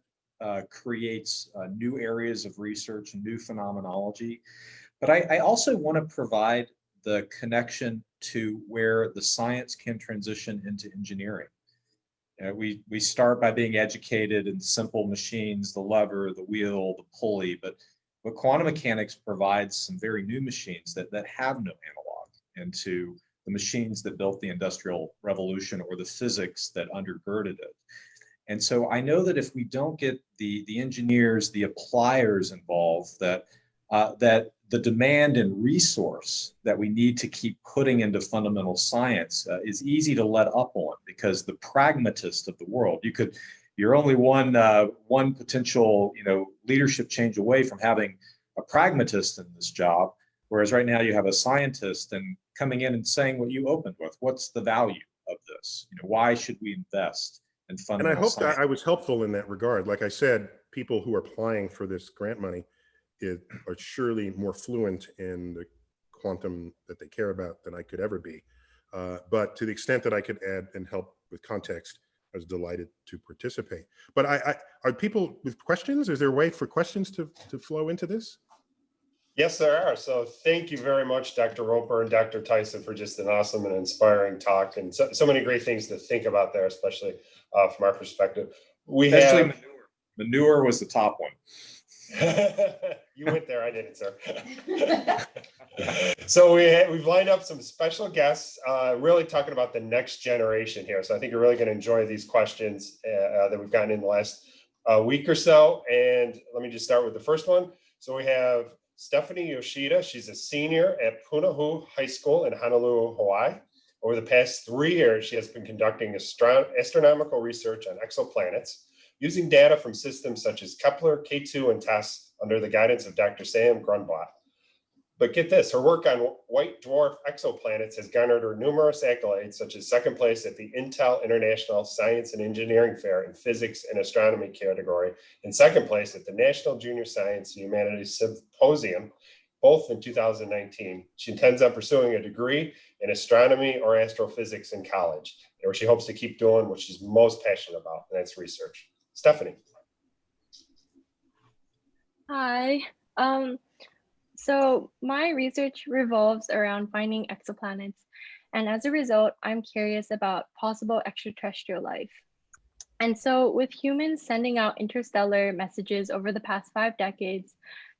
Speaker 14: creates new areas of research and new phenomenology. But I also want to provide the connection to where the science can transition into engineering. We start by being educated in simple machines, the lever, the wheel, the pulley, but quantum mechanics provides some very new machines that have no analog into the machines that built the Industrial Revolution or the physics that undergirded it. And so I know that if we don't get the engineers, the appliers involved, that the demand and resource that we need to keep putting into fundamental science is easy to let up on, because the pragmatist of the world, you're only one potential leadership change away from having a pragmatist in this job, whereas right now you have a scientist and coming in and saying what you opened with. What's the value of this? Why should we invest in fundamental
Speaker 13: And I hope
Speaker 14: science?
Speaker 13: that I was helpful in that regard. Like I said, people who are applying for this grant money are surely more fluent in the quantum that they care about than I could ever be. But to the extent that I could add and help with context, I was delighted to participate. But are people with questions? Is there a way for questions to flow into this?
Speaker 2: Yes, there are. So thank you very much, Dr. Roper and Dr. Tyson, for just an awesome and inspiring talk, and so many great things to think about there, especially from our perspective.
Speaker 14: Especially manure was the top one.
Speaker 2: You went there, I didn't, sir. So we've lined up some special guests, really talking about the next generation here. So I think you're really going to enjoy these questions that we've gotten in the last week or so. And let me just start with the first one. So we have Stephanie Yoshida. She's a senior at Punahou High School in Honolulu, Hawaii. Over the past 3 years, she has been conducting astronomical research on exoplanets, using data from systems such as Kepler, K2, and TESS under the guidance of Dr. Sam Grunblatt. But get this, her work on white dwarf exoplanets has garnered her numerous accolades, such as second place at the Intel International Science and Engineering Fair in Physics and Astronomy category, and second place at the National Junior Science and Humanities Symposium, both in 2019. She intends on pursuing a degree in astronomy or astrophysics in college, where she hopes to keep doing what she's most passionate about, and that's research. Stephanie.
Speaker 9: Hi. So my research revolves around finding exoplanets, and as a result, I'm curious about possible extraterrestrial life. And so with humans sending out interstellar messages over the past 5 decades,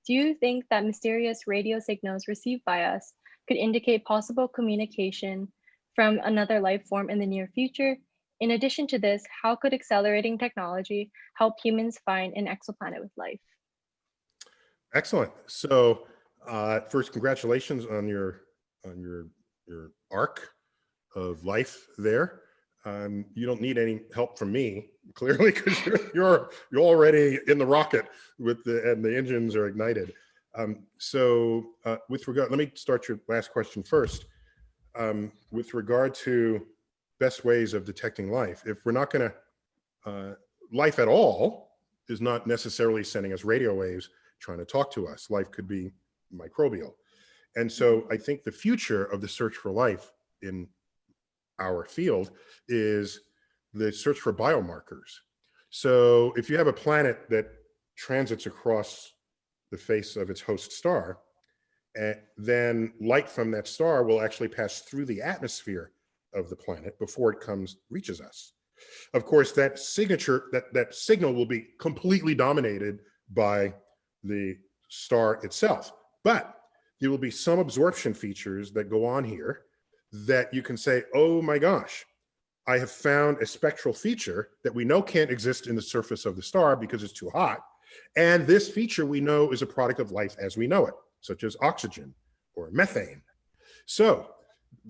Speaker 9: do you think that mysterious radio signals received by us could indicate possible communication from another life form in the near future? In addition to this, how could accelerating technology help humans find an exoplanet with life?
Speaker 13: Excellent. So first, congratulations on your arc of life there. You don't need any help from me, clearly, because you're already in the rocket and the engines are ignited. With regard, let me start your last question first. With regard to best ways of detecting life, if we're not going to, life at all is not necessarily sending us radio waves trying to talk to us. Life could be microbial. And so I think the future of the search for life in our field is the search for biomarkers. So if you have a planet that transits across the face of its host star, then light from that star will actually pass through the atmosphere of the planet before it reaches us. Of course, that signal will be completely dominated by the star itself, but there will be some absorption features that go on here that you can say, oh my gosh, I have found a spectral feature that we know can't exist in the surface of the star because it's too hot. And this feature we know is a product of life as we know it, such as oxygen or methane. So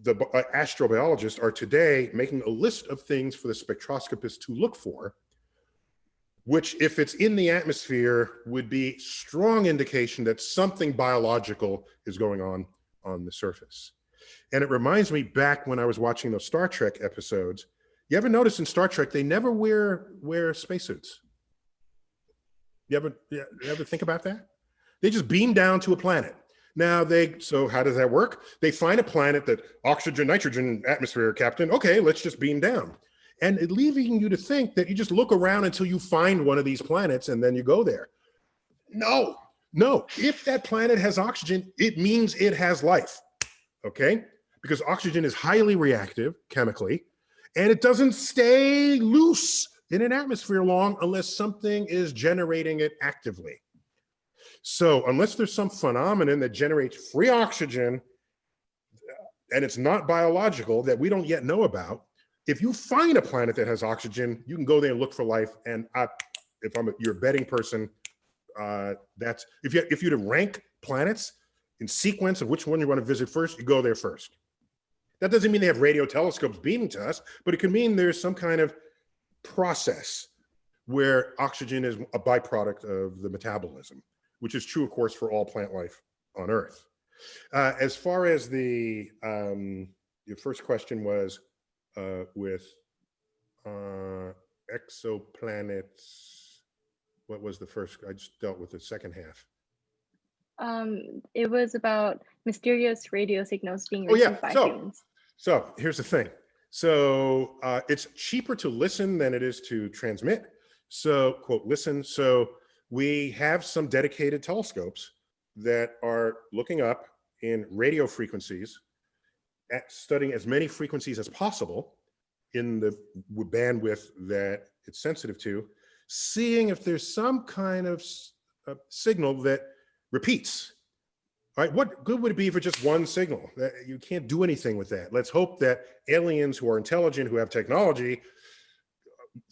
Speaker 13: the astrobiologists are today making a list of things for the spectroscopists to look for, which, if it's in the atmosphere, would be strong indication that something biological is going on the surface. And it reminds me back when I was watching those Star Trek episodes. You ever notice in Star Trek, they never wear spacesuits? You ever think about that? They just beam down to a planet. Now so how does that work? They find a planet that oxygen, nitrogen, atmosphere, captain. Okay, let's just beam down. And it leaving you to think that you just look around until you find one of these planets and then you go there. No. If that planet has oxygen, it means it has life, okay? Because oxygen is highly reactive chemically, and it doesn't stay loose in an atmosphere long unless something is generating it actively. So unless there's some phenomenon that generates free oxygen and it's not biological that we don't yet know about, if you find a planet that has oxygen, you can go there and look for life. And if you're a betting person, that's if you to rank planets in sequence of which one you want to visit first, you go there first. That doesn't mean they have radio telescopes beaming to us, but it can mean there's some kind of process where oxygen is a byproduct of the metabolism, which is true, of course, for all plant life on Earth. As far as your first question was with exoplanets, what was the first? I just dealt with the second half.
Speaker 9: It was about mysterious radio signals being received by humans.
Speaker 13: So here's the thing. So it's cheaper to listen than it is to transmit. So, quote, listen. So we have some dedicated telescopes that are looking up in radio frequencies, studying as many frequencies as possible in the bandwidth that it's sensitive to, seeing if there's some kind of signal that repeats. All right, what good would it be for just one signal? You can't do anything with that. Let's hope that aliens who are intelligent, who have technology,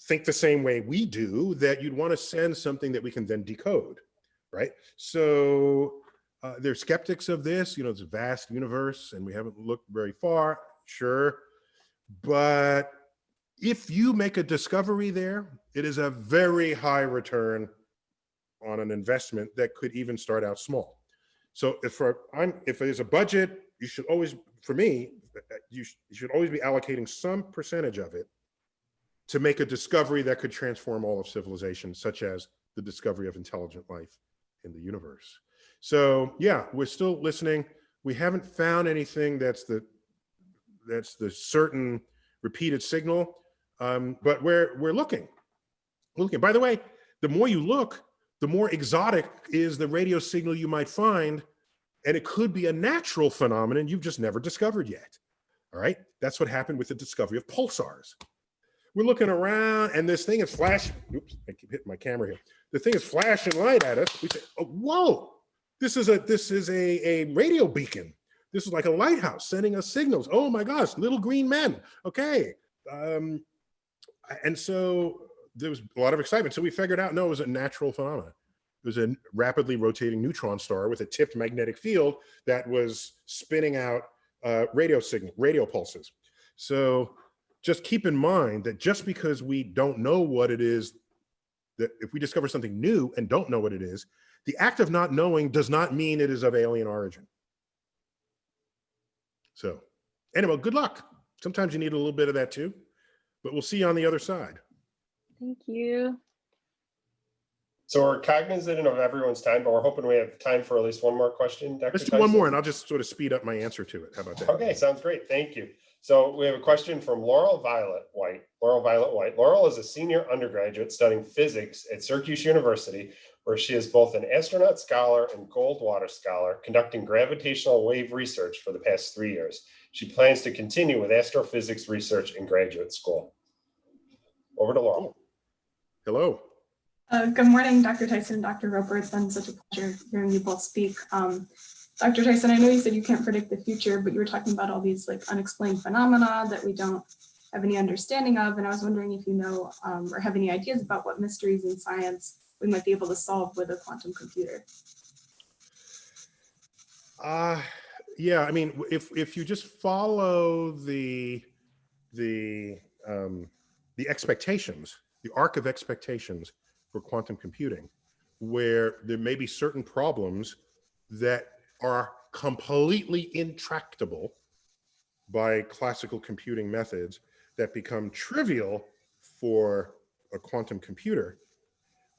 Speaker 13: think the same way we do, that you'd want to send something that we can then decode, right? So they're skeptics of this. It's a vast universe and we haven't looked very far, sure. But if you make a discovery there, it is a very high return on an investment that could even start out small. So if there's a budget, you should always, for me, you should always be allocating some percentage of it to make a discovery that could transform all of civilization, such as the discovery of intelligent life in the universe. So yeah, we're still listening. We haven't found anything that's the certain repeated signal, but we're looking. By the way, the more you look, the more exotic is the radio signal you might find, and it could be a natural phenomenon you've just never discovered yet. All right, that's what happened with the discovery of pulsars. we're looking around and this thing is flashing. Oops, I keep hitting my camera here. The thing is flashing light at us. We say, oh, whoa, this is a radio beacon. This is like a lighthouse sending us signals. Oh my gosh, little green men. Okay. And so there was a lot of excitement. So we figured out, no, it was a natural phenomenon. It was a rapidly rotating neutron star with a tipped magnetic field that was spinning out radio pulses. So just keep in mind that just because we don't know what it is, that if we discover something new and don't know what it is, the act of not knowing does not mean it is of alien origin. So anyway, good luck. Sometimes you need a little bit of that too, but we'll see you on the other side.
Speaker 9: Thank you.
Speaker 2: So we're cognizant of everyone's time, but we're hoping we have time for at least one more question, Dr.
Speaker 13: Let's do
Speaker 2: Tyson.
Speaker 13: one more and I'll just sort of speed up my answer to it. How about that?
Speaker 2: Okay, sounds great. Thank you. So we have a question from Laurel Violet White. Laurel is a senior undergraduate studying physics at Syracuse University, where she is both an astronaut scholar and Goldwater scholar, conducting gravitational wave research for the past 3 years. She plans to continue with astrophysics research in graduate school. Over to Laurel.
Speaker 13: Hello.
Speaker 15: Good morning, Dr. Tyson and Dr. Roper. It's been such a pleasure hearing you both speak. Dr. Tyson, I know you said you can't predict the future, but you were talking about all these like unexplained phenomena that we don't have any understanding of. And I was wondering if you know or have any ideas about what mysteries in science we might be able to solve with a quantum computer.
Speaker 13: Yeah, I mean, if you just follow the expectations, the arc of expectations for quantum computing, where there may be certain problems that are completely intractable by classical computing methods that become trivial for a quantum computer,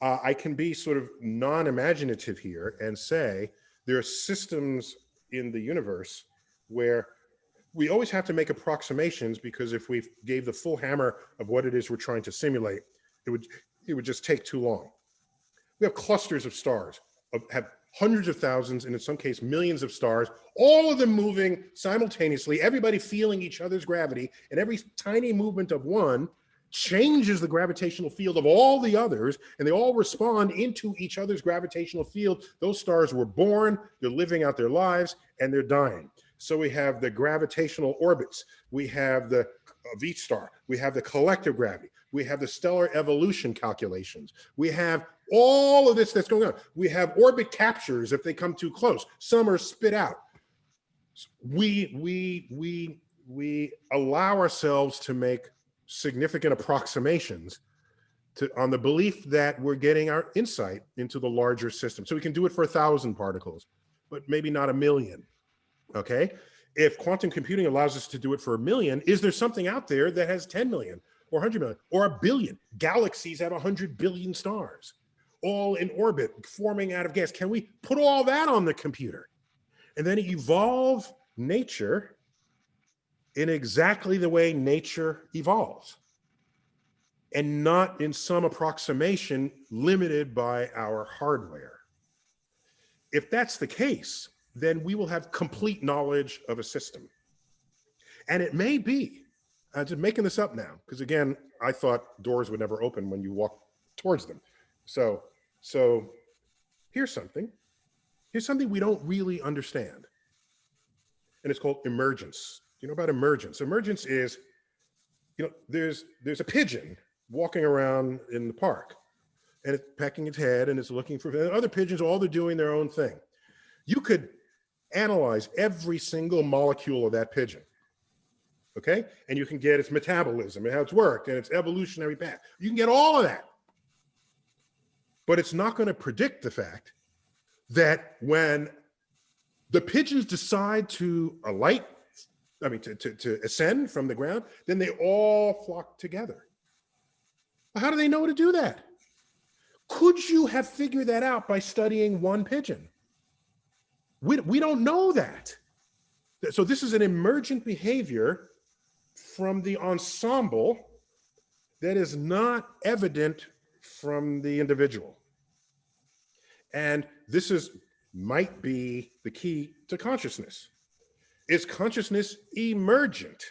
Speaker 13: I can be sort of non-imaginative here and say there are systems in the universe where we always have to make approximations, because if we gave the full hammer of what it is we're trying to simulate, it would just take too long. We have clusters of stars, have hundreds of thousands, and in some case, millions of stars, all of them moving simultaneously, everybody feeling each other's gravity, and every tiny movement of one changes the gravitational field of all the others, and they all respond into each other's gravitational field. Those stars were born, they're living out their lives, and they're dying. So we have the gravitational orbits, we have the of each star, we have the collective gravity, we have the stellar evolution calculations, we have all of this that's going on. We have orbit captures if they come too close. Some are spit out. We allow ourselves to make significant approximations on the belief that we're getting our insight into the larger system. So we can do it for 1,000 particles, but maybe not 1,000,000. Okay? If quantum computing allows us to do it for 1,000,000, is there something out there that has 10 million or 100 million or 1 billion? Galaxies have 100 billion stars, all in orbit, forming out of gas. Can we put all that on the computer and then evolve nature in exactly the way nature evolves, and not in some approximation limited by our hardware? If that's the case, then we will have complete knowledge of a system. And it may be, I'm just making this up now, because again, I thought doors would never open when you walk towards them. So here's something we don't really understand. And it's called emergence. Do you know about emergence? Emergence is, there's a pigeon walking around in the park, and it's pecking its head and it's looking for other pigeons, all they're doing their own thing. You could analyze every single molecule of that pigeon, okay? And you can get its metabolism and how it's worked and its evolutionary path. You can get all of that. But it's not going to predict the fact that when the pigeons decide to alight, to ascend from the ground, then they all flock together. How do they know to do that? Could you have figured that out by studying one pigeon? We don't know that. So this is an emergent behavior from the ensemble that is not evident from the individual. And this might be the key to consciousness. Is consciousness emergent?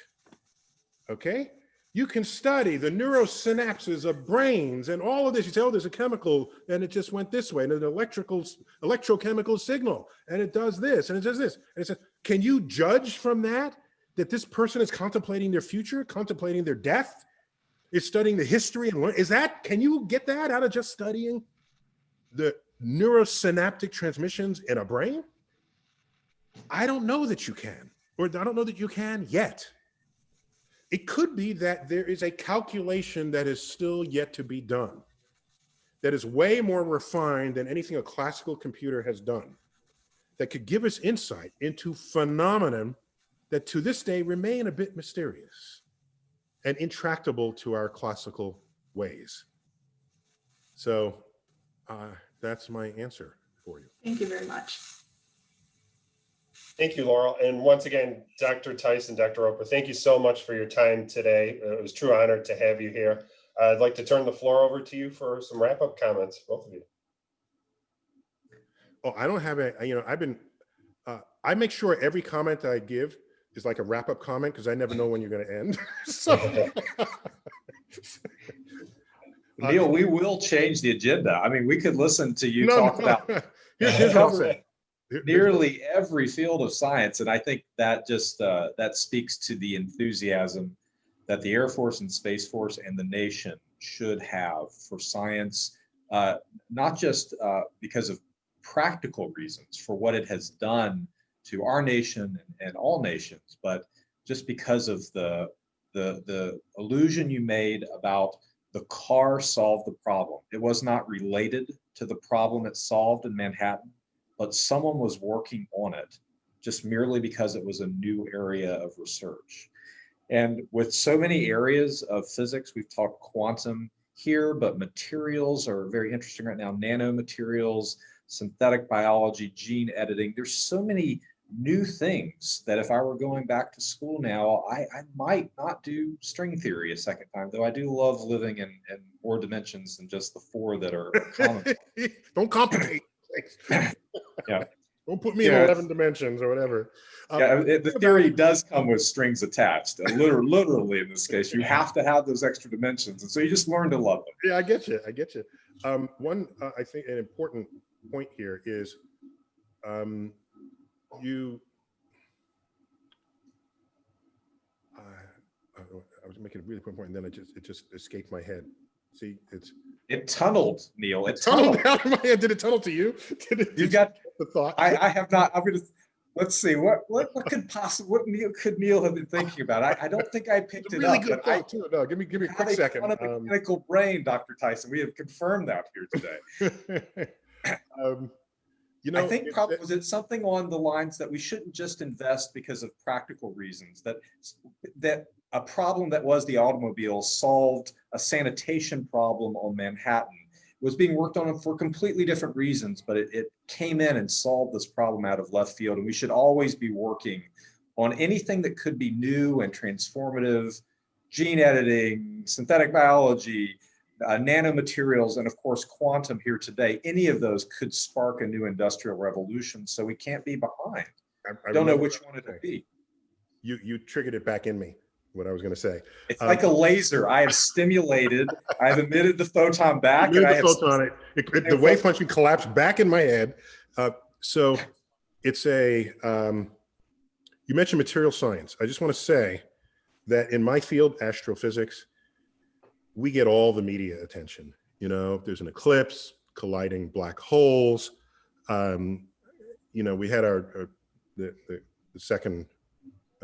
Speaker 13: Okay? You can study the neurosynapses of brains and all of this. You say, oh, there's a chemical and it just went this way, and an electrochemical signal, and it does this, and it does this. And it says, can you judge from that this person is contemplating their future, contemplating their death, is studying the history and learn? Can you get that out of just studying the neurosynaptic transmissions in a brain? I don't know that you can, or I don't know that you can yet. It could be that there is a calculation that is still yet to be done, that is way more refined than anything a classical computer has done, that could give us insight into phenomenon that to this day remain a bit mysterious and intractable to our classical ways. So that's my answer for you.
Speaker 15: Thank you very much.
Speaker 2: Thank you, Laurel. And once again, Dr. Tyson, Dr. Roper, thank you so much for your time today. It was a true honor to have you here. I'd like to turn the floor over to you for some wrap-up comments, both of you.
Speaker 13: Oh, I don't have I make sure every comment that I give is like a wrap-up comment, because I never know when you're going to end. So,
Speaker 14: Neil, we will change the agenda. I mean, we could listen to you talk about
Speaker 13: here's what I'm saying.
Speaker 14: Nearly every field of science, and I think that just that speaks to the enthusiasm that the Air Force and Space Force and the nation should have for science, not just because of practical reasons for what it has done to our nation and all nations, but just because of the allusion you made about the car solved the problem. It was not related to the problem it solved in Manhattan, but someone was working on it just merely because it was a new area of research. And with so many areas of physics, we've talked quantum here, but materials are very interesting right now. Nanomaterials, synthetic biology, gene editing. There's so many new things that if I were going back to school now, I might not do string theory a second time, though I do love living in more dimensions than just the four that are common.
Speaker 13: Don't complicate things.
Speaker 14: Yeah.
Speaker 13: Don't put me in 11 dimensions or whatever.
Speaker 14: The theory does come with strings attached. Literally, in this case, you have to have those extra dimensions, and so you just learn to love them.
Speaker 13: Yeah, I get you. One, I think an important point here is, I was making a really important point, and then it just escaped my head. See,
Speaker 14: it tunneled, Neil. It
Speaker 13: tunneled down in my head. Did it tunnel to you?
Speaker 14: You got
Speaker 13: the thought.
Speaker 14: I have not. I'm gonna. Let's see. What could Neil have been thinking about? I don't think I picked it
Speaker 13: really
Speaker 14: up.
Speaker 13: Good thought too. No, give me a quick second.
Speaker 14: Mechanical brain, Dr. Tyson. We have confirmed that here today. I think probably was it something on the lines that we shouldn't just invest because of practical reasons. That a problem that was the automobile solved a sanitation problem on Manhattan. It was being worked on for completely different reasons, but it came in and solved this problem out of left field. And we should always be working on anything that could be new and transformative, gene editing, synthetic biology, nanomaterials, and of course, quantum here today. Any of those could spark a new industrial revolution. So we can't be behind. I don't know which one it'll be.
Speaker 13: You triggered it back in me. What I was going to say.
Speaker 14: It's like a laser. I have stimulated. I have emitted the photon back.
Speaker 13: The wave function collapsed back in my head. So it's you mentioned material science. I just want to say that in my field, astrophysics, we get all the media attention. There's an eclipse, colliding black holes. We had the second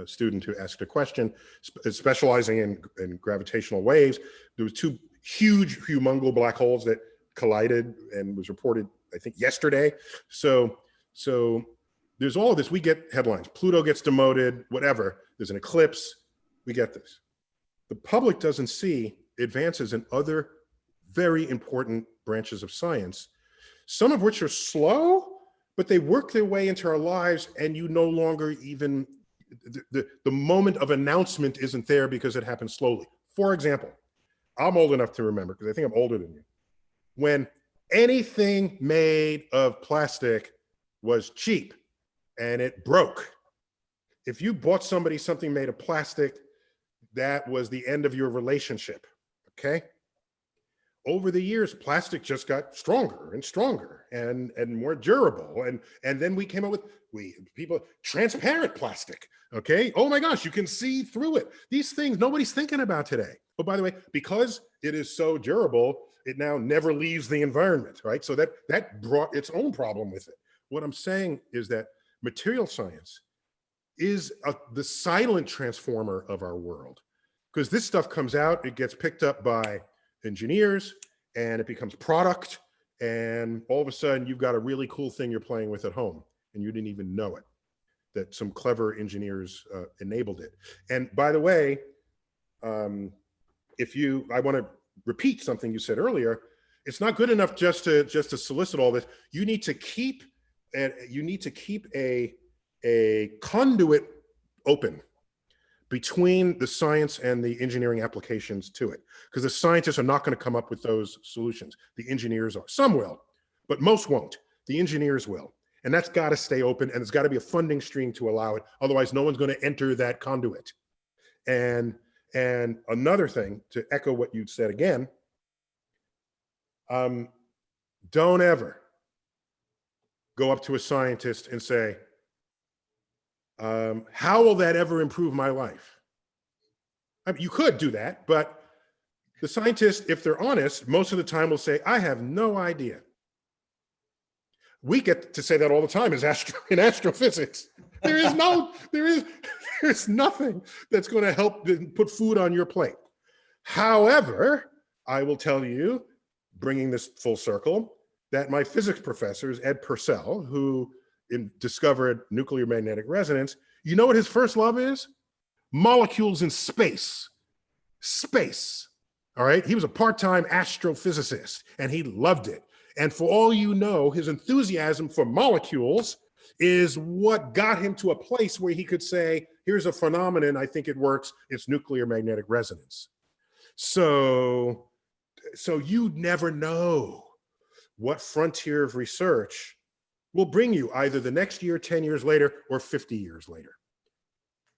Speaker 13: student who asked a question specializing in gravitational waves. There was two huge, humongous black holes that collided and was reported, I think, yesterday. So there's all of this. We get headlines. Pluto gets demoted, whatever. There's an eclipse. We get this. The public doesn't see advances in other very important branches of science, some of which are slow, but they work their way into our lives, and you no longer even the moment of announcement isn't there because it happens slowly. For example, I'm old enough to remember, because I think I'm older than you, when anything made of plastic was cheap and it broke. If you bought somebody something made of plastic, that was the end of your relationship, okay? Over the years, plastic just got stronger and stronger and more durable. And then we came up with, transparent plastic, okay? Oh my gosh, you can see through it. These things nobody's thinking about today. But by the way, because it is so durable, it now never leaves the environment, right? So that brought its own problem with it. What I'm saying is that material science is the silent transformer of our world. Because this stuff comes out, it gets picked up by engineers, and it becomes product, and all of a sudden you've got a really cool thing you're playing with at home, and you didn't even know it, that some clever engineers enabled it. And by the way, I want to repeat something you said earlier. It's not good enough just to solicit all this. You need to keep a conduit open between the science and the engineering applications to it, because the scientists are not going to come up with those solutions. The engineers are. Some will, but most won't. The engineers will. And that's got to stay open, and there's got to be a funding stream to allow it. Otherwise, no one's going to enter that conduit. And another thing, to echo what you'd said again, don't ever go up to a scientist and say, how will that ever improve my life? I mean, you could do that, but the scientists, if they're honest, most of the time will say, I have no idea. We get to say that all the time in astrophysics. There's nothing that's going to help put food on your plate. However, I will tell you, bringing this full circle, that my physics professor, Ed Purcell, who discovered nuclear magnetic resonance, you know what his first love is? Molecules in space. Space. All right. He was a part-time astrophysicist and he loved it. And for all you know, his enthusiasm for molecules is what got him to a place where he could say, here's a phenomenon, I think it works, it's nuclear magnetic resonance. So you never know what frontier of research will bring you either the next year, 10 years later, or 50 years later.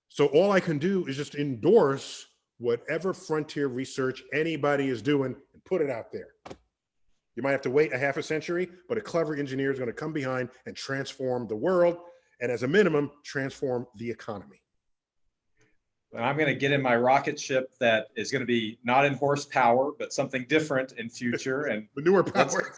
Speaker 13: So all I can do is just endorse whatever frontier research anybody is doing and put it out there. You might have to wait a half a century, but a clever engineer is going to come behind and transform the world, and as a minimum, transform the economy.
Speaker 14: And I'm going to get in my rocket ship that is going to be not in horsepower, but something different in future. And
Speaker 13: manure power.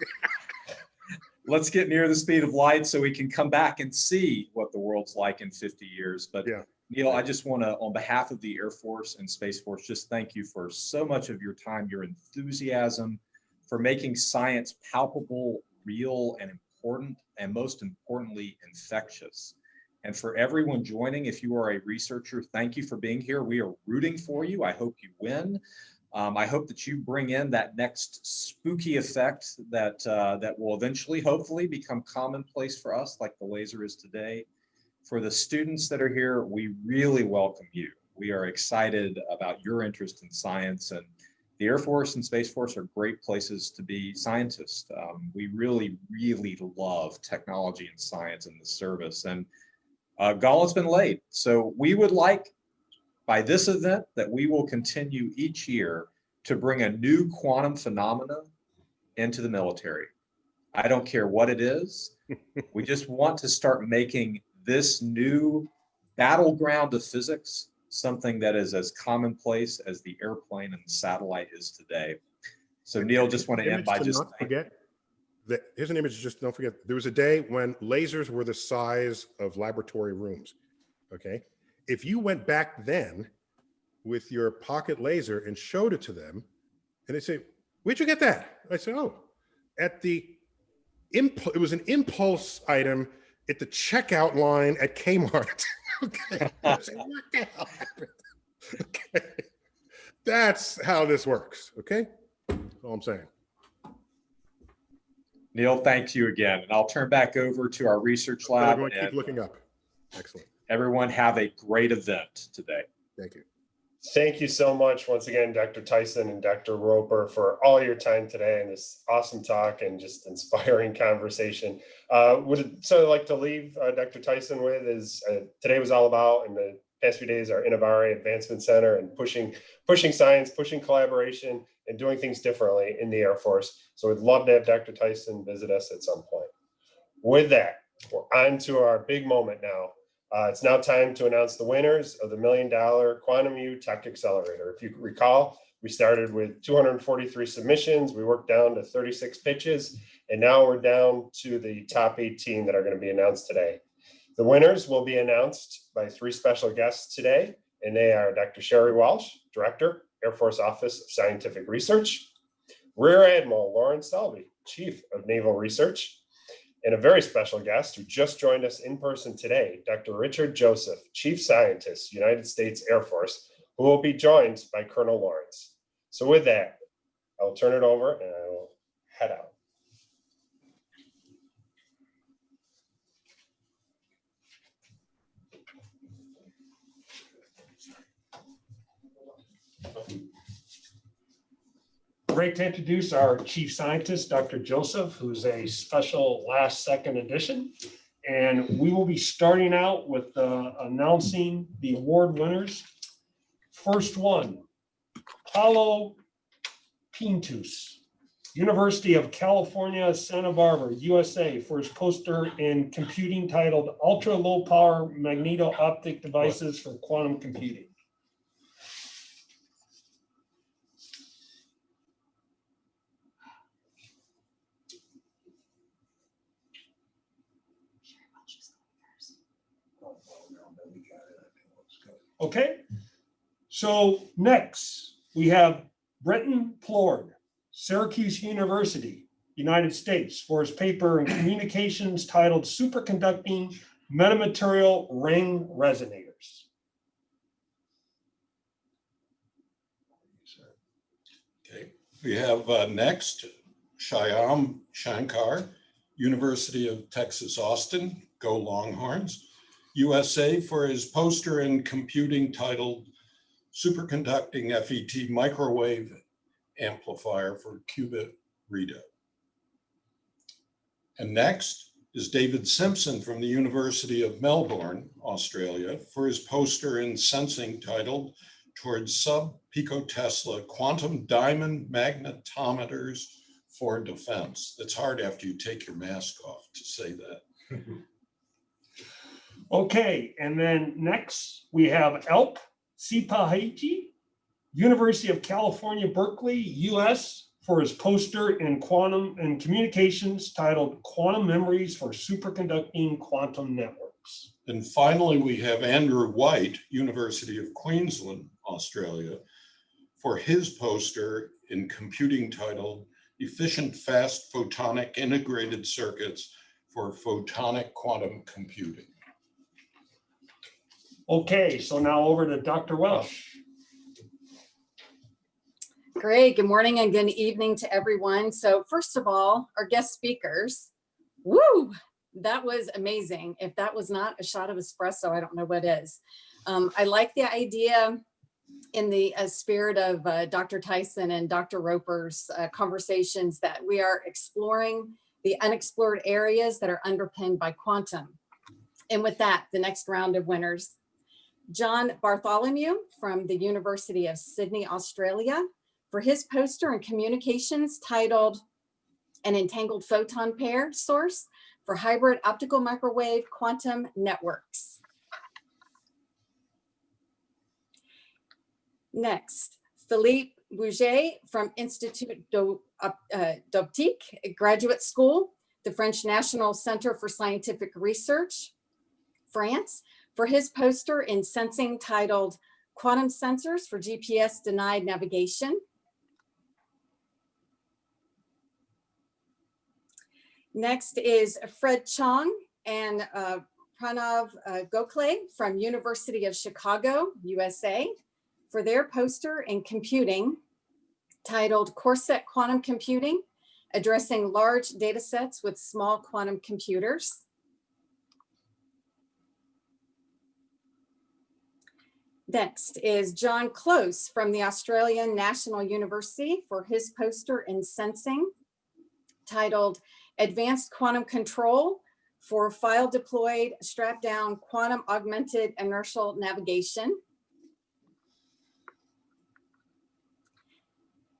Speaker 14: Let's get near the speed of light so we can come back and see what the world's like in 50 years. But yeah. Neil, I just want to, on behalf of the Air Force and Space Force, just thank you for so much of your time, your enthusiasm, for making science palpable, real, and important, and most importantly, infectious. And for everyone joining, if you are a researcher, thank you for being here. We are rooting for you. I hope you win. I hope that you bring in that next spooky effect that, that will eventually, hopefully, become commonplace for us, like the laser is today. For the students that are here, we really welcome you. We are excited about your interest in science, and the Air Force and Space Force are great places to be scientists. We really, really love technology and science in the service, and gauntlet's been laid. So we would like, by this event, that we will continue each year to bring a new quantum phenomena into the military. I don't care what it is. We just want to start making this new battleground of physics something that is as commonplace as the airplane and the satellite is today. So Neil, just want to end by just
Speaker 13: forget that here's an image. Just don't forget, there was a day when lasers were the size of laboratory rooms. Okay, if you went back then with your pocket laser and showed it to them, and they say, "Where'd you get that?" I said, "Oh, at the it was an impulse item at the checkout line at Kmart." Okay. I said, what the hell happened? Okay. That's how this works. Okay. That's all I'm saying.
Speaker 14: Neil, thank you again. And I'll turn back over to our research lab.
Speaker 13: Everyone keep looking up. Excellent.
Speaker 14: Everyone have a great event today.
Speaker 13: Thank you.
Speaker 2: Thank you so much once again, Dr. Tyson and Dr. Roper, for all your time today and this awesome talk and just inspiring conversation. Would so like to leave Dr. Tyson with is today was all about, and the past few days, our Innovare Advancement Center, and pushing science, pushing collaboration, and doing things differently in the Air Force. So we'd love to have Dr. Tyson visit us at some point. With that, we're on to our big moment now. It's now time to announce the winners of the $1 Million Quantum U Tech Accelerator. If you recall, we started with 243 submissions. We worked down to 36 pitches, and now we're down to the top 18 that are going to be announced today. The winners will be announced by 3 special guests today, and they are Dr. Sherry Walsh, Director, Air Force Office of Scientific Research, Rear Admiral Lauren Selby, Chief of Naval Research, and a very special guest who just joined us in person today, Dr. Richard Joseph, Chief Scientist, United States Air Force, who will be joined by Colonel Lawrence. So with that, I'll turn it over and I will head out. Great to introduce our Chief Scientist, Dr. Joseph, who's a special last second addition. And we will be starting out with announcing the award winners. First one, Paulo Pintus, University of California, Santa Barbara, USA, for his poster in computing titled Ultra Low Power Magneto-Optic Devices for Quantum Computing. Okay, so next we have Brenton Plord, Syracuse University, United States, for his paper in communications titled Superconducting Metamaterial Ring Resonators.
Speaker 16: Okay, we have next Shyam Shankar, University of Texas, Austin, go Longhorns, USA, for his poster in computing titled Superconducting FET Microwave Amplifier for Qubit Readout. And next is David Simpson from the University of Melbourne, Australia, for his poster in sensing titled Towards Sub-Picotesla Quantum Diamond Magnetometers for Defense. It's hard after you take your mask off to say that.
Speaker 2: Okay, and then next we have Alp Sipahaji, University of California, Berkeley, US, for his poster in quantum and communications titled Quantum Memories for Superconducting Quantum Networks.
Speaker 16: And finally, we have Andrew White, University of Queensland, Australia, for his poster in computing titled Efficient Fast Photonic Integrated Circuits for Photonic Quantum Computing.
Speaker 2: Okay, so now over to Dr. Welsh.
Speaker 17: Great, good morning and good evening to everyone. So first of all, our guest speakers, woo, that was amazing. If that was not a shot of espresso, I don't know what is. I like the idea in the spirit of Dr. Tyson and Dr. Roper's conversations that we are exploring the unexplored areas that are underpinned by quantum. And with that, the next round of winners. John Bartholomew from the University of Sydney, Australia, for his poster in communications titled An Entangled Photon Pair Source for Hybrid Optical Microwave Quantum Networks. Next, Philippe Bouget from Institut d'Optique Graduate School, the French National Center for Scientific Research, France, for his poster in sensing titled Quantum Sensors for GPS Denied Navigation. Next is Fred Chong and Pranav Gokhale from University of Chicago, USA, for their poster in computing titled Corset Quantum Computing, Addressing Large Data Sets with Small Quantum Computers. Next is John Close from the Australian National University for his poster in sensing titled Advanced Quantum Control for file deployed, strap down, quantum augmented inertial navigation.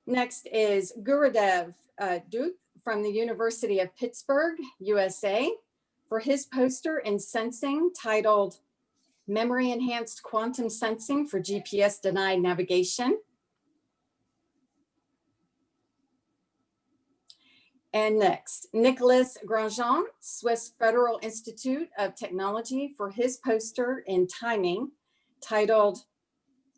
Speaker 17: Next is Gurudev Dutt from the University of Pittsburgh, USA, for his poster in sensing titled Memory Enhanced Quantum Sensing for GPS Denied Navigation. And next, Nicolas Grandjean, Swiss Federal Institute of Technology, for his poster in timing titled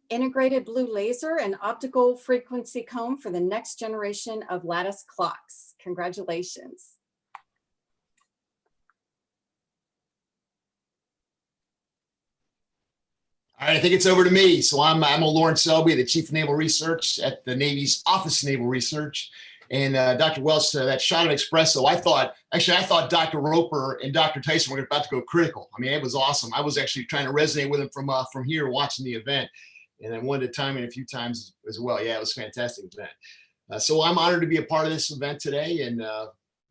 Speaker 17: Integrated Blue Laser and Optical Frequency Comb for the Next Generation of Lattice Clocks. Congratulations.
Speaker 18: All right, I think it's over to me. So I'm Lawrence Selby, the Chief of Naval Research at the Navy's Office of Naval Research. And Dr. Welch, that shot of espresso, I thought Dr. Roper and Dr. Tyson were about to go critical. I mean, it was awesome. I was actually trying to resonate with them from here watching the event. And I wanted to time it a few times as well. Yeah, it was a fantastic event. So I'm honored to be a part of this event today and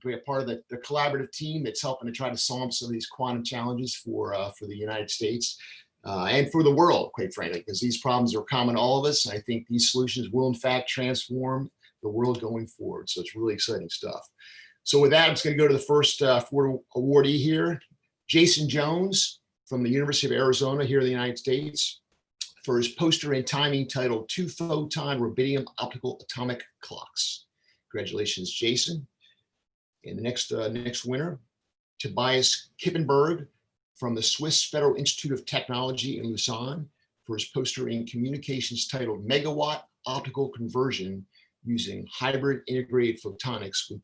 Speaker 18: be a part of the collaborative team that's helping to try to solve some of these quantum challenges for the United States. And for the world, quite frankly, because these problems are common to all of us. And I think these solutions will, in fact, transform the world going forward. So it's really exciting stuff. So with that, I'm just going to go to the first awardee here, Jason Jones from the University of Arizona here in the United States, for his poster in timing titled 2-Photon Rubidium Optical Atomic Clocks. Congratulations, Jason. And the next winner, Tobias Kippenberg from the Swiss Federal Institute of Technology in Lausanne, for his poster in communications titled Megawatt Optical Conversion using Hybrid Integrated Photonics with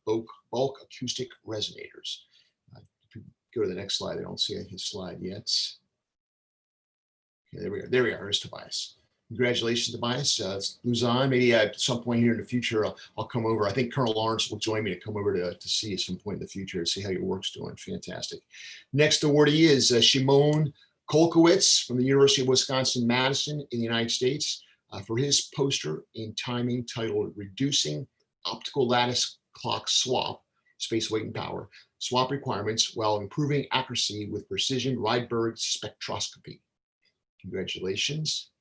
Speaker 18: bulk acoustic resonators. If you go to the next slide, I don't see his slide yet. Okay, there we are. There we are. There's Tobias. Congratulations, Tobias. Lausanne, maybe at some point here in the future, I'll come over. I think Colonel Lawrence will join me to come over to see you at some point in the future to see how your work's doing. Fantastic. Next awardee is Shimon Kolkowitz from the University of Wisconsin-Madison in the United States for his poster in timing titled Reducing Optical Lattice Clock Swap, Space Weight and Power, Swap Requirements while Improving Accuracy with Precision Rydberg Spectroscopy. Congratulations.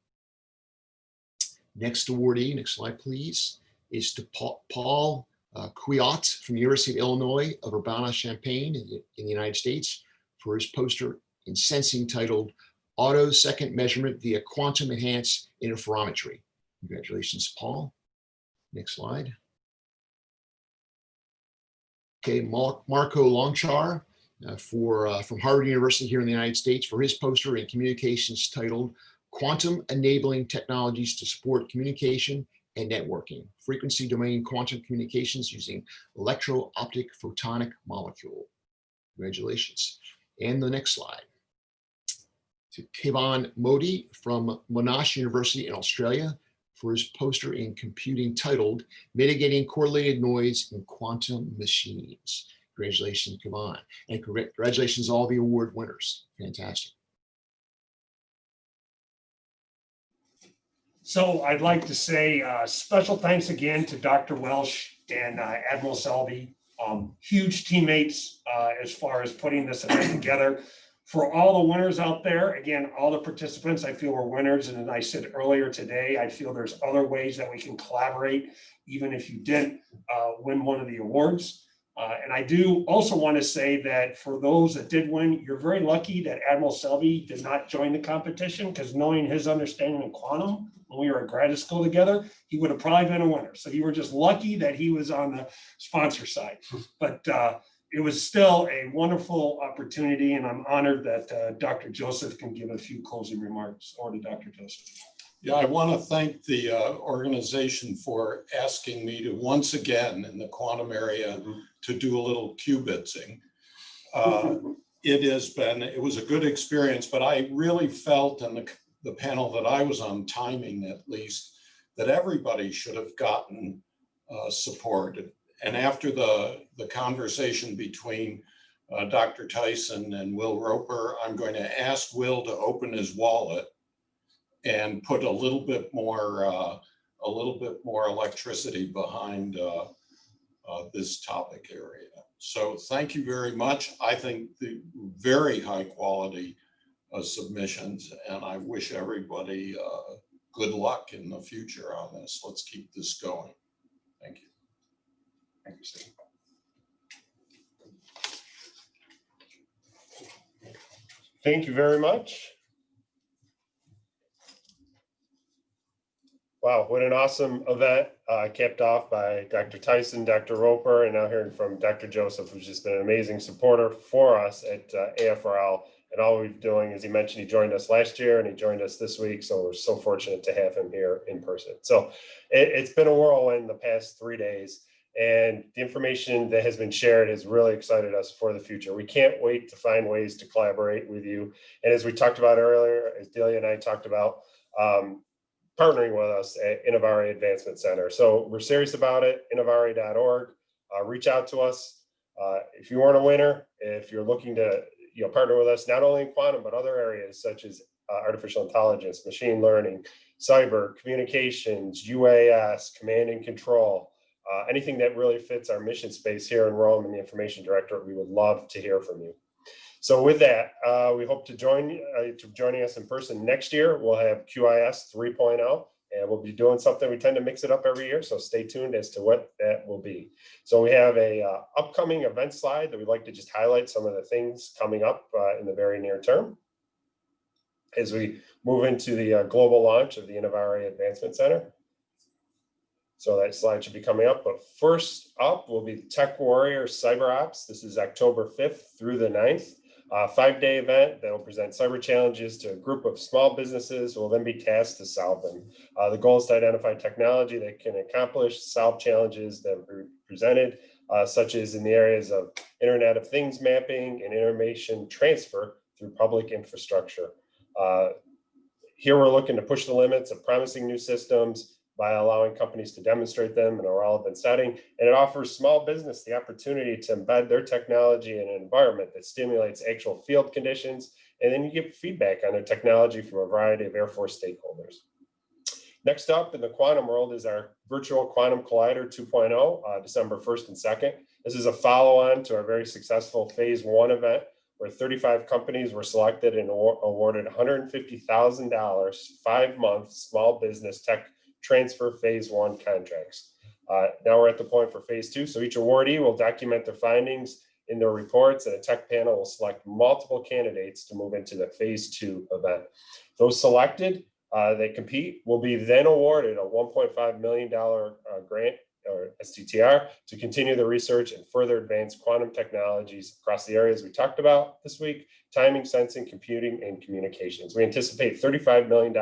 Speaker 18: Next awardee, next slide please, is to Paul Kwiat from the University of Illinois of Urbana-Champaign in the United States for his poster in sensing titled Auto Second Measurement via Quantum Enhanced Interferometry. Congratulations, Paul. Next slide. Okay, Marco Longchar from Harvard University here in the United States for his poster in communications titled Quantum Enabling Technologies to Support Communication and Networking, Frequency Domain Quantum Communications using Electro-Optic Photonic Molecule. Congratulations. And the next slide. To Kevan Modi from Monash University in Australia for his poster in computing titled Mitigating Correlated Noise in Quantum Machines. Congratulations, Kevan. And congratulations all the award winners. Fantastic.
Speaker 2: So I'd like to say special thanks again to Dr. Welch and Admiral Selby, huge teammates as far as putting this event together. For all the winners out there, again, all the participants I feel were winners. And as I said earlier today, I feel there's other ways that we can collaborate, even if you didn't win one of the awards. And I do also want to say that for those that did win, you're very lucky that Admiral Selby did not join the competition, because knowing his understanding of quantum when we were at graduate school together, he would have probably been a winner. So you were just lucky that he was on the sponsor side. But it was still a wonderful opportunity, and I'm honored that Dr. Joseph can give a few closing remarks. Or to Dr. Joseph.
Speaker 16: Yeah, I want to thank the organization for asking me to once again in the quantum area to do a little qubitzing. It was a good experience, but I really felt in the panel that I was on, timing at least, that everybody should have gotten support. And after the conversation between Dr. Tyson and Will Roper, I'm going to ask Will to open his wallet and put a little bit more electricity behind this topic area. So thank you very much. I think the very high quality submissions, and I wish everybody good luck in the future on this. Let's keep this going. Thank you.
Speaker 2: Thank you, Steve.
Speaker 19: Thank you very much. Wow, what an awesome event, capped off by Dr. Tyson, Dr. Roper, and now hearing from Dr. Joseph, who's just been an amazing supporter for us at AFRL. And all we're doing, as he mentioned, he joined us last year and he joined us this week. So we're so fortunate to have him here in person. So it's been a whirlwind the past 3 days. And the information that has been shared has really excited us for the future. We can't wait to find ways to collaborate with you. And as we talked about earlier, as Delia and I talked about, partnering with us at Innovare Advancement Center. So we're serious about it, innovare.org. Reach out to us. If you weren't a winner, if you're looking to partner with us, not only in quantum, but other areas such as artificial intelligence, machine learning, cyber, communications, UAS, command and control, anything that really fits our mission space here in Rome and the Information Directorate, we would love to hear from you. So with that, we hope to joining us in person next year. We'll have QIS 3.0, and we'll be doing something. We tend to mix it up every year, so stay tuned as to what that will be. So we have a upcoming event slide that we'd like to just highlight some of the things coming up in the very near term as we move into the global launch of the Innovare Advancement Center. So that slide should be coming up, but first up will be Tech Warrior Cyber Ops. This is October 5th through the 9th. 5-day event that will present cyber challenges to a group of small businesses who will then be tasked to solve them. The goal is to identify technology that can solve challenges that are presented, such as in the areas of Internet of Things mapping and information transfer through public infrastructure. Here we're looking to push the limits of promising new systems by allowing companies to demonstrate them in a relevant setting. And it offers small business the opportunity to embed their technology in an environment that stimulates actual field conditions. And then you get feedback on their technology from a variety of Air Force stakeholders. Next up in the quantum world is our Virtual Quantum Collider 2.0, December 1st and 2nd. This is a follow-on to our very successful Phase 1 event, where 35 companies were selected and awarded $150,000 5-month small business tech transfer Phase 1 contracts. Now we're at the point for Phase 2. So each awardee will document their findings in their reports, and a tech panel will select multiple candidates to move into the Phase 2 event. Those selected that compete will be then awarded a $1.5 million grant, or STTR, to continue the research and further advance quantum technologies across the areas we talked about this week: timing, sensing, computing, and communications. We anticipate $35 million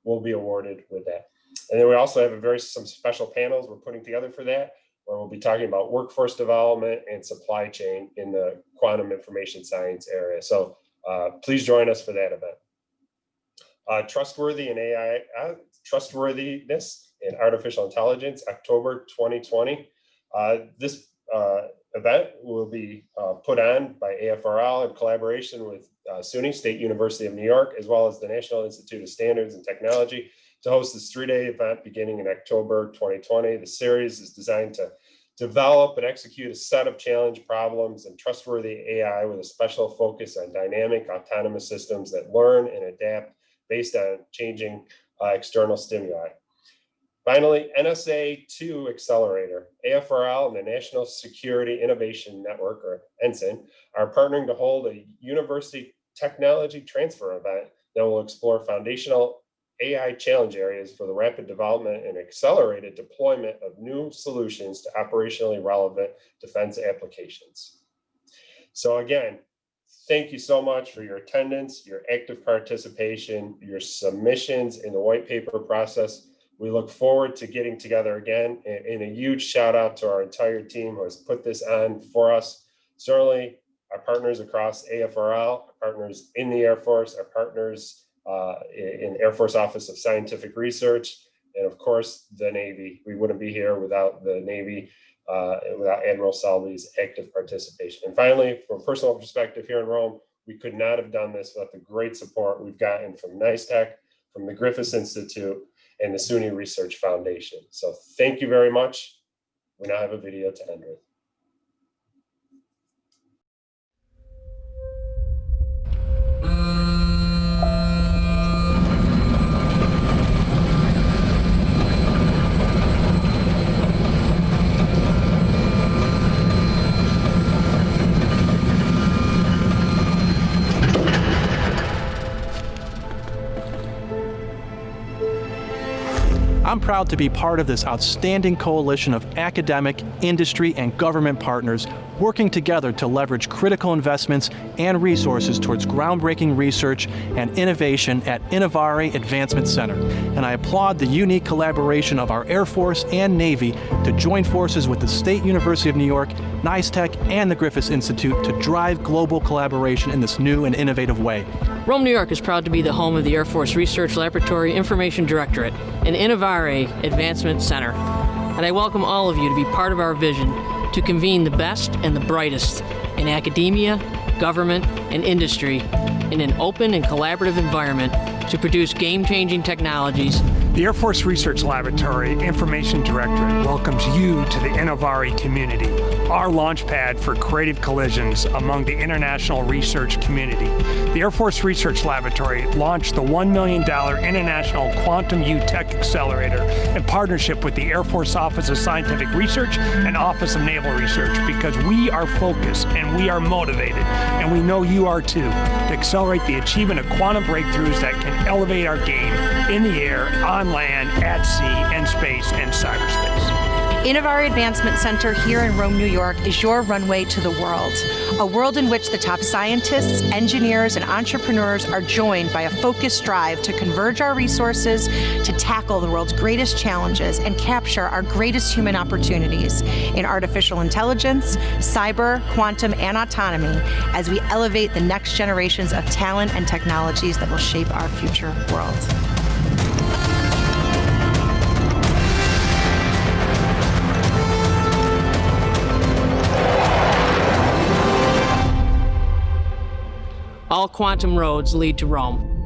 Speaker 19: will be awarded with that. And then we also have some special panels we're putting together for that, where we'll be talking about workforce development and supply chain in the quantum information science area. So please join us for that event. Trustworthy and AI, trustworthiness in artificial intelligence, October 2020. This event will be put on by AFRL in collaboration with SUNY, State University of New York, as well as the National Institute of Standards and Technology, to host this 3-day event beginning in October 2020. The series is designed to develop and execute a set of challenge problems and trustworthy AI with a special focus on dynamic autonomous systems that learn and adapt based on changing external stimuli. Finally, NSA-2 Accelerator. AFRL and the National Security Innovation Network, or NSIN, are partnering to hold a university technology transfer event that will explore foundational AI challenge areas for the rapid development and accelerated deployment of new solutions to operationally relevant defense applications. So again, thank you so much for your attendance, your active participation, your submissions in the white paper process. We look forward to getting together again, and a huge shout out to our entire team who has put this on for us. Certainly our partners across AFRL, our partners in the Air Force, our partners in Air Force Office of Scientific Research, and of course the Navy. We wouldn't be here without the Navy, without Admiral Selby's active participation. And finally, from a personal perspective here in Rome, we could not have done this without the great support we've gotten from NICE-Tech, from the Griffiths Institute, and the SUNY Research Foundation. So thank you very much. We now have a video to end with.
Speaker 20: I'm proud to be part of this outstanding coalition of academic, industry, and government partners working together to leverage critical investments and resources towards groundbreaking research and innovation at Innovare Advancement Center. And I applaud the unique collaboration of our Air Force and Navy to join forces with the State University of New York, NISTech, and the Griffith Institute to drive global collaboration in this new and innovative way.
Speaker 21: Rome, New York is proud to be the home of the Air Force Research Laboratory Information Directorate and Innovare Advancement Center. And I welcome all of you to be part of our vision to convene the best and the brightest in academia, government, and industry in an open and collaborative environment to produce game-changing technologies.
Speaker 22: The Air Force Research Laboratory Information Directorate welcomes you to the Innovare community, our launchpad for creative collisions among the international research community. The Air Force Research Laboratory launched the $1 million International Quantum U Tech Accelerator in partnership with the Air Force Office of Scientific Research and Office of Naval Research because we are focused and we are motivated, and we know you are too, to accelerate the achievement of quantum breakthroughs that can elevate our game in the air, on land, at sea, and space, and cyberspace.
Speaker 23: Innovare Advancement Center here in Rome, New York is your runway to the world. A world in which the top scientists, engineers, and entrepreneurs are joined by a focused drive to converge our resources to tackle the world's greatest challenges and capture our greatest human opportunities in artificial intelligence, cyber, quantum, and autonomy as we elevate the next generations of talent and technologies that will shape our future world.
Speaker 21: All quantum roads lead to Rome.